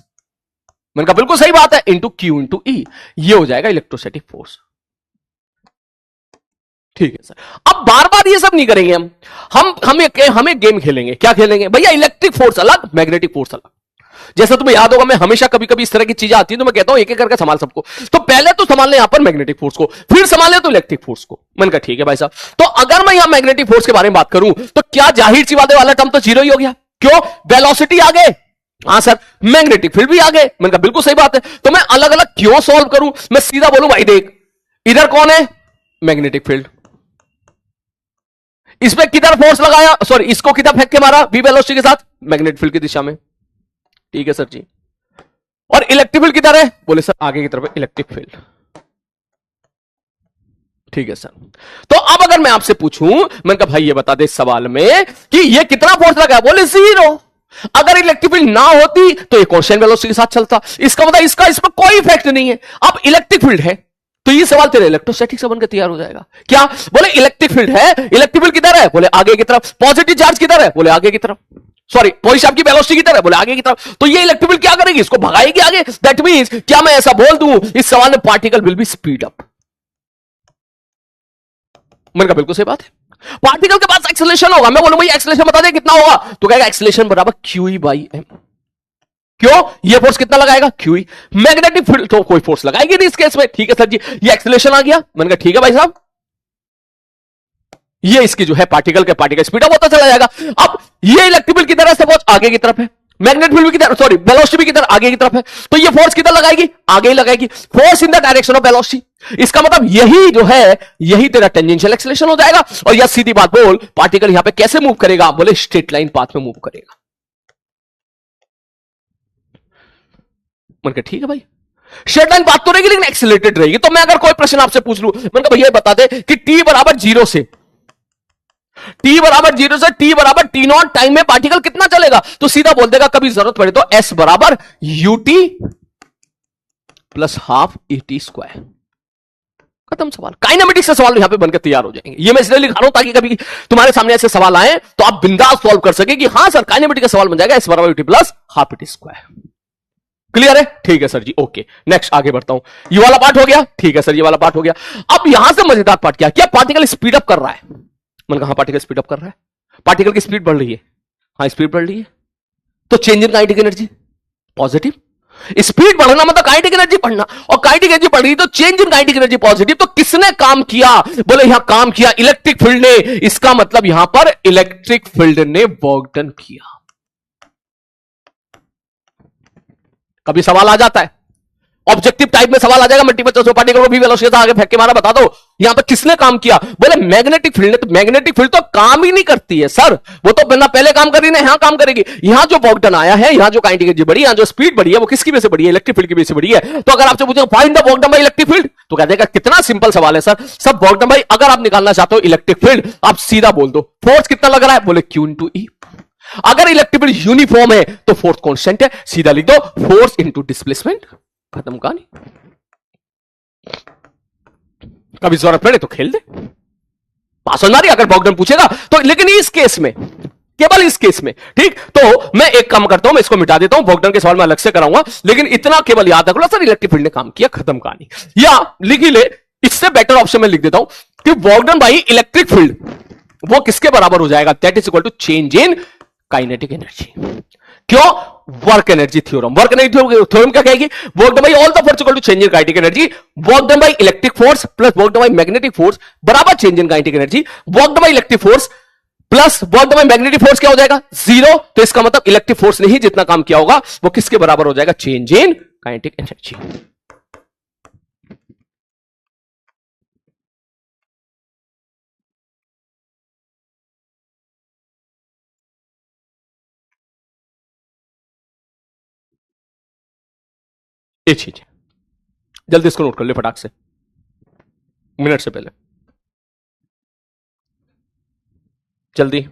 मैंने कहा बिल्कुल सही बात है, इंटू क्यू इंटू ई, ये हो जाएगा इलेक्ट्रोस्टैटिक फोर्स। ठीक है सर। अब बार बार ये सब नहीं करेंगे हम एक गेम खेलेंगे। क्या खेलेंगे भैया? इलेक्ट्रिक फोर्स अलग, मैग्नेटिक फोर्स अलग। जैसा तुम्हें याद होगा, मैं हमेशा कभी कभी इस तरह की चीजें आती है तो मैं कहता हूं एक एक करके संभाल सबको। तो पहले तो संभालने यहां पर मैग्नेटिक फोर्स को, फिर संभालने तो इलेक्ट्रिक फोर्स को। मैंने कहा ठीक है भाई साहब। तो अगर मैं यहां मैग्नेटिक फोर्स के बारे में बात करूं तो क्या जाहिर सी बात है वाला टर्म तो जीरो ही हो गया। क्यों? वेलोसिटी आ गए, हाँ सर, मैग्नेटिक फील्ड भी आ गए। मैंने कहा बिल्कुल सही बात है। तो मैं अलग अलग क्यों सॉल्व करूं? मैं सीधा बोलूं भाई देख, इधर कौन है? Magnetic field. इसमें किधर फोर्स लगाया, सॉरी इसको किधर फेंक के मारा बी वेलोसिटी के साथ? मैग्नेटिक फील्ड की दिशा में। ठीक है सर जी। और इलेक्ट्रिक फील्ड किधर है? बोले सर आगे की तरफ इलेक्ट्रिक फील्ड। ठीक है सर। तो अब अगर मैं आपसे पूछूं, मैंने कहा भाई ये बता दे इस सवाल में कि ये कितना फोर्स लगा? बोले जीरो। अगर इलेक्ट्रिक फील्ड ना होती तो ये कांस्टेंट वेलोसिटी के साथ चलता, इसका मतलब इसका इसमें कोई इफेक्ट नहीं है। अब इलेक्ट्रिक फील्ड है तो ये सवाल तेरे इलेक्ट्रोस्टैटिक से बनकर तैयार हो जाएगा। क्या? बोले इलेक्ट्रिक फील्ड है, इलेक्ट्रिक फील्ड किधर है? बोले आगे की तरफ। पॉजिटिव चार्ज किधर है? बोले आगे की तरफ। सॉरी पॉइंट आपकी वेलोसिटी की तरह, बोले आगे की तरफ। तो ये इलेक्ट्रिक फील्ड क्या करेगी? इसको भगाएगी आगे। दैट मींस क्या मैं ऐसा बोल दूं इस सवाल में particle will B speed up? मैंने कहा बिल्कुल सही बात है। पार्टिकल के पास एक्सेलरेशन होगा। मैं बोलूं भाई एक्सेलरेशन बता दे कितना होगा, तो कहेगा एक्सेलरेशन बराबर क्यूई बाई एम। क्यों? ये फोर्स कितना लगाएगा? क्यूई। मैग्नेटिक फील्ड तो कोई फोर्स लगाएगी नहीं इस केस में। ठीक है सर जी, ये एक्सेलरेशन आ गया। मैंने कहा ठीक है भाई साहब, ये इसकी जो है पार्टिकल के पार्टिकल स्पीड अप होता चला जाएगा। अब ये इलेक्ट्रिक फील्ड किधर है? सपोज आगे की तरफ है, मैग्नेटिक फील्ड भी किधर, सॉरी वेलोसिटी भी किधर, आगे की तरफ है, तो ये फोर्स किधर लगाएगी, आगे ही लगाएगी, force in the direction of velocity. इसका मतलब यही जो है, यही तेरा टेंजेंशियल एक्सेलरेशन हो जाएगा। और यह सीधी बात बोल, पार्टिकल यहां पे कैसे मूव करेगा, बोले स्ट्रेट लाइन पाथ में मूव करेगा। मैंने कहा ठीक है भाई, स्ट्रेट लाइन पाथ तो रहेगी लेकिन एक्सीलरेटेड रहेगी। तो मैं अगर कोई प्रश्न आपसे पूछ लूं, मैंने कहा भैया बता दे कि टी बराबर 0 से टी बराबर 0 से टी बराबर टी नॉट टाइम में पार्टिकल कितना चलेगा, तो सीधा बोल देगा कभी जरूरत पड़े तो एस बराबर u t plus half a t square. खत्म सवाल। काइनेमेटिक से सवाल यहां पे बनकर तैयार हो जाएंगे। ये मैं इसलिए लिखा रहा हूं ताकि कभी तुम्हारे सामने ऐसे सवाल आए तो आप बिंदास सॉल्व कर सके कि हां सर काइनेमेटिक का सवाल बन जाएगा एस बराबर u t plus half a t square. Clear है? ठीक है सर जी, ओके। नेक्स्ट आगे बढ़ता हूं। ये वाला पार्ट हो गया, ठीक है सर, ये वाला पार्ट हो गया। अब यहां से मजेदार पार्ट क्या पार्टिकल स्पीड अप कर रहा है। मैंने कहा पार्टिकल स्पीड अप कर रहा है, पार्टिकल की स्पीड बढ़ रही है, हाँ स्पीड बढ़ रही है, तो change in kinetic energy positive. Speed बढ़ना मतलब काइनेटिक एनर्जी बढ़ना, और काइनेटिक एनर्जी बढ़ रही तो change in kinetic energy positive. तो किसने काम किया, बोले यहां काम किया इलेक्ट्रिक फील्ड ने। इसका मतलब यहां पर इलेक्ट्रिक फील्ड ने वर्क डन किया। कभी सवाल आ जाता है ऑब्जेक्टिव टाइप में सवाल आ जाएगा, मल्टीपल चॉइस पार्टिकल को भी वेलोसिटी आगे फेंक के मारा, बता दो यहां पर किसने काम किया, बोले मैग्नेटिक फील्ड ने। तो मैग्नेटिक फील्ड तो काम ही नहीं करती है सर, वो तो बिना पहले काम कर रही है, यहां काम करेगी। यहां जो वर्क डन आया है, यहां जो काइनेटिक एनर्जी बढ़ी, यहां जो स्पीड बढ़ी है, वो किसकी वजह से बढ़ी है, इलेक्ट्रिक फील्ड की वजह से बढ़ी है। तो अगर आपसे पूछे find the work done by electric field, तो कह देगा कितना सिंपल सवाल है सर, सब वर्क डन बाय अगर आप निकालना चाहते हो इलेक्ट्रिक फील्ड, आप सीधा बोल दो फोर्स कितना लग रहा है, बोले Q इंटू ई। अगर इलेक्ट्रिक फील्ड यूनिफॉर्म है तो फोर्स कांस्टेंट है, सीधा लिख दो फोर्स इंटू डिस्प्लेसमेंट, खत्म कहानी। कभी जरूरत पड़े तो खेल दे, पास हो ना रही अगर बॉक्डन पूछेगा तो। लेकिन इस केस में, केवल इस केस में, ठीक, तो मैं एक काम करता हूं, मैं इसको मिटा देता हूं, बॉक्डन के सवाल में अलग से कराऊंगा, लेकिन इतना केवल याद रखो सर इलेक्ट्रिक फील्ड ने काम किया, खत्म कहानी। या लिख ही ले, इससे बेटर ऑप्शन में लिख देता हूं कि बॉक्डन बाई इलेक्ट्रिक फील्ड वो किसके बराबर हो जाएगा, that is equal to change in kinetic energy. क्यों, work energy theorem. Work energy theorem क्या कहेगी, work done by all the force equal to change in kinetic energy, work done by electric force plus work done by magnetic force बराबर change in kinetic energy. Work done by electric force plus work done by magnetic force क्या हो जाएगा, 0। तो इसका मतलब electric force ने ही जितना काम किया होगा वो किसके बराबर हो जाएगा, चेंज इन काइनेटिक एनर्जी। ये चीज है, जल्दी इसको नोट कर ले फटाक से, मिनट से पहले जल्दी।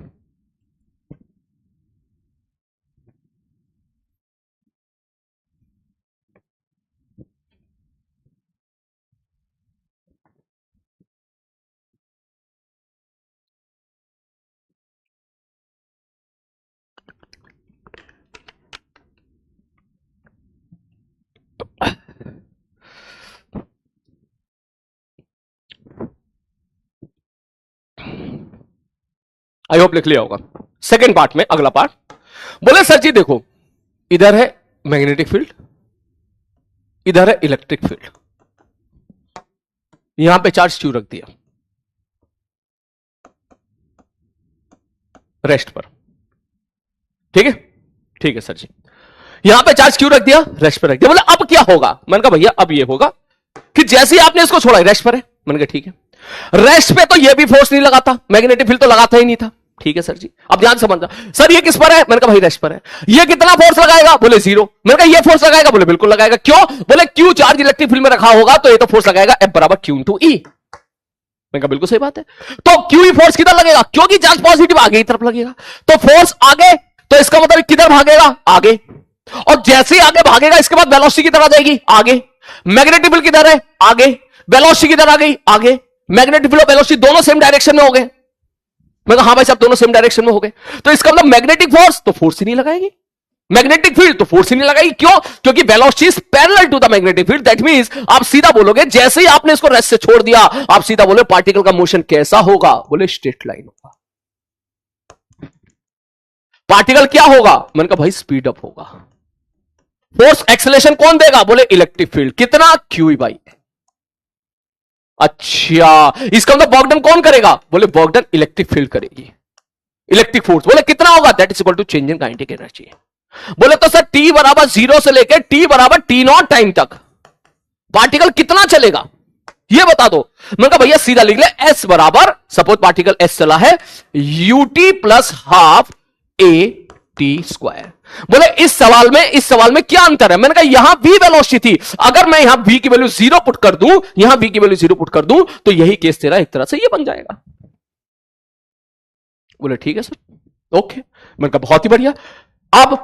आई होप लिख लिया होगा। सेकेंड पार्ट में, अगला पार्ट, बोले सर जी देखो इधर है मैग्नेटिक फील्ड, इधर है इलेक्ट्रिक फील्ड, यहां पे चार्ज क्यों रख दिया रेस्ट पर, ठीक है, ठीक है सर जी, यहां पे चार्ज क्यों रख दिया, रेस्ट पर रख दिया। बोले अब क्या होगा, मैंने कहा भैया अब ये होगा कि जैसे ही आपने इसको छोड़ा रेस्ट पर है, मैंने कहा ठीक है, रेस्ट पे तो ये भी फोर्स नहीं लगाता, मैग्नेटिक फील्ड तो लगाता ही नहीं था, ठीक है सर जी। अब ध्यान समझना, सर ये किस पर है, मैंने कहा भाई रेस्ट पर है। ये कितना फोर्स लगाएगा, बोले 0। मैंने कहा ये फोर्स लगाएगा, बोले बिल्कुल लगाएगा। क्यों, बोले क्यू चार्ज इलेक्ट्रिक फील्ड में रखा होगा तो ये तो फोर्स लगाएगा F बराबर Q इंटू ई। मैंने कहा बिल्कुल सही बात है, तो क्यू ही फोर्स किधर लगेगा, क्योंकि चार्ज पॉजिटिव आगे की तरफ लगेगा, तो फोर्स आगे, तो इसका मतलब किधर भागेगा, आगे, और जैसे ही आगे भागेगा इसके बाद वेलोसिटी किधर आ जाएगी, आगे। मैग्नेटिक फील्ड किधर है, आगे, वेलोसिटी किधर आ गई, आगे। मैग्नेटिक फील्ड और वेलोसिटी दोनों सेम डायरेक्शन में हो गए। मैं कहा हाँ भाई साहब दोनों सेम डायरेक्शन में हो गए, तो इसका मतलब मैग्नेटिक फोर्स तो फोर्स ही नहीं लगाएगी, मैग्नेटिक फील्ड तो फोर्स ही नहीं लगाएगी। क्यों, क्योंकि velocity is parallel to the magnetic field. That means आप सीधा बोलोगे जैसे ही आपने इसको रेस्ट से छोड़ दिया, आप सीधा बोले पार्टिकल का मोशन कैसा होगा, बोले स्ट्रेट लाइन होगा। पार्टिकल क्या होगा, मैंने कहा भाई स्पीड अप होगा। फोर्स एक्सेलरेशन कौन देगा, बोले इलेक्ट्रिक फील्ड, कितना, क्यू बाई। अच्छा, इसका मतलब वर्क डन कौन करेगा, बोले वर्क डन इलेक्ट्रिक फील्ड करेगी, इलेक्ट्रिक फोर्स, बोले कितना होगा, that is equal to change in kinetic energy. बोले तो सर t बराबर 0 से लेकर t बराबर t0 टाइम तक पार्टिकल कितना चलेगा ये बता दो। मैंने कहा भैया सीधा लिख ले, s बराबर सपोज पार्टिकल s चला है ut plus half a T square. बोले इस सवाल में क्या अंतर है? मैंने कहा यहां v वेलोसिटी थी, अगर मैं यहां v की वैल्यू 0 पुट कर दूं, यहां v की वैल्यू 0 पुट कर दूं तो यही केस तेरा एक तरह से ये बन जाएगा। बोले ठीक है सर, ओके। मैंने कहा बहुत ही बढ़िया। अब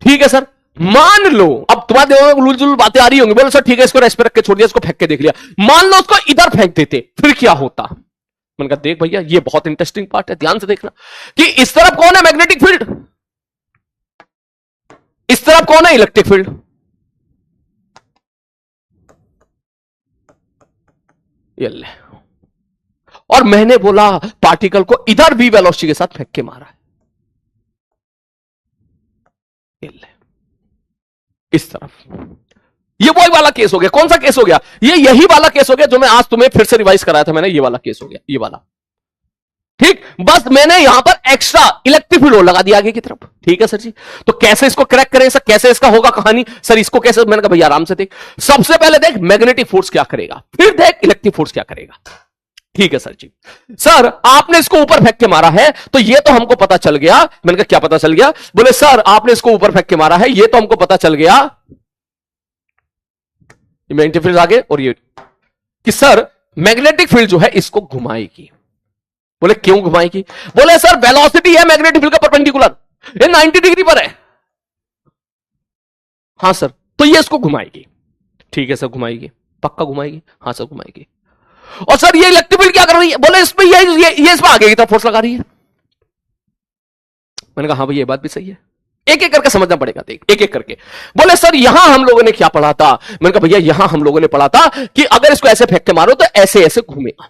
ठीक है सर, मान लो अब तुम्हारे दिमाग में उलझुल बातें आ रही होंगी। बोले सर ठीक है, इसको रेस्ट पे रख के छोड़ दिया, इसको फेंक के देख लिया। मान लो उसको इधर फेंक देते फिर क्या होता? मैंने कहा देख भैया ये बहुत इंटरेस्टिंग पार्ट है, ध्यान से देखना कि इस तरफ कौन है मैग्नेटिक फील्ड, इस तरफ कौन है इलेक्ट्रिक फील्ड। ये ले, और मैंने बोला पार्टिकल को इधर v वेलोसिटी के साथ फेंक के मारा है। ये ले, इस तरफ। ये वही वाला केस हो गया। कौन सा केस हो गया? ये यही वाला केस हो गया जो मैं आज तुम्हें फिर से रिवाइज कराया था मैंने। ये वाला केस हो गया, ये वाला। ठीक, बस मैंने यहां पर एक्स्ट्रा इलेक्ट्रिक फील्ड लगा दिया आगे की तरफ। ठीक है सर जी, तो कैसे इसको क्रैक करें सर, कैसे इसका होगा कहानी सर, इसको कैसे? मैंने कहा भैया आराम से देख, सबसे पहले देख मैग्नेटिक फोर्स क्या करेगा, फिर देख इलेक्ट्रिक फोर्स क्या करेगा। ठीक है सर जी। सर आपने इसको ऊपर फेंक के मारा है तो ये तो हमको पता चल गया। मैंने कहा क्या पता चल गया? बोले सर आपने इसको ऊपर फेंक के मारा है, ये तो हमको पता चल गया, मैग्नेटिक फील्ड आगे, और ये कि सर मैग्नेटिक फील्ड जो है इसको घुमाएगी। बोले क्यों घुमाएगी? बोले सर वेलोसिटी है मैग्नेटिक फील्ड का परपेंडिकुलर, ये 90 डिग्री पर है। हां सर, तो ये इसको घुमाएगी। ठीक है सर, घुमाएगी, पक्का घुमाएगी? हां सर घुमाएगी। और सर ये इलेक्ट्रिक फील्ड क्या कर रही है? बोले इसमें ये इसमें आगे की तरफ फोर्स लगा रही है। मैंने कहा हाँ भाई ये बात भी सही है, एक एक करके समझना पड़ेगा, देख एक एक करके। बोले सर यहां हम लोगों ने क्या पढ़ा था? मैंने कहा भैया यहां हम लोगों ने पढ़ा था कि अगर इसको ऐसे फेंक के मारो तो ऐसे ऐसे घूमेगा।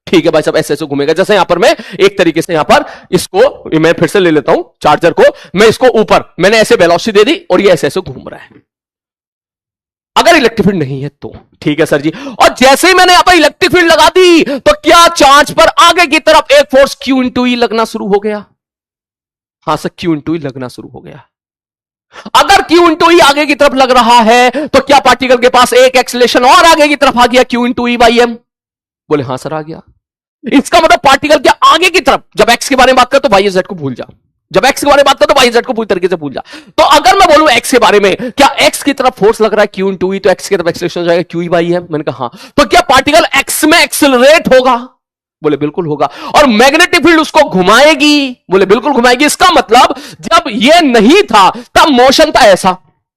ठीक है भाई साहब, ऐसे ऐसे घूमेगा। जैसे यहां पर मैं एक तरीके से यहां पर इसको मैं फिर से ले लेता हूं चार्जर को, मैं इसको ऊपर मैंने ऐसे वेलोसिटी दे दी और ये ऐसे ऐसे घूम रहा है, अगर इलेक्ट्रिक फील्ड नहीं है तो। ठीक है सर जी, और जैसे ही मैंने यहां पर इलेक्ट्रिक फील्ड लगा दी तो क्या चार्ज पर आगे की तरफ एक फोर्स Q इंटू ई लगना शुरू हो गया? हां सर, Q इंटू ई लगना शुरू हो गया। अगर Q इंटू ई आगे की तरफ लग रहा है तो क्या पार्टिकल के पास एक एक्सीलरेशन और आगे की तरफ आ गया Q into E by M? बोले हां सर आ गया। इसका मतलब पार्टिकल के आगे की तरफ, जब एक्स के बारे में बात कर तो वाई जेड को भूल जा, जब एक्स के बारे में बात कर तो वाई जेड को पूरी तरीके से भूल जा। तो अगर मैं बोलूं एक्स के बारे में, क्या एक्स की तरफ फोर्स लग रहा है Q इंटू ई, तो एक्स की तरफ एक्सीलरेशन हो जाएगा Q ई बाई एम। मैंने कहा हां, तो क्या पार्टिकल एक्स में एक्सीलरेट होगा? बोले बिल्कुल होगा। और मैग्नेटिक फील्ड उसको घुमाएगी? बोले बिल्कुल घुमाएगी। इसका मतलब जब ये नहीं था तब मोशन था ऐसा,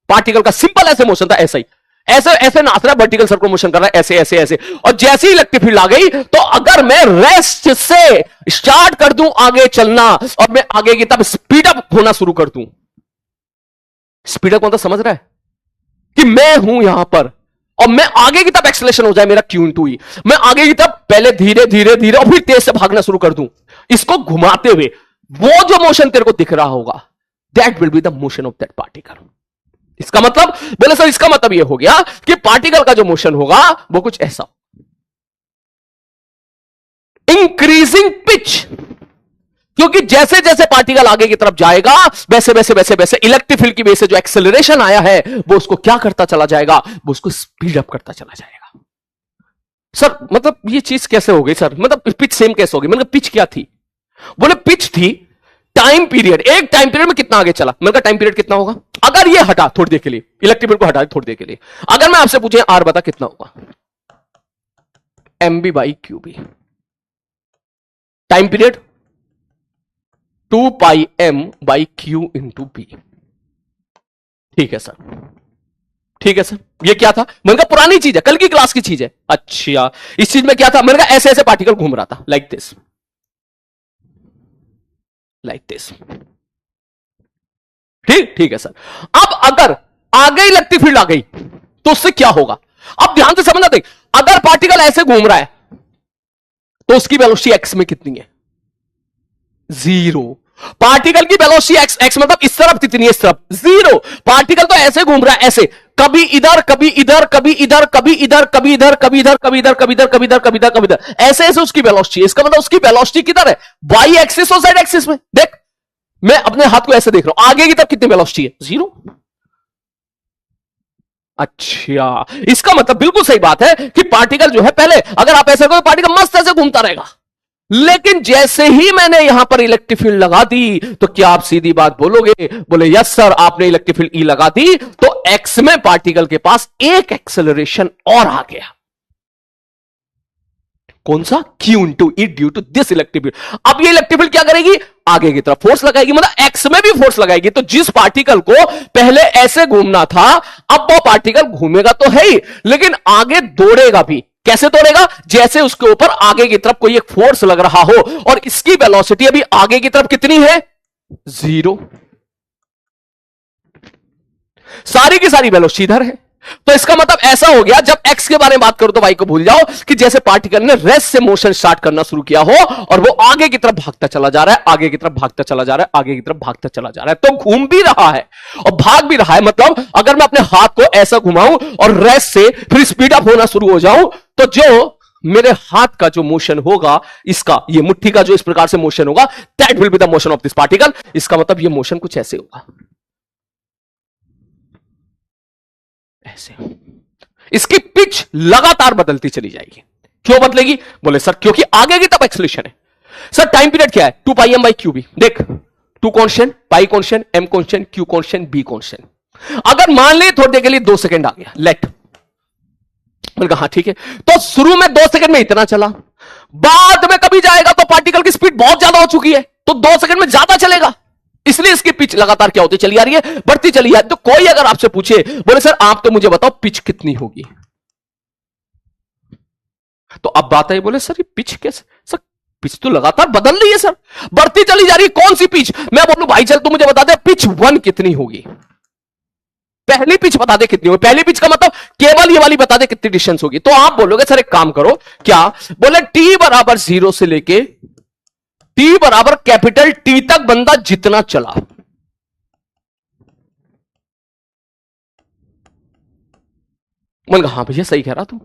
पार्टिकल का सिंपल ऐसे मोशन था, ऐसा ही ऐसे ऐसे नाच रहा है, वर्टिकल सर्कुलर मोशन कर रहा है, ऐसे ऐसे ऐसे। और जैसे ही इलेक्ट्रिक फील्ड आ गई तो अगर मैं रेस्ट से स्टार्ट कर दूं आगे चलना और मैं आगे की तरफ स्पीड अप होना शुरू कर दूं, स्पीड अप मतलब समझ रहा है कि मैं हूं यहां पर और मैं आगे की तरफ एक्सेलरेशन हो जाए मेरा Q इंटू ई, मैं आगे की तरफ पहले धीरे धीरे धीरे और फिर तेज से भागना शुरू कर दूं इसको घुमाते हुए, वो जो मोशन तेरे को दिख रहा होगा that will be the motion of that particle. इसका मतलब, बोले सर इसका मतलब यह हो गया कि पार्टिकल का जो मोशन होगा वो कुछ ऐसा, इंक्रीजिंग पिच, क्योंकि जैसे जैसे पार्टिकल आगे की तरफ जाएगा वैसे वैसे वैसे वैसे इलेक्ट्रिक फील्ड की वजह से जो एक्सेलरेशन आया है वो उसको क्या करता चला जाएगा, वो उसको स्पीड अप करता चला जाएगा। सर मतलब ये चीज कैसे हो गई सर, मतलब पिच सेम कैसे हो गई? मतलब पिच क्या थी? बोले पिच थी टाइम पीरियड, एक टाइम पीरियड में कितना आगे चला। मैंने कहा टाइम पीरियड कितना होगा? अगर ये हटा थोड़ी देर के लिए, इलेक्ट्रिक फील्ड को हटा थोड़ी देर के लिए, अगर मैं आपसे पूछे आर बता कितना होगा, m B by q B, time period 2 pi M by Q into B. ठीक है सर, ठीक है सर, ये क्या था? मैंने कहा पुरानी चीज है, कल की क्लास की चीज है। अच्छा, इस चीज में क्या था? मैंने कहा ऐसे ऐसे पार्टिकल घूम रहा था, लाइक दिस, लाइक दिस। ठीक, ठीक है सर। अब अगर आगे इलेक्ट्रिक फील्ड आ गई तो उससे क्या होगा? अब ध्यान से समझना, देख, अगर पार्टिकल ऐसे घूम रहा है तो उसकी वेलोसिटी एक्स में कितनी है? 0। पार्टिकल की वेलोसिटी एक्स, एक्स मतलब इस तरफ कितनी है? इस तरफ 0। पार्टिकल तो ऐसे घूम रहा है, ऐसे, कभी इधर कभी इधर कभी इधर कभी इधर कभी इधर कभी इधर कभी इधर कभी इधर कभी इधर कभी इधर कभी इधर, ऐसे ऐसे उसकी वेलोसिटी। इसका मतलब उसकी वेलोसिटी किधर है? वाई एक्सिस और जेड एक्सिस में। देख मैं अपने हाथ को ऐसे देख रहा हूं, आगे की तरफ कितनी वेलोसिटी है? 0। अच्छा, इसका मतलब बिल्कुल सही बात है कि पार्टिकल जो है, पहले अगर आप ऐसा करो पार्टिकल मस्त ऐसे घूमता रहेगा, लेकिन जैसे ही मैंने यहां पर इलेक्ट्रिक फील्ड लगा दी, तो क्या आप सीधी बात बोलोगे? बोले यस सर, आपने इलेक्ट्रिक फील्ड ई लगा दी तो एक्स में पार्टिकल के पास एक एक्सेलरेशन और आ गया। कौन सा? Q into E due to this electric field. अब ये इलेक्ट्रिक फील्ड क्या करेगी? आगे की तरफ फोर्स लगाएगी, मतलब एक्स में भी फोर्स लगाएगी। तो जिस पार्टिकल को पहले ऐसे घूमना था, अब वो पार्टिकल घूमेगा तो है ही, लेकिन आगे दौड़ेगा भी। कैसे दौड़ेगा? जैसे उसके ऊपर आगे की तरफ कोई एक फोर्स लग रहा हो, और इसकी वेलोसिटी अभी आगे की तरफ कितनी है? 0। सारी की सारी वेलोसिटी इधर है। तो इसका मतलब ऐसा हो गया, जब एक्स के बारे में बात करो तो वाई को भूल जाओ, कि जैसे पार्टिकल ने रेस्ट से मोशन स्टार्ट करना शुरू किया हो और वो आगे की तरफ भागता चला जा रहा है, आगे की तरफ भागता चला जा रहा है, आगे की तरफ भागता चला जा रहा है, तो घूम भी रहा है और भाग भी रहा है। मतलब अगर मैं अपने हाथ को ऐसा घुमाऊं और रेस्ट से फिर स्पीड अप होना शुरू हो जाऊं, तो जो मेरे हाथ का जो मोशन होगा, इसका ये मुट्ठी का जो इस प्रकार से मोशन होगा, that will be the motion of this particle. इसका मतलब ये मोशन कुछ ऐसे होगा, ऐसे। इसकी पिच लगातार बदलती चली जाएगी। क्यों बदलेगी? बोले सर क्योंकि आगे की तरफ एक्सेलरेशन है। सर टाइम पीरियड क्या है? 2 pi M by Q B. देख, 2 constant, pi constant, m constant, q constant, B constant. अगर मान ले थोड़ी देर के लिए 2 सेकंड आ गया, लेट, मैंने कहा हाँ ठीक है, तो शुरू में 2 सेकंड में इतना चला, बाद में कभी जाएगा तो पार्टिकल की स्पीड बहुत ज्यादा हो चुकी है, तो 2 सेकंड में ज्यादा चलेगा, इसलिए इसकी पिच लगातार क्या होती चली आ रही है? बढ़ती चली है। तो कोई अगर आपसे पूछे, बोले सर आप तो मुझे बताओ पिच कितनी होगी, तो अब बात है, बोले सर ये पिच कैसे? सर पिच तो लगातार बदल रही है सर, बढ़ती चली जा रही है। कौन सी पिच? मैं बोलूं भाई चल तू मुझे बता दे पिच 1 कितनी होगी, पहली पिच बता दे कितनी होगी। पहली पिच का मतलब केवल ये वाली बता दे कितनी डिस्टेंस होगी। तो आप बोलोगे सर एक काम करो, क्या? बोले टी बराबर 0 से लेके टी बराबर कैपिटल टी तक बंदा जितना चला, मैंने कहा हाँ भैया सही कह रहा तू,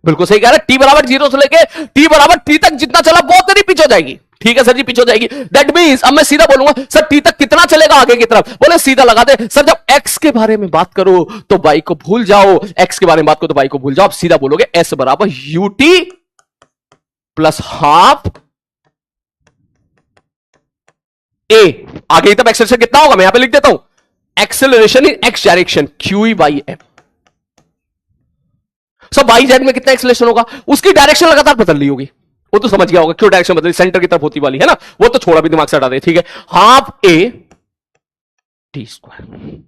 बिल्कुल सही कह रहा है। टी बराबर 0 से लेके टी बराबर टी तक जितना चला वो तेरी पिच हो जाएगी। ठीक है सर जी पिच हो जाएगी। दैट मींस अब मैं सीधा बोलूंगा सर टी तक कितना चलेगा आगे की तरफ? बोले सीधा लगा दे। सर जब एक्स के बारे में बात करो तो वाई को भूल जाओ, एक्स के बारे में बात करो तो वाई को भूल जाओ। आप सीधा बोलोगे एस बराबर यूटी प्लस हाफ ए। आगे की तरफ एक्सेलरेशन कितना होगा? मैं यहां पे लिख देता हूं, acceleration in x direction q E by m. सब वाई जेड में कितना एक्सेलरेशन होगा? उसकी डायरेक्शन लगातार बदल रही होगी, वो तो समझ गया होगा क्यों डायरेक्शन बदल, सेंटर की तरफ होती वाली है ना, वो तो छोड़ा भी दिमाग से हटा दे। ठीक है, हाफ ए टी स्क्वायर।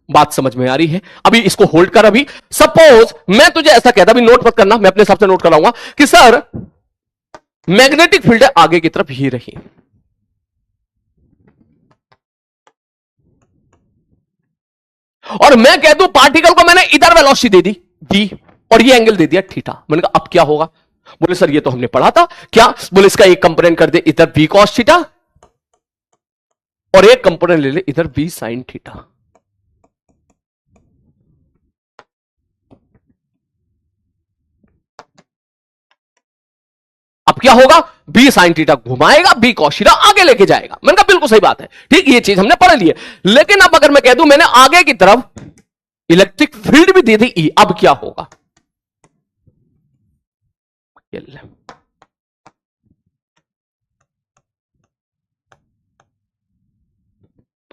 बात समझ में आ रही है? अभी इसको होल्ड कर। अभी सपोज मैं तुझे ऐसा कहता, अभी नोट मत करना, मैं अपने हिसाब से नोट कराऊंगा कि सर मैग्नेटिक फील्ड है आगे की तरफ ही रही, और मैं कह दूं पार्टिकल को मैंने इधर वेलोसिटी दे दी डी और ये एंगल दे दिया थीटा। मैंने कहा अब क्या होगा? बोले सर ये तो हमने पढ़ा था। क्या? बोले इसका एक कंपोनेंट कर दे इधर बी कॉस थीटा और एक कंपोनेंट ले ले इधर बी साइन थीटा। अब क्या होगा? बी साइन थीटा घुमाएगा, बी कॉस थीटा आगे लेके जाएगा। मैंने कहा बिल्कुल सही बात है, ठीक, ये चीज हमने पढ़ ली है। लेकिन अब अगर मैं कह दूं मैंने आगे की तरफ इलेक्ट्रिक फील्ड भी दे दी ई, अब क्या होगा?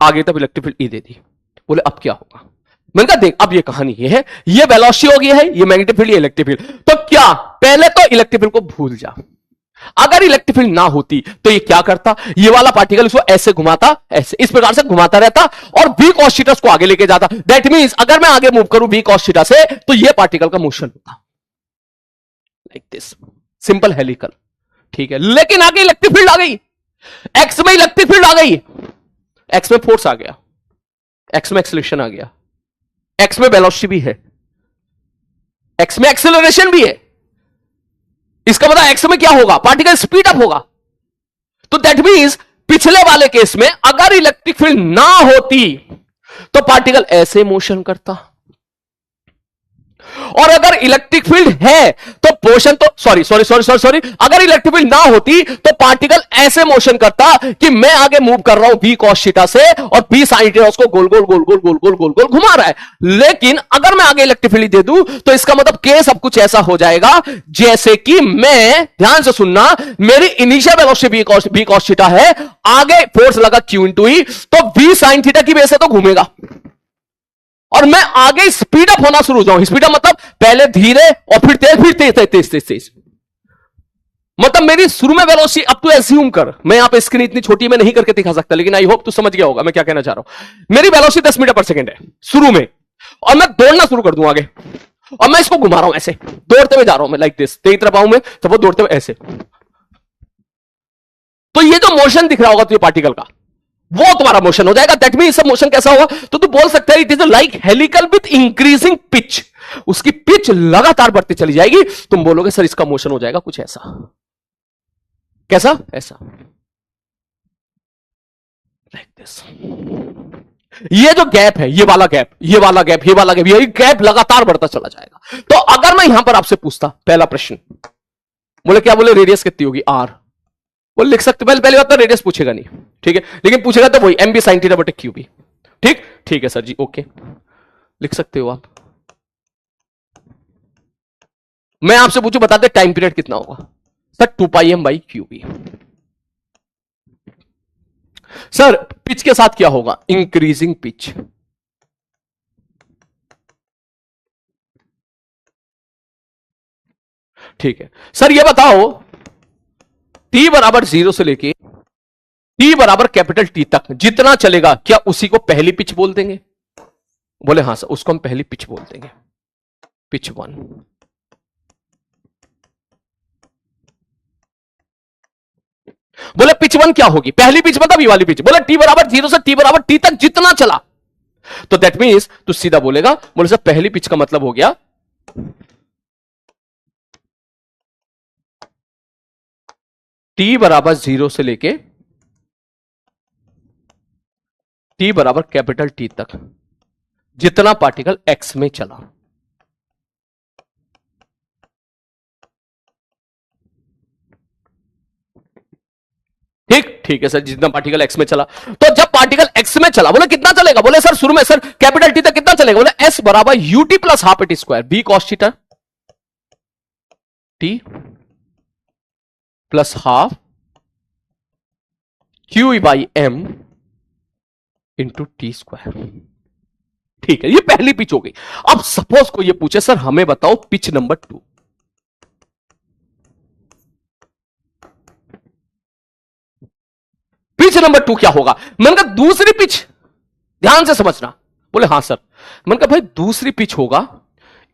आगे तब इलेक्ट्रिक फील्ड ई दे दी, बोले अब क्या होगा? मैंने कहा देख अब ये कहानी ये है, ये वेलोसिटी हो गई है, ये मैग्नेटिक फील्ड, ये इलेक्ट्रिक फील्ड। तो क्या पहले तो इलेक्ट्रिक फील्ड को भूल जा, अगर इलेक्ट्रिक फील्ड ना होती तो ये क्या करता? ये वाला पार्टिकल इसको ऐसे घुमाता, ऐसे इस प्रकार से घुमाता रहता और बी कॉस थीटा को आगे लेके जाता। दैट मींस अगर मैं आगे मूव करूं बी कॉस थीटा से तो ये पार्टिकल का मोशन होता लाइक दिस, सिंपल हेलिकल। ठीक है, लेकिन आगे इलेक्ट्रिक फील्ड आ गई, एक्स में इलेक्ट्रिक फील्ड आ गई, एक्स में फोर्स आ गया, एक्स में एक्सेलरेशन आ गया, एक्स में वेलोसिटी भी है, एक्स में एक्सेलरेशन भी है। इसका मतलब एक्स में क्या होगा? पार्टिकल स्पीड अप होगा। तो दैट मींस पिछले वाले केस में अगर इलेक्ट्रिक फील्ड ना होती तो पार्टिकल ऐसे मोशन करता, और अगर इलेक्ट्रिक फील्ड है तो मोशन तो सॉरी अगर इलेक्ट्रिक फील्ड ना होती तो पार्टिकल ऐसे मोशन करता कि मैं आगे मूव कर रहा हूं v cos थीटा से और p sin थीटा उसको गोल गोल गोल गोल गोल गोल गोल गोल घुमा रहा है। लेकिन अगर मैं आगे इलेक्ट्रिक फील्ड दे दूं तो इसका मतलब के सब कुछ ऐसा हो जाएगा जैसे कि मैं, ध्यान से सुनना, मेरी initial velocity v cos theta है, आगे फोर्स लगा q इंटू ई, तो v sin थीटा की वजह से तो घूमेगा और मैं आगे स्पीड अप होना शुरू हो जाऊं। स्पीड अप मतलब पहले धीरे और फिर तेज, फिर तेज तेज तेज तेज तेज। मतलब मेरी शुरू में वेलोसिटी, अब तू एज्यूम कर, मैं यहां पे स्क्रीन इतनी छोटी में नहीं करके दिखा सकता, लेकिन आई होप तू समझ गया होगा मैं क्या कहना चाह रहा हूं। मेरी वेलोसिटी 10 मीटर पर सेकंड है शुरू में, और मैं दौड़ना शुरू कर दूं आगे, और मैं इसको घुमा रहा हूं ऐसे, दौड़ते हुए जा रहा हूं मैं, लाइक दिस, तेरी तरफ आऊं मैं तो वो दौड़ते हुए ऐसे। तो ये जो मोशन दिख रहा होगा तुझे पार्टिकल का, वो तुम्हारा मोशन हो जाएगा। दैट मीन सब मोशन कैसा होगा, तो तू बोल सकता है it is like helical with increasing pitch. उसकी पिच लगातार बढ़ती चली जाएगी। तुम बोलोगे सर इसका मोशन हो जाएगा कुछ ऐसा, कैसा, ऐसा, लाइक दिस। ये जो गैप है, ये वाला गैप, ये वाला गैप, ये वाला गैप, यही गैप लगातार बढ़ता चला जाएगा। तो अगर मैं यहां पर आपसे पूछता, पहला प्रश्न, बोले क्या, बोले रेडियस कितनी होगी, आर, वो लिख सकते, पहली बात तो रेडियस पूछेगा नहीं, ठीक है, लेकिन पूछेगा तो वही एम बी साइन थीटा बटे क्यू बी। ठीक, ठीक है सर जी, ओके, लिख सकते हो आप। मैं आपसे पूछूं, बताते टाइम पीरियड कितना होगा, sir 2 pi M by Q B. Sir pitch के साथ क्या होगा, इंक्रीजिंग पिच। ठीक है सर, ये बताओ t बराबर 0 से लेके t बराबर कैपिटल T तक जितना चलेगा, क्या उसी को पहली पिच बोल देंगे? बोले हां सर, उसको हम पहली पिच बोल देंगे, पिच 1। बोले पिच 1 क्या होगी, पहली पिच मतलब ये वाली पिच। बोले t बराबर 0 से t बराबर T तक जितना चला, तो दैट मींस तू सीधा बोलेगा, बोले सर पहली पिच का मतलब हो गया t बराबर 0 से लेके t बराबर कैपिटल T तक जितना पार्टिकल x में चला। ठीक, ठीक है सर, जितना पार्टिकल x में चला। तो जब पार्टिकल x में चला, बोले कितना चलेगा, बोले सर शुरू में सर कैपिटल T तक कितना चलेगा, बोले s बराबर ut plus half at square b cos theta t plus half q by m into t square. ठीक है, ये पहली पिच हो गई। अब सपोज को ये पूछे सर हमें बताओ पिच नंबर 2, पिच नंबर 2 क्या होगा। मैंने कहा दूसरी पिच, ध्यान से समझना। बोले हां सर। मैंने कहा भाई दूसरी पिच होगा,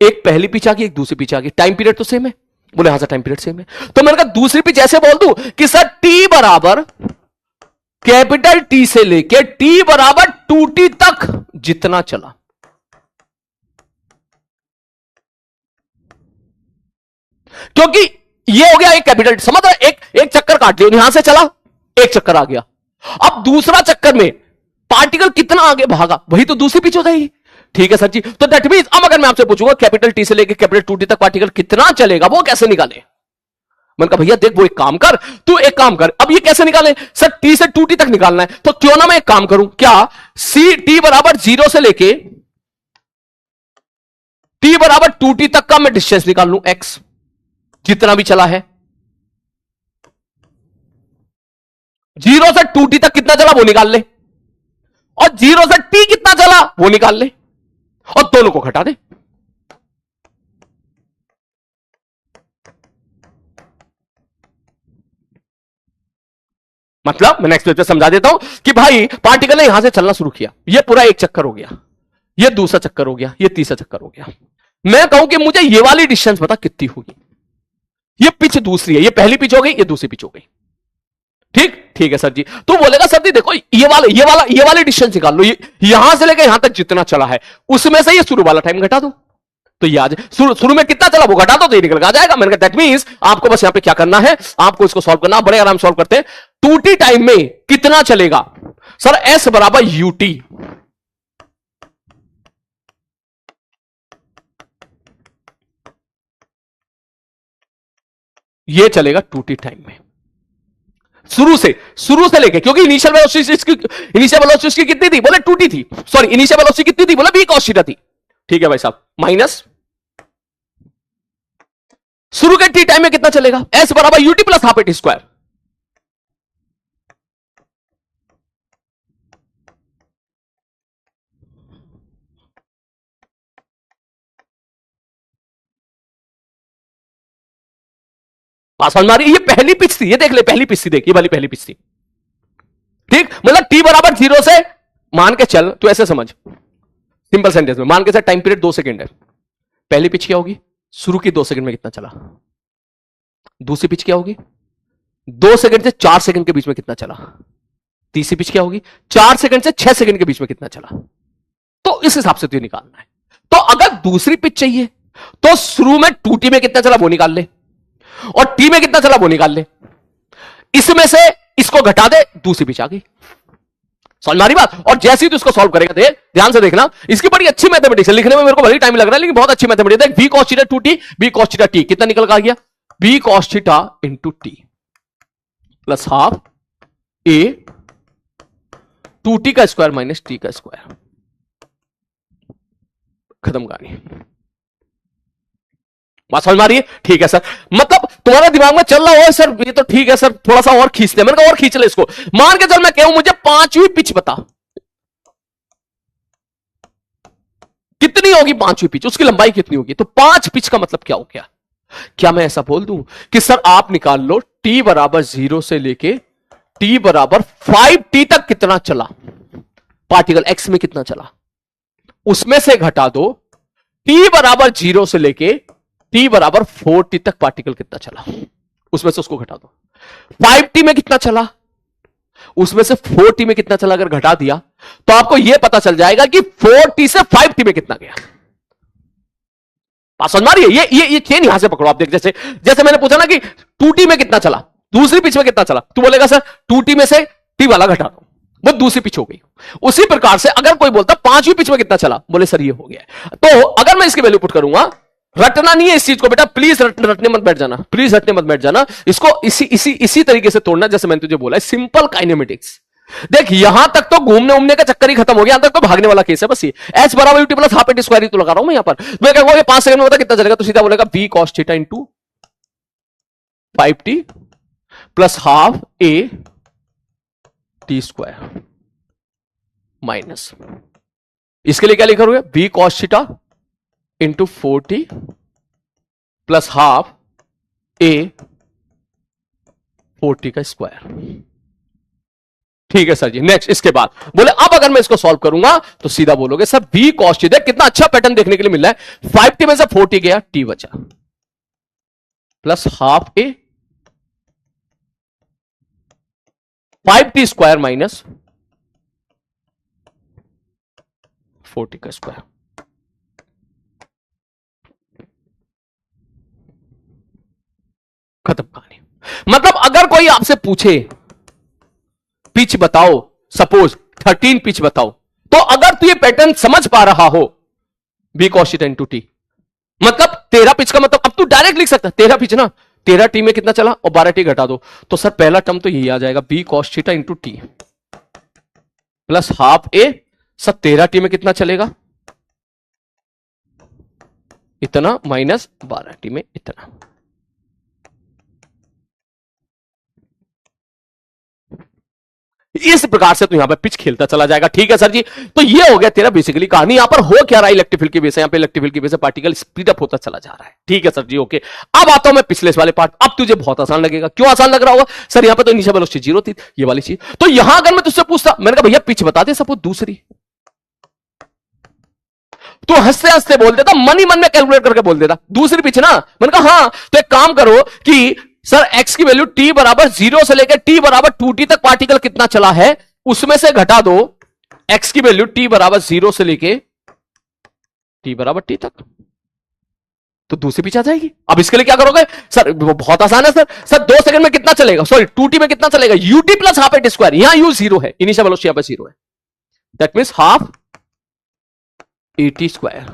एक पहली पिच आ गई, एक दूसरी पिच आ गई, टाइम पीरियड तो सेम है। बोले हां सर टाइम पीरियड सेम है। तो मैंने कहा दूसरी पिच ऐसे बोल दूं कि सर टी बराबर कैपिटल टी से लेके टी बराबर 2t तक जितना चला, क्योंकि ये हो गया एक कैपिटल, समझ रहे, एक चक्कर काट लिया, यहां से चला, एक चक्कर आ गया। अब दूसरा चक्कर में पार्टिकल कितना आगे भागा, वही तो दूसरी पिच हो जाएगी। ठीक है सर जी, तो दैट मींस अब अगर मैं आपसे पूछूंगा कैपिटल टी से लेके कैपिटल 2t तक पार्टिकल कितना चलेगा, वो कैसे निकाले। मैंने कहा भैया देख, वो एक काम कर, तू एक काम कर, अब ये कैसे निकाले सर, टी से 2t तक निकालना है, तो क्यों ना मैं एक काम करूं, क्या सी टी बराबर 0 से लेके टी बराबर 2t तक का मैं डिस्टेंस निकाल लूं, x जितना भी चला है, 0 से 2t तक कितना चला वो निकाल ले, और 0 से t कितना चला वो निकाल ले, और दोनों को घटा दे। मतलब मैं नेक्स्ट पेज समझा देता हूं कि भाई पार्टिकल ने यहां से चलना शुरू किया, ये पूरा एक चक्कर हो गया, ये दूसरा चक्कर हो गया, ये तीसरा चक्कर हो गया। मैं कहूं कि मुझे ये वाली डिस्टेंस बता कितनी होगी, ये पिच दूसरी है, ये पहली पिच हो गई, ये दूसरी पिच हो गई। ठीक, ठीक है सर जी। तो बोलेगा सर जी देखो ये वाली डिस्टेंस निकाल लो, यहां से लेकर यहां तक जितना चला है उसमें से ये शुरू वाला टाइम घटा दो, तो ये आज शुरू में कितना चला वो घटा दो, तो ये निकल आ जाएगा। मैंने कहा दैट मींस आपको बस यहां पे क्या करना है, आपको इसको सॉल्व करना, बड़े आराम सॉल्व करते हैं। 2t टाइम में कितना चलेगा सर, s बराबर ut ये चलेगा 2t टाइम में, शुरू से लेके, क्योंकि इनिशियल वेलोसिटी कितनी थी, बोले 2t थी, सॉरी इनिशियल वेलोसिटी कितनी थी, बोले v cos थीटा थी। ठीक है भाई साहब, माइनस शुरू के t टाइम में कितना चलेगा, s बराबर ut plus half a t square. समझ मारी, ये पहली पिच थी, ये देख ले पहली पिच थी, देख ये वाली पहली पिच थी। ठीक, मतलब t बराबर 0 से मान के चल, तू ऐसे समझ सिंपल सेंटेंस में, मान के चल टाइम पीरियड 2 सेकंड है, पहली पिच क्या होगी, शुरू की 2 सेकंड में कितना चला, दूसरी पिच क्या होगी 2 सेकंड से 4 सेकंड के बीच में कितना चला, तीसरी पिच क्या होगी 4 सेकंड से 6 सेकंड के बीच में कितना चला। तो इस हिसाब से तुझे निकालना है। तो अगर दूसरी पिच चाहिए तो शुरू में 2t में कितना चला वो निकाल ले, और t में कितना चला वो निकाल ले, इसमें से इसको घटा दे, दूसरी पिच आ गई। समझ मारी बात। और जैसे ही तू इसको सॉल्व करेगा, देख ध्यान से देखना, इसकी बड़ी अच्छी मैथमेटिक्स है, लिखने में मेरे को भले टाइम लग रहा है लेकिन बहुत अच्छी मैथमेटिक्स है। v cos theta 2t, v cos theta t कितना निकल का गया, v cos theta into t plus half a 2t का स्क्वायर माइनस t का स्क्वायर। खत्म कहानी। बात समझ मारिए, ठीक है सर, मतलब तुम्हारे दिमाग में चल रहा हो सर ये तो ठीक है सर, थोड़ा सा और खींचते हैं, मैंने कहा और खींच ले इसको। मान के चल मैं कहूं मुझे 5वीं पिच बता, कितनी होगी 5वीं पिच, उसकी लंबाई कितनी होगी, तो 5 पिच का मतलब क्या हो गया। क्या मैं ऐसा बोल दूं कि सर आप निकाल लो t बराबर 0 से लेके t बराबर 5t तक कितना चला, पार्टिकल x में कितना चला, उसमें से घटा दो t बराबर 0 से लेके t बराबर 4t तक पार्टिकल कितना चला, उसमें से उसको घटा दो। 5t में कितना चला, उसमें से 4t में कितना चला, अगर घटा दिया तो आपको यह पता चल जाएगा कि 4t से 5t में कितना गया। बात समझ मारिए, ये चेन यहां से पकड़ो आप। देख जैसे मैंने पूछा ना कि 2t में कितना चला, दूसरी पिच में कितना चला, तू बोलेगा सर 2t में से t वाला घटा दो, वो दूसरी पिच हो गई। उसी प्रकार से अगर कोई बोलता 5वीं पिच में कितना चला, बोले सर ये हो गया, तो अगर मैं इसकी वैल्यू पुट करूंगा, रटना नहीं है इस चीज को बेटा, प्लीज रटने मत बैठ जाना, प्लीज रटने मत बैठ जाना, इसको इसी तरीके से तोड़ना जैसे मैंने तुझे बोला, सिंपल काइनेमेटिक्स। देख यहां तक तो घूमने का चक्कर ही खत्म हो गया, यहां तक तो भागने वाला केस है बस ये। एच बराबर u t plus half a t square ही तो लगा रहा हूं मैं यहां पर। मैं कहूंगा 5 सेकंड में बता कितना चलेगा, तो सीधा बोलेगा v cos theta into 5t plus half a t square minus, इसके लिए क्या लिखा हुआ है, v cos theta into 4t plus half a 4t का स्क्वायर। ठीक है सर जी, नेक्स्ट इसके बाद बोले अब अगर मैं इसको सॉल्व करूंगा तो सीधा बोलोगे सर v cos थीटा, कितना अच्छा पैटर्न देखने के लिए मिल रहा है, 5t में से 4t गया, t बचा plus half a 5t square minus 4t का स्क्वायर। खत्म कहानी। मतलब अगर कोई आपसे पूछे पिच बताओ, सपोज 13 पिच बताओ, तो अगर तू ये पैटर्न समझ पा रहा हो v cos theta into t, मतलब 13 पिच का मतलब अब तू डायरेक्ट लिख सकता है 13 पिच ना, 13 t में कितना चला और 12 t घटा दो, तो सर पहला टर्म तो यही आ जाएगा v cos theta into t plus half a, sir 13 t में कितना चलेगा इतना माइनस 12 t में इतना। इस प्रकार से तो यहां पे पिच खेलता चला जाएगा। ठीक है सर जी, तो ये हो गया तेरा बेसिकली कहानी। यहां पर हो क्या रहा है, इलेक्ट्रिक फील्ड की वजह से, यहां पे इलेक्ट्रिक फील्ड की वजह से पार्टिकल स्पीड अप होता चला जा रहा है। ठीक है सर जी, ओके। अब आता हूं मैं पिछले वाले पार्ट। अब तुझे बहुत आसान लगेगा। क्यों आसान लग रहा होगा सर, यहां पर तो इनिशियल वेलोसिटी 0 थी, ये वाली चीज। तो यहां अगर मैं तुझसे पूछता, मैंने कहा भैया पिच बता दे सपोज दूसरी, तो हंसते हंसते बोल देता, मन ही मन में कैलकुलेट करके बोल देता दूसरी पिच ना। मैंने कहा हाँ, तो एक काम करो कि सर x की वैल्यू t बराबर 0 से लेकर t बराबर 2t तक पार्टिकल कितना चला है, उसमें से घटा दो x की वैल्यू t बराबर 0 से लेके t बराबर t तक, तो दूसरी पिच आ जाएगी। अब इसके लिए क्या करोगे सर, वो बहुत आसान है सर। सर 2 सेकंड में कितना चलेगा, सॉरी 2t में कितना चलेगा, ut plus half a t square, यहां u 0 है, इनिशियल वेलोसिटी यहां पर 0 है, that means half at square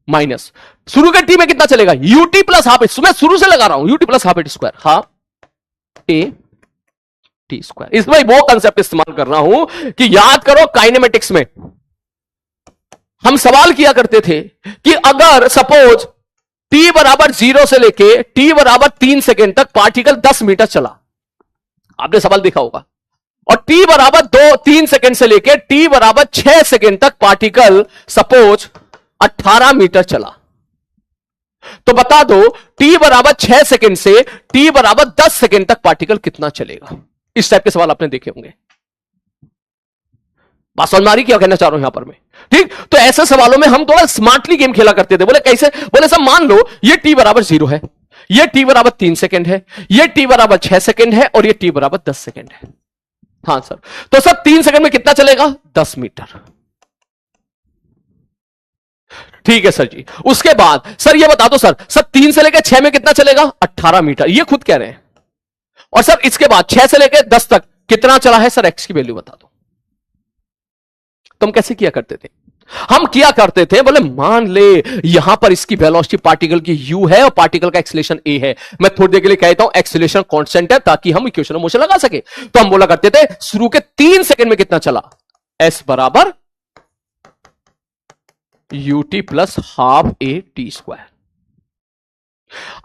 minus शुरू के टी में कितना चलेगा, यूटी प्लस हाफ मैं शुरू से लगा रहा हूं, UT plus half A T square, half A T square. इसमें वो कंसेप्ट इस्तेमाल कर रहा हूं कि याद करो काइनेमेटिक्स में हम सवाल किया करते थे कि अगर सपोज टी बराबर 0 से लेके टी बराबर 3 सेकेंड तक पार्टिकल 10 मीटर चला, आपने सवाल देखा होगा, और टी बराबर 2-3 सेकेंड से लेके टी बराबर 6 सेकेंड तक पार्टिकल सपोज 18 मीटर चला, तो बता दो टी बराबर 6 सेकेंड से टी बराबर 10 सेकेंड तक पार्टिकल कितना चलेगा। इस टाइप के सवाल आपने देखे होंगे। बात समझ में आ रही क्या कहना चाह रहा हूं यहां पर मैं, ठीक। तो ऐसे सवालों में हम थोड़ा स्मार्टली गेम खेला करते थे। बोले कैसे, बोले सब मान लो ये टी बराबर 0 है, ये टी बराबर 3 सेकेंड है, ये टी बराबर 6 सेकेंड है, और ये टी बराबर 10 सेकेंड है। हाँ सर, तो सर 3 सेकेंड में कितना चलेगा, 10 मीटर। ठीक है सर जी। उसके बाद सर ये बता दो सर 3 से लेकर 6 में कितना चलेगा, 18 मीटर, ये खुद कह रहे हैं। और सर इसके बाद 6 से लेकर 10 तक कितना चला है सर, एक्स की वैल्यू बता दो। तुम कैसे किया करते थे, हम किया करते थे, बोले मान ले यहां पर इसकी वेलोसिटी पार्टिकल की u है और पार्टिकल का एक्सीलरेशन a है। मैं थोड़ी देर के लिए कहता हूं एक्सीलरेशन कांस्टेंट है ताकि हम इक्वेशन ऑफ मोशन लगा सके। तो हम बोला करते थे शुरू के 3 सेकंड में कितना चला, s बराबर ut plus half A T square.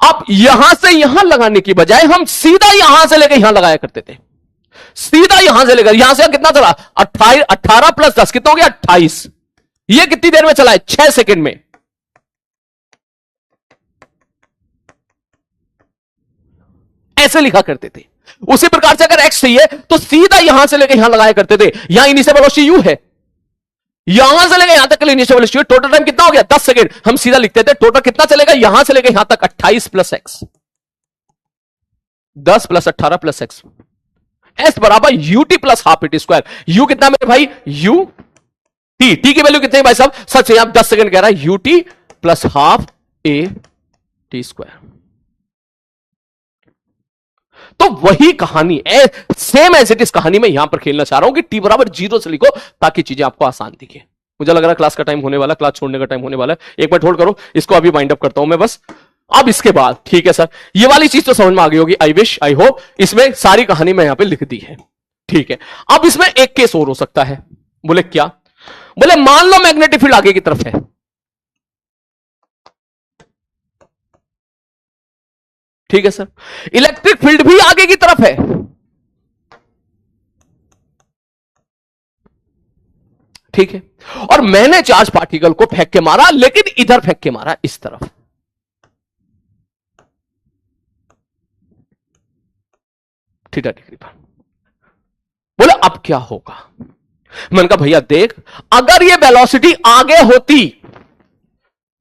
अब यहां से यहां लगाने की बजाय हम सीधा यहां से लेकर यहां लगाया करते थे, सीधा यहां से लेकर यहां से कितना चला, 18 प्लस 10 कितना हो गया, 28। ये कितनी देर में चला है, 6 सेकंड में। ऐसे लिखा करते थे। उसी प्रकार से अगर x चाहिए तो सीधा यहां से लेकर यहां लगाया करते थे। यहां इनिशियल वेलोसिटी u है, यहां से लेकर यहां तक के लिए इनिशियल वेलोसिटी, टोटल टाइम कितना हो गया, 10 सेकंड। हम सीधा लिखते थे टोटल कितना चलेगा, यहां से लेकर यहां तक 28 plus x, 10 plus 18 plus x, s बराबर u t plus half A T square. You कितना मेरे भाई, यू टी, टी की वैल्यू कितनी है भाई साहब, सच है आप 10 सेकंड कह रहा है, UT plus half A T square. तो वही कहानी सेम एज इट इज कहानी में यहां पर खेलना चाह रहा हूं कि टी बराबर 0 से लिखो ताकि चीजें आपको आसान दिखे। मुझे लग रहा है क्लास का टाइम होने वाला, क्लास छोड़ने का टाइम होने वाला है। एक बार होल्ड करो, इसको अभी वाइंड अप करता हूं मैं बस। अब इसके बाद ठीक है सर, ये वाली चीज तो समझ में आ गई होगी, आई विश आई होप। इसमें सारी कहानी मैं यहां पे लिख दी है, ठीक है। अब इसमें एक केस और हो सकता है। बोले क्या, बोले मान लो मैग्नेटिक फील्ड आगे की तरफ है, ठीक है सर, इलेक्ट्रिक फील्ड भी आगे की तरफ है, ठीक है। और मैंने चार्ज पार्टिकल को फेंक के मारा, लेकिन इधर फेंक के मारा, इस तरफ। थीटा डिग्री पर। बोले अब क्या होगा, मैंने कहा भैया देख, अगर ये वेलोसिटी आगे होती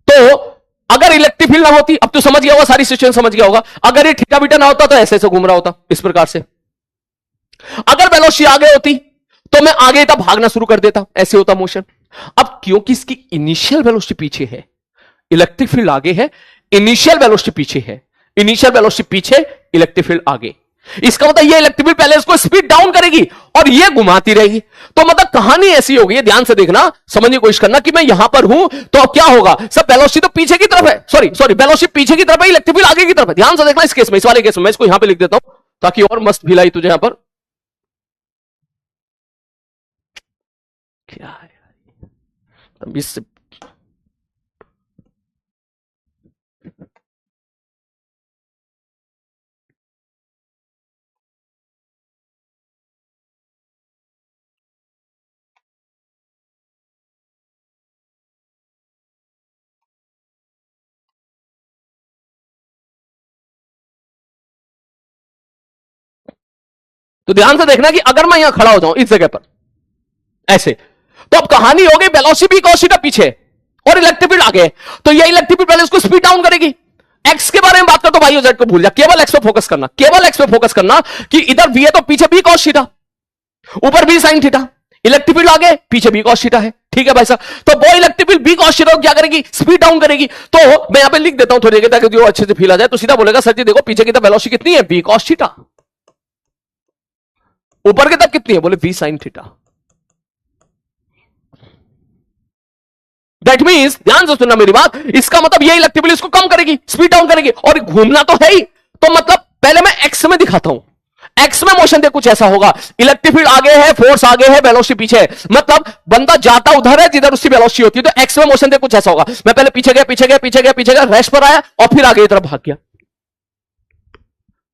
तो अगर इलेक्ट्रिक फील्ड ना होती, अब तो समझ गया होगा, सारी सिचुएशन समझ गया होगा। अगर ये थीटा बीटा ना होता तो ऐसे ऐसे घूम रहा होता, इस प्रकार से। अगर वेलोसिटी आगे होती तो मैं आगे तक भागना शुरू कर देता, ऐसे होता मोशन। अब क्योंकि इसकी इनिशियल वेलोसिटी पीछे है, इलेक्ट्रिक फील्ड आगे है, इनिशियल वेलोसिटी पीछे है, इनिशियल वेलोसिटी पीछे, इलेक्ट्रिक फील्ड आगे, इसका मतलब ये इलेक्ट्रिक फील्ड पहले इसको स्पीड डाउन करेगी और ये घुमाती रहेगी। तो मतलब कहानी ऐसी होगी, ध्यान से देखना, समझने की कोशिश करना कि मैं यहां पर हूं तो अब क्या होगा, सब वेलोसिटी तो पीछे की तरफ है, सॉरी वेलोसिटी पीछे की तरफ है, इलेक्ट्रिक फील्ड आगे की तरफ है। ध्यान से देखना इस केस में, इस वाले केस में मैं इसको यहां पे लिख देता हूं ताकि और मस्त भिलाई तुझे यहां पर। क्या है इससे, तो ध्यान से देखना कि अगर मैं यहां खड़ा हो जाऊं इस जगह पर ऐसे, तो अब कहानी हो गई वेलोसिटी cos थीटा पीछे और इलेक्ट्रिक फील्ड आगे, तो ये इलेक्ट्रिक फील्ड पहले इसको स्पीड डाउन करेगी। एक्स के बारे में बात कर तो वाई जेड को भूल जा, केवल एक्स पे फोकस करना, केवल एक्स पे फोकस करना कि इधर वी है तो पीछे भी cos थीटा, ऊपर भी sin थीटा, इलेक्ट्रिक फील्ड आगे, पीछे भी cos थीटा है, ठीक है भाई साहब। तो वो इलेक्ट्रिक फील्ड भी cos थीटा क्या करेगी, स्पीड डाउन करेगी। तो मैं यहां पे लिख देता हूं थोड़ी देर ताकि अच्छे से फील आ जाए। तो सीधा बोलेगा सर जी देखो पीछे की तरफ वेलोसिटी कितनी है, v cos थीटा, ऊपर की तरफ कितनी है, बोले v sin theta. That means, ध्यान से सुनना मेरी बात, इसका मतलब ये इलेक्ट्रिक फील्ड इसको कम करेगी, स्पीड डाउन करेगी, और घूमना तो है ही। तो मतलब पहले मैं एक्स में दिखाता हूं, एक्स में मोशन दे कुछ ऐसा होगा, इलेक्ट्रिक फील्ड आगे है, फोर्स आगे है, वेलोसिटी पीछे है, मतलब बंदा जाता उधर है जिधर उसकी वेलोसिटी होती है। तो एक्स में मोशन दे कुछ ऐसा होगा, मैं पहले पीछे गया पीछे गया पीछे गया पीछे गया, रेस्ट पर आया और फिर आगे की तरफ भाग गया।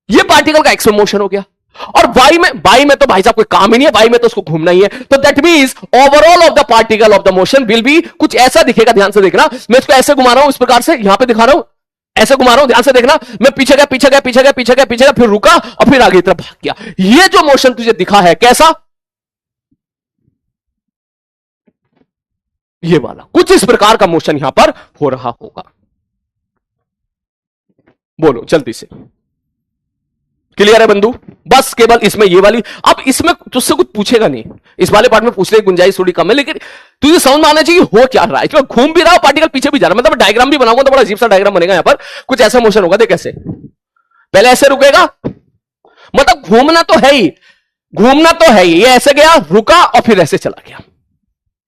ये पार्टिकल का एक्स में मोशन हो गया। और वाई में तो भाई साहब कोई काम ही नहीं है, वाई में तो उसको घूमना ही है। तो that means overall of the particle of the motion will be कुछ ऐसा दिखेगा। ध्यान से देखना, मैं इसको ऐसे घुमा रहा हूं, इस प्रकार से यहां पे दिखा रहा हूं, ऐसे घुमा रहा हूं, ध्यान से देखना, मैं पीछे गया पीछे गया पीछे गया पीछे गया पीछे गया, फिर रुका और फिर आगे की तरफ भाग गया। ये जो मोशन तुझे दिखा है कैसा, ये वाला कुछ इस प्रकार का मोशन यहां पर हो रहा होगा। बोलो जल्दी से, क्लियर है बंधु? बस केवल इसमें ये वाली, अब इसमें तुझसे कुछ पूछेगा नहीं, इस वाले पार्ट में पूछने की गुंजाइश थोड़ी कम है, लेकिन तुझे समझ में आना चाहिए हो क्या रहा है। इसमें घूम भी रहा है, पार्टिकल पीछे भी जा रहा है, मतलब डायग्राम भी बनाऊंगा तो बड़ा अजीब सा डायग्राम बनेगा। यहां पर कुछ ऐसा मोशन होगा, देख कैसे, पहले ऐसे रुकेगा, मतलब घूमना तो है ही, घूमना तो है ही, ये ऐसे गया रुका और फिर ऐसे चला गया।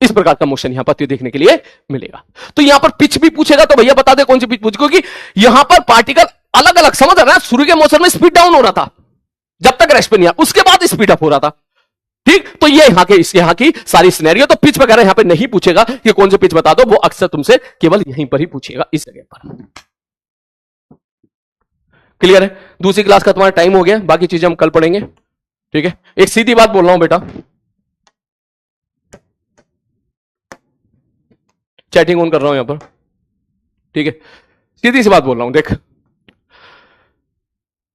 इस प्रकार का मोशन यहां पर देखने के लिए मिलेगा। तो यहां पर पिच भी पूछेगा तो भैया बता दे कौन सी पिच पूछे, क्योंकि यहां पर पार्टिकल अलग अलग, समझ रहा है, शुरू के मोशन में स्पीड डाउन हो रहा था जब तक रेस्ट पे नहीं आया, उसके बाद स्पीड अप हो रहा था, ठीक। तो ये यहां की सारी सिनेरियो, तो पिच वगैरह यहां पे नहीं पूछेगा कि कौन सी पिच बता दो, वो अक्सर तुमसे केवल यहीं पर ही पूछेगा, इस जगह पर। क्लियर है? दूसरी क्लास का तुम्हारा टाइम हो गया, बाकी चीजें हम कल पढ़ेंगे, ठीक है। एक सीधी बात बोल रहा हूं बेटा, चैटिंग ऑन कर रहा हूं यहां पर, ठीक है, सीधी सी बात बोल रहा हूं, देख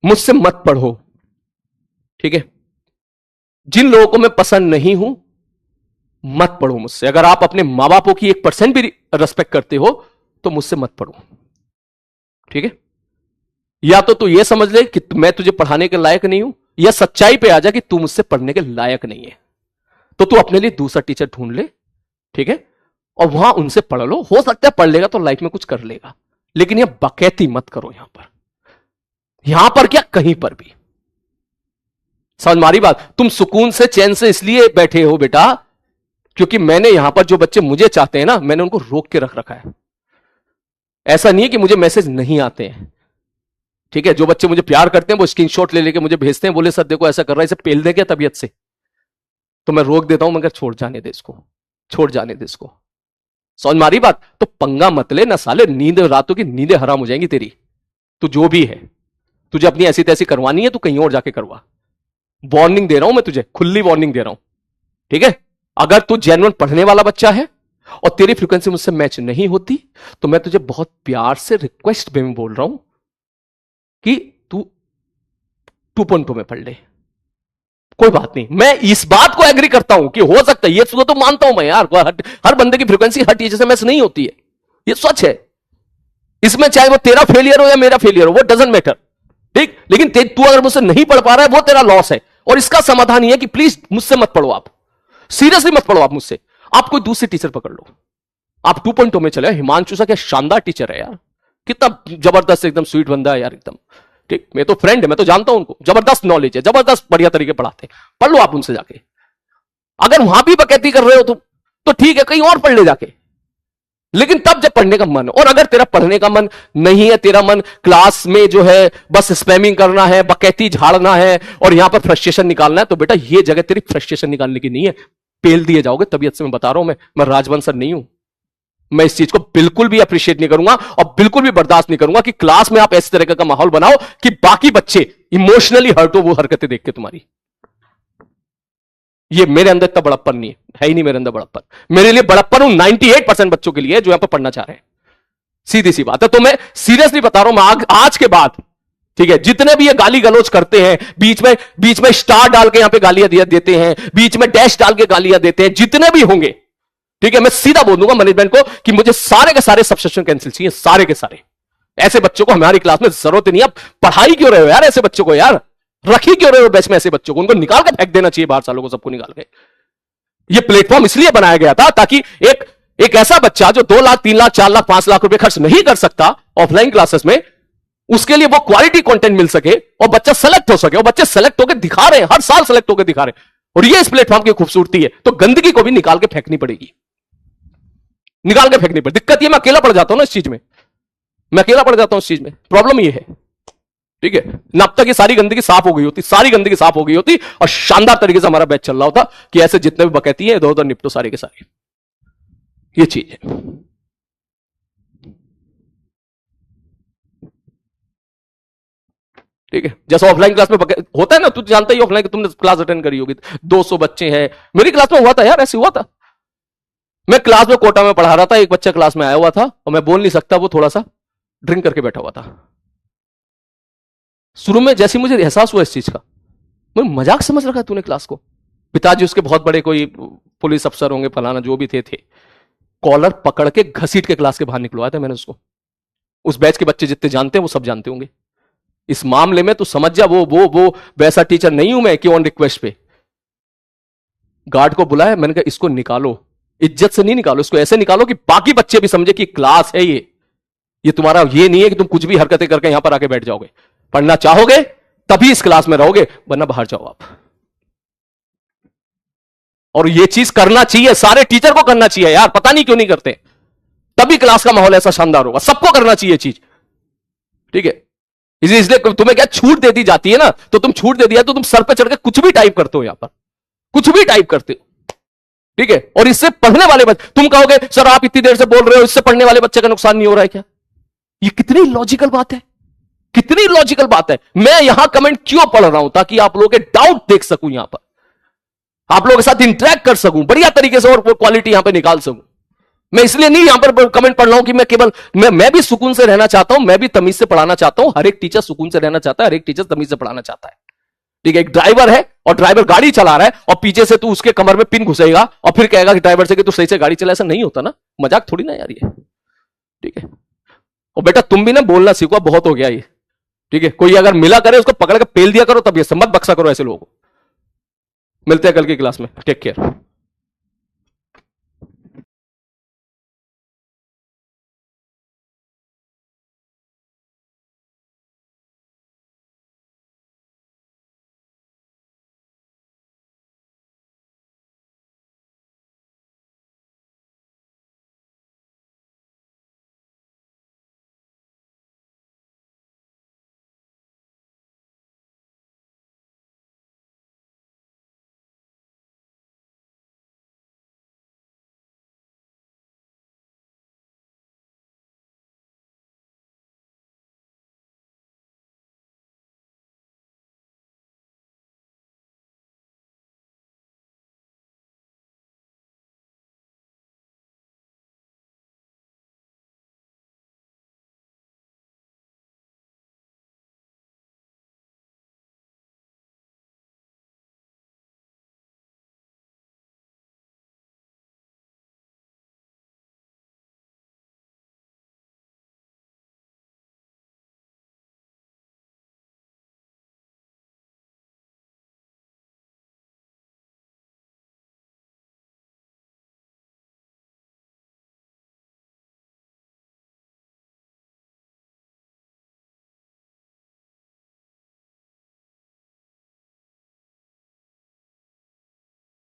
मुझसे मत पढ़ो, ठीक है। जिन लोगों को मैं पसंद नहीं हूं मत पढ़ो मुझसे। अगर आप अपने मां बापों की 1% भी रेस्पेक्ट करते हो तो मुझसे मत पढ़ो, ठीक है। या तो तू ये समझ ले कि मैं तुझे पढ़ाने के लायक नहीं हूं, या सच्चाई पे आ जा कि तू मुझसे पढ़ने के लायक नहीं है, तो तू अपने लिए दूसरा टीचर ढूंढ ले, ठीक है, और वहां उनसे पढ़ लो। हो सकता है पढ़ लेगा तो लाइफ में कुछ कर लेगा, लेकिन यह बकैती मत करो यहां पर क्या कहीं पर भी। समझ मारी बात? तुम सुकून से चैन से इसलिए बैठे हो बेटा क्योंकि मैंने यहां पर जो बच्चे मुझे चाहते हैं ना, मैंने उनको रोक के रख रखा है। ऐसा नहीं है कि मुझे मैसेज नहीं आते हैं, ठीक है। जो बच्चे मुझे प्यार करते हैं वो स्क्रीनशॉट ले लेके मुझे भेजते हैं, बोले सर देखो ऐसा कर रहा है, इसे पेल दे क्या तबीयत से, तो मैं रोक देता हूं, मगर छोड़ जाने दे इसको, छोड़ जाने दे इसको। समझ मारी बात? तो पंगा मत ले ना साले, नींद रातों की नींदें हराम हो जाएंगी तेरी। तू जो भी है, तुझे अपनी ऐसी तैसी करवानी है, तू कहीं और जाके करवा। वार्निंग दे रहा हूं मैं तुझे, खुली वार्निंग दे रहा हूं, ठीक है। अगर तू जेन्युइन पढ़ने वाला बच्चा है और तेरी फ्रीक्वेंसी मुझसे मैच नहीं होती, तो मैं तुझे बहुत प्यार से रिक्वेस्ट में बोल रहा हूं कि तू 2.2 में पढ़ ले, कोई बात नहीं। मैं इस बात को एग्री करता हूं कि हो सकता है, ये तो मानता हूं मैं यार, हर बंदे की फ्रीक्वेंसी हर टीचर से मैच नहीं होती है, ये सच है। इसमें चाहे वो तेरा फेलियर हो या मेरा फेलियर हो, वो डजंट मैटर, ठीक। लेकिन तू अगर मुझसे नहीं पढ़ पा रहा है वो तेरा लॉस है, और इसका समाधान ये है कि प्लीज मुझसे मत पढ़ो, आप सीरियसली मत पढ़ो, आप मुझसे, आप कोई दूसरी टीचर पकड़ लो। आप 2.2 में चले। हिमांशु सा क्या शानदार टीचर है यार, कितना जबरदस्त, एकदम स्वीट बंदा है यार, एकदम ठीक। मैं तो फ्रेंड है, मैं तो जानता हूं उनको, जबरदस्त नॉलेज है, जबरदस्त बढ़िया तरीके पढ़ाते हैं, पढ़ लो आप उनसे जाके। अगर वहां भी बकैती कर रहे हो तो ठीक है, कहीं और पढ़ ले जाके, लेकिन तब जब पढ़ने का मन। और अगर तेरा पढ़ने का मन नहीं है, तेरा मन क्लास में जो है बस स्पैमिंग करना है, बकैती झाड़ना है और यहां पर फ्रस्ट्रेशन निकालना है, तो बेटा ये जगह तेरी फ्रस्ट्रेशन निकालने की नहीं है, पेल दिए जाओगे तबीयत से। मैं बता रहा हूं, मैं राजवंश सर नहीं हूं, मैं इस चीज को बिल्कुल भी अप्रिशिएट नहीं करूंगा और बिल्कुल भी बर्दाश्त नहीं करूंगा कि क्लास में आप इस तरह का माहौल बनाओ कि बाकी बच्चे इमोशनली हर्ट हो वो हरकतें देख के तुम्हारी। ये मेरे अंदर इतना बड़प्पन नहीं है ही नहीं मेरे अंदर बड़प्पन। मेरे लिए बड़प्पन 98% बच्चों के लिए जो यहां पर पढ़ना चाह रहे हैं, सीधी सी बात है। तो मैं सीरियसली बता रहा हूं, मैं आज के बाद, ठीक है, जितने भी ये गाली गलौज करते हैं, बीच में स्टार डाल के यहां पे गालियां देते हैं, बीच में डैश डाल के गालियां देते हैं, जितने भी होंगे, ठीक है, मैं सीधा बोल दूंगा मैनेजमेंट को कि मुझे सारे के सारे सब्सक्रिप्शन कैंसिल चाहिए, सारे के सारे। ऐसे बच्चों को हमारी क्लास में जरूरत नहीं है। आप पढ़ाई क्यों रहे हो यार ऐसे बच्चों को, यार रखी क्यों रहे हो बैच में ऐसे बच्चों को? उनको निकाल के फेंक देना चाहिए बाहर, सालों को सबको निकाल के। ये प्लेटफॉर्म इसलिए बनाया गया था ताकि एक ऐसा बच्चा जो 2 लाख 3 लाख 4 लाख 5 लाख रुपए खर्च नहीं कर सकता ऑफलाइन क्लासेस में, उसके लिए वो क्वालिटी कंटेंट मिल सके और बच्चा सेलेक्ट हो सके। और बच्चे सेलेक्ट होकर दिखा रहे हैं, हर साल सेलेक्ट होकर दिखा रहे हैं, और ये इस प्लेटफॉर्म की खूबसूरती है। तो गंदगी को भी निकाल के फेंकनी पड़ेगी। निकाल के फेंकनी पड़ती। दिक्कत ये मैं अकेला पड़ जाता हूं ना इस चीज में, मैं अकेला पड़ जाता हूं इस चीज में, प्रॉब्लम ये है। ठीक है ना, अब तक ये सारी गंदगी साफ हो गई होती, सारी गंदगी साफ हो गई होती और शानदार तरीके से हमारा बैच चल रहा होता कि ऐसे जितने भी बकैती है इधर उधर निपटो सारे के सारे। ये चीज है। ठीक है, जैसा ऑफलाइन क्लास में होता है ना, तू जानता ही ऑफलाइन, तुमने क्लास अटेंड करी होगी, 200 बच्चे हैं। मेरी क्लास में हुआ था यार, ऐसे हुआ था। मैं क्लास में कोटा में पढ़ा रहा था, एक बच्चा क्लास में आया हुआ था और मैं बोल नहीं सकता, वो थोड़ा सा ड्रिंक करके बैठा हुआ था। शुरू में जैसे मुझे एहसास हुआ इस चीज का, मैं मजाक समझ रखा है तूने क्लास को। पिताजी उसके बहुत बड़े कोई पुलिस अफसर होंगे, फलाना जो भी थे कॉलर पकड़ के घसीट के क्लास के बाहर निकलवाया था मैंने उसको। उस बैच के बच्चे जितने जानते हैं वो सब जानते होंगे इस मामले में, तो समझ जा वो वैसा टीचर नहीं हूं मैं कि ऑन रिक्वेस्ट पे। गार्ड को बुलाया, मैंने कहा इसको निकालो, इज्जत से नहीं निकालो, इसको ऐसे निकालो कि बाकी बच्चे भी समझे कि क्लास है ये तुम्हारा ये नहीं है कि तुम कुछ भी हरकतें करके यहां पर आके बैठ जाओगे। पढ़ना चाहोगे तभी इस क्लास में रहोगे, वरना बाहर जाओ आप। और ये चीज करना चाहिए, सारे टीचर को करना चाहिए यार, पता नहीं क्यों नहीं करते। तभी क्लास का माहौल ऐसा शानदार होगा, सबको करना चाहिए चीज। ठीक है, इसलिए तुम्हें क्या छूट दे दी जाती है ना, तो तुम छूट दे दिया तो तुम सर पे चढ़ के कुछ भी टाइप करते हो, यहां पर कुछ भी टाइप करते हो। ठीक है, और इससे पढ़ने वाले बच्चे, तुम कहोगे सर आप इतनी देर से बोल रहे हो, इससे पढ़ने वाले बच्चे का नुकसान नहीं हो रहा है क्या? ये कितनी लॉजिकल बात है, कितनी लॉजिकल बात है। मैं यहां कमेंट क्यों पढ़ रहा हूं? ताकि आप लोगों के डाउट देख सकूं, यहां पर आप लोगों के साथ इंटरेक्ट कर सकूं बढ़िया तरीके से और क्वालिटी यहां पर निकाल सकूं। मैं इसलिए नहीं यहां पर कमेंट पढ़ रहा हूं कि मैं केवल मैं भी सुकून से रहना चाहता हूं, मैं भी तमीज से पढ़ाना चाहता हूं। हर एक टीचर सुकून से रहना चाहता है, हर एक टीचर तमीज से पढ़ाना चाहता है। ठीक है, एक ड्राइवर है और ड्राइवर गाड़ी चला रहा है और पीछे से तू उसके कमर में पिन घुसेगा और फिर कहेगा कि ड्राइवर से कि तू सही से गाड़ी चला, ऐसा नहीं होता ना, मजाक थोड़ी ना यार ये। ठीक है, और बेटा तुम भी ना बोलना सीखो, बहुत हो गया ये। ठीक है, कोई अगर मिला करे उसको पकड़ के पेल दिया करो, तब ये मत बक्सा करो ऐसे लोगों को। मिलते हैं कल की क्लास में, टेक केयर।